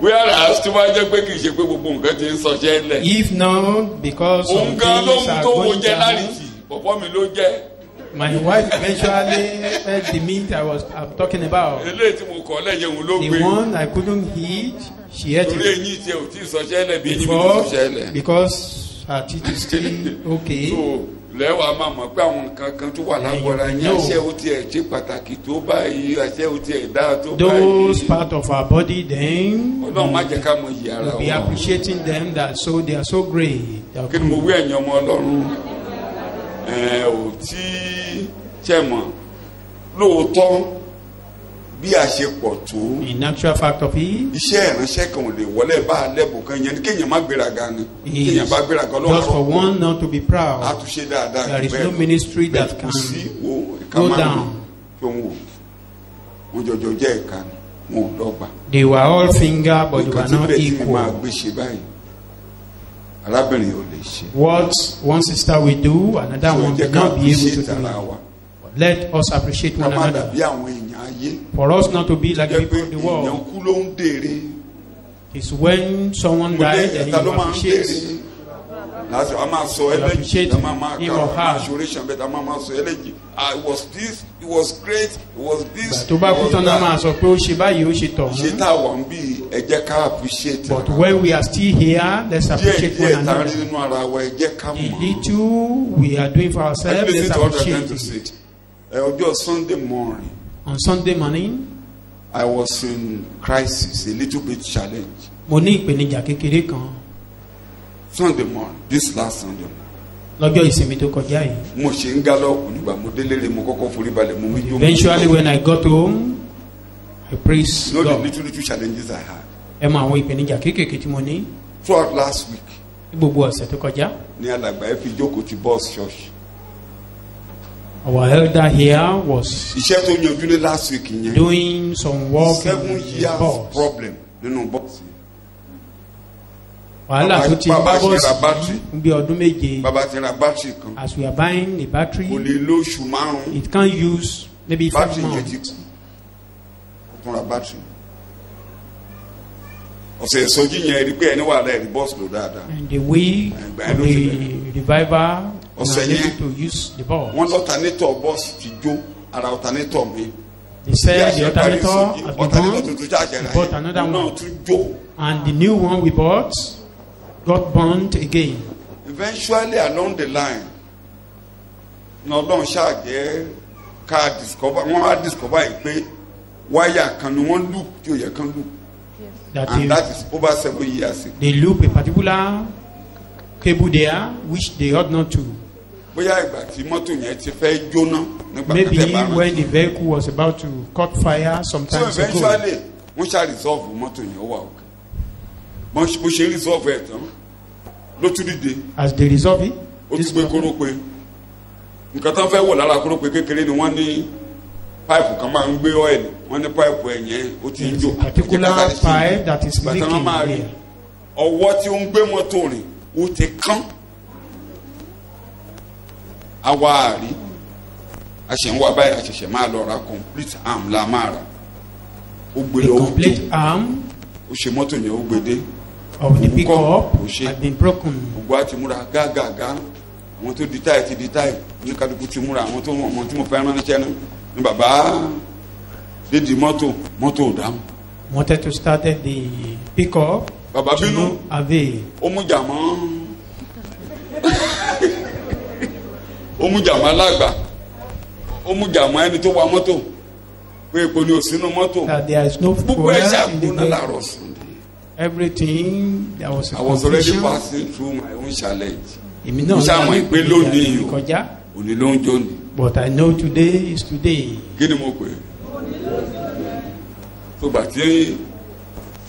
S1: whereas tó bá jẹ́ pé kì í ṣe pé gbogbo nǹkan ti ń sọṣẹ́ lẹ̀.
S2: If not, because
S1: òun
S2: some
S1: gan ló
S2: things
S1: mú
S2: are
S1: tó wo
S2: going
S1: jẹ
S2: down,
S1: láàrìtì pọ̀pọ́ mi ló jẹ́
S2: my wife eventually ate the meat I'm talking about.
S1: eléyìí tí mo kọ́ lẹ́yìn òun ló
S2: The
S1: gbé
S2: one I couldn't eat, she ate
S1: torí
S2: it
S1: eyín tiẹ̀ ò tí ì sọṣẹ́ lẹ̀ bí eyín mi ló sọṣẹ́
S2: before
S1: lẹ̀.
S2: because her teeth is still okay.
S1: so lẹ́wàá máa mọ̀ pé àwọn nǹkan kan tó wà lágbára yẹn àṣẹ ó tiẹ̀ ṣe pàtàkì tó báyìí àṣẹ ó tiẹ̀ dáa tó
S2: Those
S1: báyìí.
S2: part of our body, then
S1: Ọlọ́run má jẹ́ ká mọ iyì ara
S2: we'll be
S1: wa.
S2: appreciating them that so they are so great. They are
S1: Kí ni mo
S2: good.
S1: wí ẹ̀yin ọmọ Ọlọ́run? Ò tí ṣe mọ̀ lóòótọ́ bí a ṣe pọ̀ tó.
S2: In actual fact of it,
S1: Iṣẹ́ ìránṣẹ́ kan ò lè wọlé bá a lẹ́bùn kan yẹn ni kéèyàn má gbéraga ni. Kéèyàn bá gbéraga
S2: just for
S1: Ọlọ́run
S2: one not to be
S1: á
S2: proud.
S1: tún ṣe dáadáa.
S2: There is no ministry that
S1: kò
S2: can
S1: sí wo ìka
S2: go
S1: márùn-ún
S2: down.
S1: tó ń wò. Wọ́n jọjọ jẹ́ ìka ni wọn ò dọ́gba.
S2: They were all finger, but they
S1: Nǹkan
S2: were
S1: tí
S2: not
S1: bẹ́ẹ̀ tí mi máa
S2: equal.
S1: gbé ṣe báyìí arábìnrin ò lè ṣe.
S2: What one sister will do, another
S1: So
S2: one
S1: jẹ́
S2: will
S1: ká
S2: not be able to
S1: appreciate
S2: do
S1: ara
S2: it.
S1: wa.
S2: Let us appreciate
S1: Ká
S2: one
S1: má
S2: another.
S1: dàbí àwọn èèyàn ayé.
S2: For us not to be like
S1: Jẹ́ pé
S2: people of the
S1: èèyàn
S2: world.
S1: kú ló ń dèrè.
S2: It's when someone died and
S1: Ẹ̀ta ló
S2: you
S1: máa ń
S2: appreciate.
S1: dèrè. Láti a máa sọ ẹlẹ́jì,
S2: appreciate
S1: a máa
S2: him
S1: ká
S2: or
S1: máa
S2: her.
S1: ṣorí ṣàǹbẹ̀ tá a máa sọ ẹlẹ́jì. It was this, it was great, it was this.
S2: Tó bá kú
S1: it was
S2: tán náà
S1: that.
S2: máa sọ pé ó ṣe báyìí ó ṣe
S1: Ṣé
S2: tọ̀hún.
S1: tá a wà ń bí ẹ jẹ́ ká appreciate
S2: But
S1: ara
S2: when we are still here, let's
S1: díẹ̀
S2: appreciate one
S1: díẹ̀ tá a rí
S2: another.
S1: nínú ara wa ẹ jẹ́ ká
S2: The
S1: mọ̀.
S2: little we are doing for
S1: I
S2: ourselves,
S1: listen
S2: let's
S1: to what I'm trying
S2: appreciate
S1: to
S2: it.
S1: say. Ọjọ́ Sunday morning,
S2: On Sunday morning,
S1: I was in crisis, a little bit challenge.
S2: mo ní ìpèníjà kékeré kan
S1: Sunday morning, this last Sunday morning.
S2: lọ́jọ́ ìsinmi tó kọjá yìí.
S1: Mo ṣe ń gálọ́ọ̀kù nígbà mo délé rè mo kọ́kọ́ forí balẹ̀ mo wíjú.
S2: Eventually, when I got home, I praised
S1: You know the
S2: God.
S1: little challenges I had.
S2: Ẹ mọ àwọn ìpèníjà kéékèèké tí mo ní
S1: Throughout last week,
S2: ní gbogbo ọ̀sẹ̀ tó kọjá.
S1: ní alàgbà ẹ fi jókòó ti bus church.
S2: Our elder here was
S1: Iṣẹ́ tó yanjú ní last week yẹn.
S2: doing some work
S1: 7
S2: in
S1: years
S2: boss.
S1: problem nínú bọ́ọ̀sì.
S2: Wàhálà tó ti
S1: Bàbá
S2: bá
S1: ṣe ra
S2: bọ́ọ̀sì
S1: battery.
S2: fún bí ọdún méje.
S1: Bàbá ti ra bátìrì kan.
S2: As we are buying a battery,
S1: Kò lè lo oṣù márùn-ún.
S2: it can use maybe 5
S1: Bátìrì yẹn ti
S2: months.
S1: kú. Ó tún ra bátìrì. Ọ̀sẹ̀ ìsọjí yẹn rí pé ẹni wà láì rí bọ́ọ̀sì lò dáadáa.
S2: And the way of the revival, we
S1: Ọ̀sẹ̀
S2: are
S1: yẹn,
S2: able to use the ball.
S1: Wọ́n lọ́tànétọ̀ bọ́ọ̀sì ti jó ara ọ̀tànétọ̀ mi.
S2: They said the alternator has been
S1: Ọ̀tànétọ̀
S2: born,
S1: tuntun jáde
S2: we bought another
S1: náà
S2: one.
S1: tún jó.
S2: And the new one we bought got burnt again.
S1: Eventually along the line na Ọlọ́run ṣáàjẹ́ ká discover wọ́n á discover yìí pé wáyà kan ni wọ́n loop tí ò yẹ kán loop
S2: That
S1: and
S2: they,
S1: that is over 7 years ago.
S2: they loop a particular cable there which they ought not to.
S1: Bóyá ìgbà tí mọ́tò yẹn ti fẹ́ jóná nígbà
S2: Maybe
S1: tẹ́ bá
S2: when
S1: rántí.
S2: the vehicle was about to caught fire
S1: So
S2: sometimes ago.
S1: eventually wọ́n ṣá resolve mọ́tò yẹn ó wà òkè. Bó ṣe resolve ẹ̀ tán ló tún dìde
S2: As they resolve it,
S1: ó
S2: this
S1: tún gbé kórópè. Nǹkan tán fẹ́ wò lára kórópè kékeré ni wọ́n ní páìpù kan máa ń gbé ọ́ìlì wọ́n ní páìpù ẹ̀yẹn ó ti ń
S2: there is
S1: jó.
S2: a particular pipe that is
S1: Bàtà wọn máa rí
S2: leaking here.
S1: ọwọ́ tí ó ń gbé mọ́tò rìn ó ti kán. Àwa àrí a ṣe ń wá báyìí a ṣẹ̀ṣẹ̀ máa lọ ra complete arm la máa rà. Ó gbé
S2: The
S1: lọ ó jó.
S2: complete arm
S1: Ó ṣe mọ́tò yẹn ó gbé dé.
S2: of the
S1: Òun kọ́,
S2: pickup
S1: kò ṣe.
S2: had been broken.
S1: Gbogbo àti múra gágàgá. Àwọn tó di táyì ti di táyì. Oníkálukú ti múra àwọn tó wọ̀n tí mo fẹ́ ránṣẹ́ náà. Ní bàbá dídì mọ́tò ò dáhùn.
S2: Wanted to start the pickup
S1: Bàbá
S2: to
S1: bínú.
S2: no avail.
S1: Ó mú jàmọ́ ó mú jàmọ́ alágbà ó mú jàmọ́ ẹni tó wa mọ́tò pé epo ni ò sínú mọ́tò
S2: That there is no
S1: gbogbo
S2: fuel
S1: ẹ̀
S2: in the
S1: ṣàgbóná
S2: vehicle.
S1: láàárọ̀ Sunday.
S2: Everything there was a
S1: I was already
S2: confusion.
S1: passing through my own challenge.
S2: Èmi
S1: Mo
S2: náà
S1: ṣàmọ̀
S2: ní
S1: pé lónìí o
S2: kọjá.
S1: òní ló ń jó ni
S2: But I know today is today.
S1: kí ni mo pè é tó gbà tí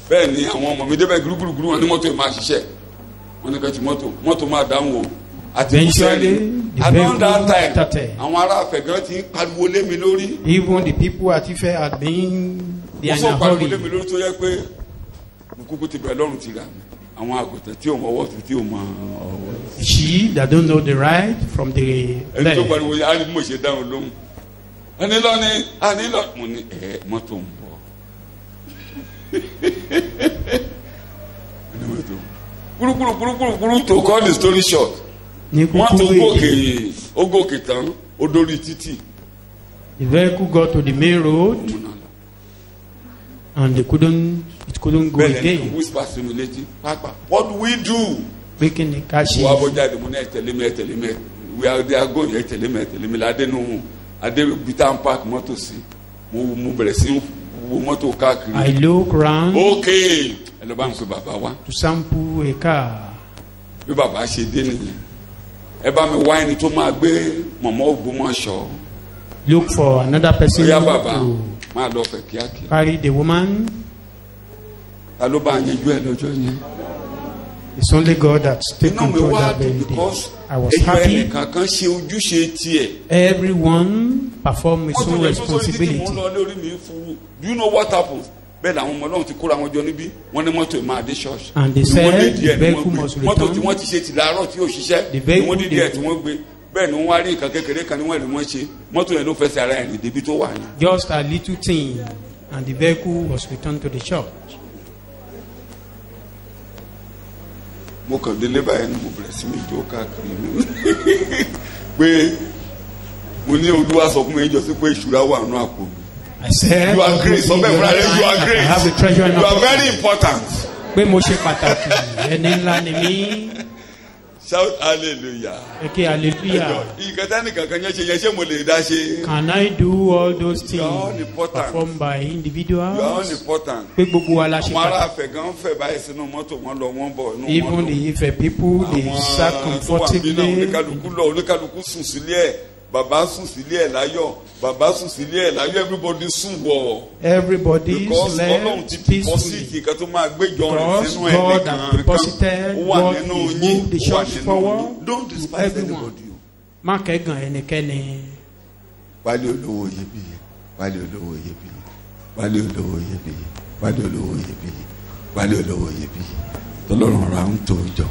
S1: bẹ́ẹ̀ ni àwọn ọmọ mi débẹ̀ gúrúgúrú wọn ní mọ́tò yìí máa ṣiṣẹ́ wọn ní kẹ́tì mọ́tò máa dáhùn o àti
S2: Eventually, the
S1: around that
S2: vehicle
S1: time
S2: started.
S1: àwọn ará àfẹ̀gán ti ń pariwo lé mi lórí
S2: Even the people at Ife had been they
S1: mo
S2: are in a
S1: sọ pariwo lé mi
S2: hurry.
S1: lórí tó yẹ pé mo kúkú ti bẹ̀rẹ̀ lọ́rùn ti rà mí àwọn àgùntàn tí ò mọ ọwọ́ tó tí ò mọ ọwọ́
S2: She that don't know the right from the
S1: ẹni tó
S2: left.
S1: pariwo yẹn á ní bí mo ṣe dáhùn lóhùn ẹni lọ́ni àní lọ mo ní mọ́tò ń bọ̀ kúrúkúrú to call the story short
S2: Ní
S1: wọ́n tó
S2: kúkúrú
S1: gòkè
S2: èdè,
S1: ó gòkè tán ó dórí títì
S2: the vehicle got to the main road and it couldn't go
S1: bẹ́ẹ̀ ni
S2: again.
S1: whisper sí mi létí pápá what do we do
S2: Making the car
S1: wọ́n á bọ́ jáde mo ní ẹ tẹ̀lé mi we are going ẹ tẹ̀lé mi ládé nù adé bitan park mọ́tò sí mo bẹ̀rẹ̀ sí wo mọ́tò káàkiri.
S2: I look round
S1: okay ẹ lọ bá ń pe bàbá wa.
S2: to sample a car.
S1: bí bàbá ṣe dé nìyẹn ẹ bá mi wá ẹni tó máa gbé mọ̀mọ́ Ògbómọ̀ṣọ́.
S2: Look for another person
S1: Oya bàbá
S2: to
S1: máa lọ fẹ̀ kíákíá.
S2: carry the woman.
S1: Ta ló bá yanjú ẹ lọ́jọ́ yẹn?
S2: It's only God that's taken
S1: Inú mi
S2: control
S1: wá
S2: that
S1: dùn
S2: very day.
S1: because
S2: I was
S1: ẹ̀yọ́
S2: happy.
S1: ẹnìkankan ṣe ojúṣe tiẹ̀.
S2: Everyone performed his
S1: Mọ́tò
S2: own
S1: yẹn tó sọ títí mò ń
S2: responsibility.
S1: lọ lórí mi furu. Do you know what happened? Bẹ́ẹ̀ làwọn ọmọ Ọlọ́run ti kóra wọn jọ níbí. Wọ́n ní mọ́tò máa dé ṣọ́ọ̀ṣì.
S2: And they
S1: Ni wọ́n
S2: said
S1: dé díẹ̀
S2: the
S1: ni
S2: vehicle
S1: wọ́n gbé.
S2: must
S1: Mọ́tò tí
S2: return.
S1: wọ́n ti ṣe ti láàárọ̀ tí yóò ṣiṣẹ́.
S2: The
S1: Ni
S2: vehicle
S1: wọ́n dé díẹ̀
S2: they-
S1: tí wọ́n gbé. Bẹ́ẹ̀ ni wọ́n wá rí nǹkan kékeré kan ní wọ́n rí wọ́n ṣe. Mọ́tò yẹn ló fẹsẹ̀ ara ẹ̀ rìn débi tó wà yẹn.
S2: Just a little thing, and the vehicle was returned to the church.
S1: Mo kàn délé báyìí ni mo bẹ̀rẹ̀ sí mi jó káàkiri pé mo ní Olúwa sọ fún mi ẹjọ́ sí pé ìṣúra wà nínú àpò mi.
S2: I said,
S1: You are great. Sọ bẹ́ẹ̀ fúnra rẹ̀, you are great.
S2: I have a treasure in
S1: You
S2: my
S1: are
S2: pocket.
S1: very important.
S2: Pé mo ṣe pàtàkì, ẹni ńlá ni mí.
S1: Shout hallelujah.
S2: Eke hallelujah.
S1: Ìkẹtẹ́ nìkan kan yẹn ṣe yẹn ṣé mo lè dá ṣe.
S2: Can I do all those
S1: You are all
S2: things
S1: important.
S2: performed by
S1: You are all
S2: individuals?
S1: important.
S2: Pé gbogbo wa la ṣe
S1: Àwọn ará
S2: pàtàkì.
S1: afẹ́ gan fẹ́ báyìí sínú mọ́tò wọn lọ wọ́n bọ̀ inú
S2: Even
S1: mọ́tò.
S2: the Ife people, they sat
S1: Àwọn tó wà níbí náà
S2: comfortably.
S1: oníkálukú lọ oníkálukú sùn sílé ẹ̀. Bàbá sùn sílé ẹ̀ láyọ̀. Bàbá sùn sílé ẹ̀ láyọ̀. Everybody sùn wọ̀.
S2: Everybody
S1: Because Ọlọ́run ti
S2: slept
S1: deposit
S2: peacefully.
S1: nǹkan tó máa gbéjọ rẹ̀
S2: Because
S1: sínú
S2: God
S1: ẹnìkan
S2: has deposited
S1: ó wà
S2: what
S1: nínú
S2: He
S1: yín
S2: moved the
S1: ó wà
S2: church
S1: nínú
S2: forward
S1: yín. Don't
S2: to
S1: despise
S2: everyone.
S1: anybody.
S2: Má kẹ́gàn ẹnikẹ́ni.
S1: Wálé olówó iyebíye wálé olówó iyebíye wálé olówó iyebíye wálé olówó iyebíye wálé olówó iyebíye tọ́lọ́run ra ń tó jọ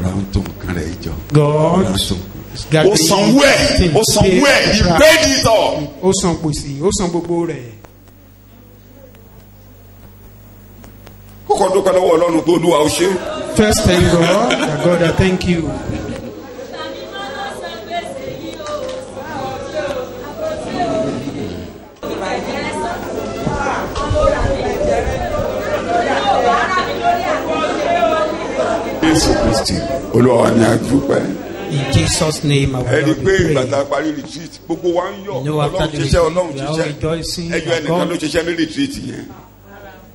S1: ra ń tó nǹkan rẹ̀ jọ.
S2: God
S1: Ra ń tó.
S2: is
S1: Ó
S2: gathering
S1: sanwó ẹ̀
S2: things
S1: ó sanwó ẹ̀ he
S2: to
S1: paid it all.
S2: Ó san gbèsè, ó san gbogbo rẹ̀.
S1: Kókó dúpẹ́ lọ́wọ́ Ọlọ́run tó Olúwa ó ṣe.
S2: First, thank God that God, I thank you.
S1: Jésù Kristi Olúwa wa ni a dúpẹ́.
S2: In Jesus' name, I
S1: Ẹ rí
S2: will
S1: i pé ìgbà
S2: not
S1: tá
S2: be
S1: a parí retreat gbogbo wa ń yọ̀
S2: No, after
S1: Ọlọ́run
S2: the
S1: ṣiṣẹ́ Ọlọ́run
S2: retreat, we are all
S1: ṣiṣẹ́
S2: rejoicing
S1: ẹjọ́
S2: that
S1: ẹnìkan ló
S2: God-
S1: ṣiṣẹ́ ní retreat yẹn.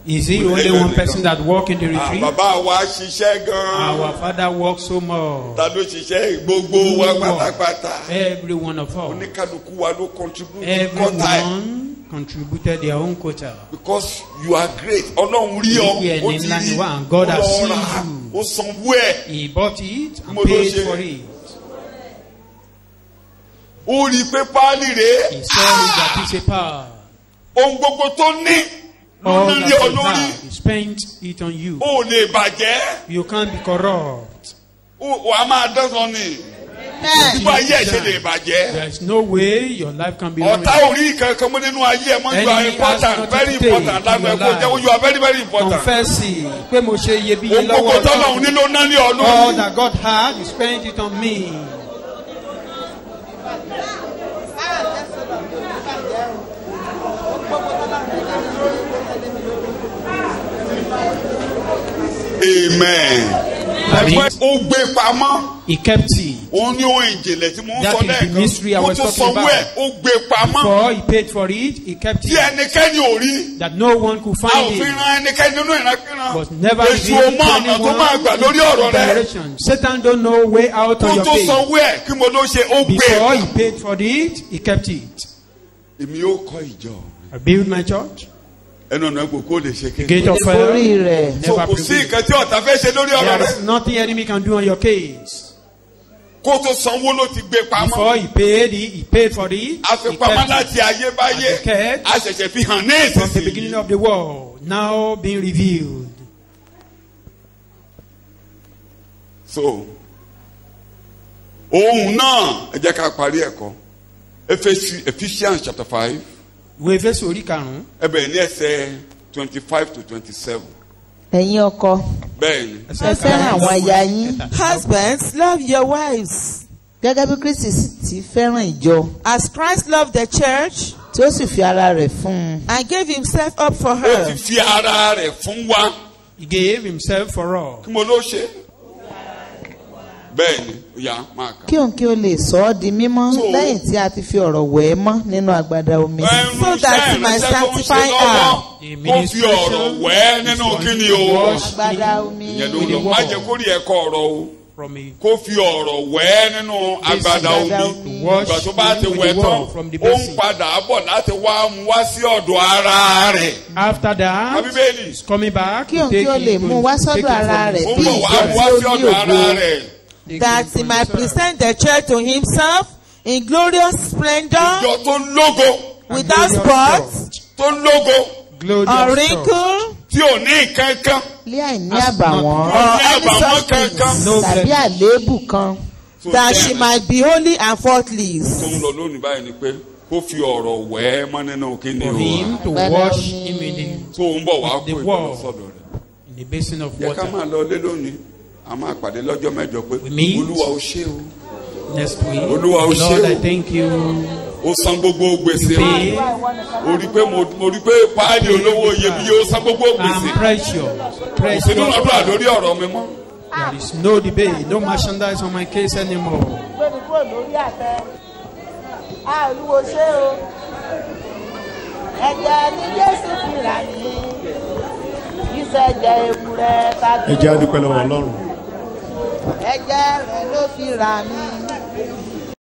S2: Is he only one person that walk in the retreat?
S1: Bàbá wa ṣiṣẹ́ gan-an.
S2: Our father works so much.
S1: Ta ló ṣiṣẹ́ gbogbo wa pátápátá.
S2: Every one of us.
S1: Oníkálukú wa ló contribute kọ́tà ẹ̀.
S2: Everyone contributed their own quota.
S1: Because you are great. Ọlọ́run rí ọ.
S2: Ìwé
S1: Ó
S2: ẹni
S1: ti
S2: ńlá
S1: rí.
S2: ni wá, and God has
S1: Ó lọ
S2: seen
S1: rà.
S2: you.
S1: Ó sanwó ẹ̀.
S2: He bought it and
S1: Mo ló
S2: paid
S1: ṣe.
S2: for it.
S1: Ó rí i pé páálí rèé.
S2: He said that it's a power.
S1: Ohun gbogbo tó ní.
S2: All
S1: Ló
S2: that
S1: ní
S2: he
S1: ọ lórí.
S2: had, he spent it on you.
S1: Ó lè bàjẹ́.
S2: You can't be corrupt.
S1: Wà á máa dán sọ ni. Nígbà ayé ẹ̀ ṣe lè bàjẹ́.
S2: There is no way your life can be
S1: Ọ̀tá
S2: ruined.
S1: ò rí kankan mú nínú ayé ẹ̀ mọ́. You are
S2: Enemy has
S1: important,
S2: nothing
S1: very
S2: to take
S1: important.
S2: in
S1: Lágbo
S2: your
S1: ẹ̀kọ́ jẹ́wọ́
S2: life.
S1: you are very very important.
S2: Confess it. Pé mo ṣe iyebíye
S1: Ohun gbogbo
S2: lọ́wọ́
S1: tọ́lọ́run
S2: Ọlọ́run.
S1: nílò náà ní ọ
S2: All
S1: lórí.
S2: that God had, He spent it on me.
S1: Amen.
S2: Àmín.
S1: Ó gbé pamọ́.
S2: He kept it.
S1: Òun ní ohun ìjìnlẹ̀ tí mo ń
S2: That
S1: sọ
S2: is the mystery I
S1: lẹ́ẹ̀kan. Ó
S2: was
S1: tún
S2: talking
S1: sanwó ẹ̀,
S2: about.
S1: ó gbé pamọ́.
S2: Before He paid for it, He kept
S1: Tí
S2: it.
S1: ẹnikẹ́ni ò rí.
S2: That no one could
S1: A ò
S2: find
S1: fi
S2: it.
S1: ran ẹnikẹ́ni nínú ìrankíran.
S2: Was never
S1: Èṣù ò
S2: revealed to
S1: mọ ọ̀nà tó máa gbà lórí ọ̀rọ̀
S2: anyone.
S1: rẹ.
S2: Direction. Satan don't know way out
S1: Kó
S2: on your
S1: tó
S2: case.
S1: sanwó ẹ̀ kí mo ló ṣe ó gbé.
S2: Before He paid for it, He kept it.
S1: Èmi ó kọ́ ìjọ.
S2: I built my church.
S1: Ẹnu ọ̀nà gbòkó lè ṣe
S2: The
S1: kéde.
S2: gate of
S3: Orí
S2: fire
S3: rẹ̀.
S1: So
S2: never
S1: kò sí
S2: prevailed.
S1: nǹkan tí ọ̀tá fẹ́ ṣe lórí ọ̀rọ̀
S2: There
S1: rẹ.
S2: is nothing enemy can do on your case.
S1: Kó tó sanwó ló ti gbé
S2: Before
S1: pamọ́.
S2: He paid it, He paid for it.
S1: A fi
S2: He
S1: pamọ́
S2: kept it.
S1: láti ayébáyé.
S2: And kept
S1: A ṣẹ̀ṣẹ̀ fi hàn ní
S2: from the beginning
S1: ìsinsìnyí.
S2: of the world, now being revealed.
S1: So ohun náà ẹ jẹ́ ká parí ẹ̀kọ́. Ephesians chapter 5
S2: Ìwé Éfésù orí karùn-ún.
S1: ẹ bẹ̀rẹ̀ ní ẹsẹ̀ 25 to 27.
S3: ẹ̀yin ọkọ
S1: Bẹ́ẹ̀ni.
S3: ẹ fẹ́ràn àwọn aya yín
S4: Husbands, love your wives
S3: gẹ́gẹ́ bí Kristi sì ti fẹ́ràn ìjọ
S4: as Christ loved the church
S3: tí ó sì fi ara rẹ̀ fún un.
S4: and gave himself up for
S1: Ó ti
S4: her.
S1: fi ara rẹ̀ fún wa.
S2: He gave Himself for all.
S1: Kí mo ló ṣe? bẹ́ẹ̀ni ya máa kà.
S3: kí òun kí o lè sọ ọ́ di mímọ́ lẹ́yìn tí a ti fi ọ̀rọ̀ wẹ̀ ẹ́ mọ́ nínú agbada omi.
S4: So that he might sanctify her.
S1: kó fi ọ̀rọ̀ wẹ̀ ẹ́ nínú kíni o.
S3: agbada omi.
S1: ìyẹn ló ń lọ má jẹ́ kó rí ẹ̀kọ́ ọ̀rọ̀ o. kó fi ọ̀rọ̀ wẹ̀ ẹ́ nínú agbada omi. ìgbà tó bá ti wẹ̀ tán ó ń padà bọ̀ láti wá mú wá sí ọ̀dọ̀ ara rẹ̀.
S2: After that, he's coming back
S3: kí
S2: to
S3: òun
S2: take
S3: kí o lè
S2: it
S3: mú wá sọ́dọ̀ ara rẹ̀
S1: ó
S3: bí
S1: bọ̀ wá
S3: ìjọ
S1: mú wá
S3: tí
S1: sí
S3: ó ní
S1: ọ̀dọ̀ ara
S3: ògo.
S1: rẹ̀.
S4: That he might present the church to himself in glorious splendor,
S1: ìjọ tó lógo.
S4: without spot
S1: tó lógo.
S4: or wrinkle,
S1: tí ò ní kankan.
S3: lé àìní àbàwọ́n
S1: ò ní àbàwọ́n kankan.
S3: tàbí àléébù kan.
S4: that she might be holy and faultless.
S1: tó ń lọ lónìí báyìí ni pé kó fi ọ̀rọ̀ wẹ̀ ẹ́ mọ́ nínú kíni
S2: for
S1: o.
S2: him to wash him in
S1: tó ń bọ̀ wá kó
S2: the
S1: ìbọn
S2: wall.
S1: sọ́dọ̀ rẹ̀.
S2: the basin of
S1: yẹ ká
S2: water.
S1: máa lọ lé lónìí a máa pàdé lọ́jọ́ mẹ́jọ pé
S2: meet.
S1: olúwa ó ṣe o.
S2: Next week,
S1: Olúwa, ó ṣé
S2: Lord,
S1: o.
S2: I thank you.
S1: ó san gbogbo gbèsè
S2: Pay.
S1: o rí pé mo rí pé páàdì olówó iyebíye ó san gbogbo gbèsè.
S2: I'm precious.
S1: kò sí nínú ọdún àdórí ọ̀rọ̀ mi mọ́.
S2: There is no debate, no merchandise on my case anymore.
S3: gbẹ̀mí kúrò lórí àtẹ. a olúwo ṣé o. ẹ̀jẹ̀ ní Jésù fi rà ní. ìṣẹ̀jẹ̀ ewúrẹ́ tàbí.
S6: ẹ jẹ́ a dúpẹ́ lọ́wọ́ Ọlọ́run.
S3: ẹ̀jẹ̀ rẹ̀ ló fi rà mí.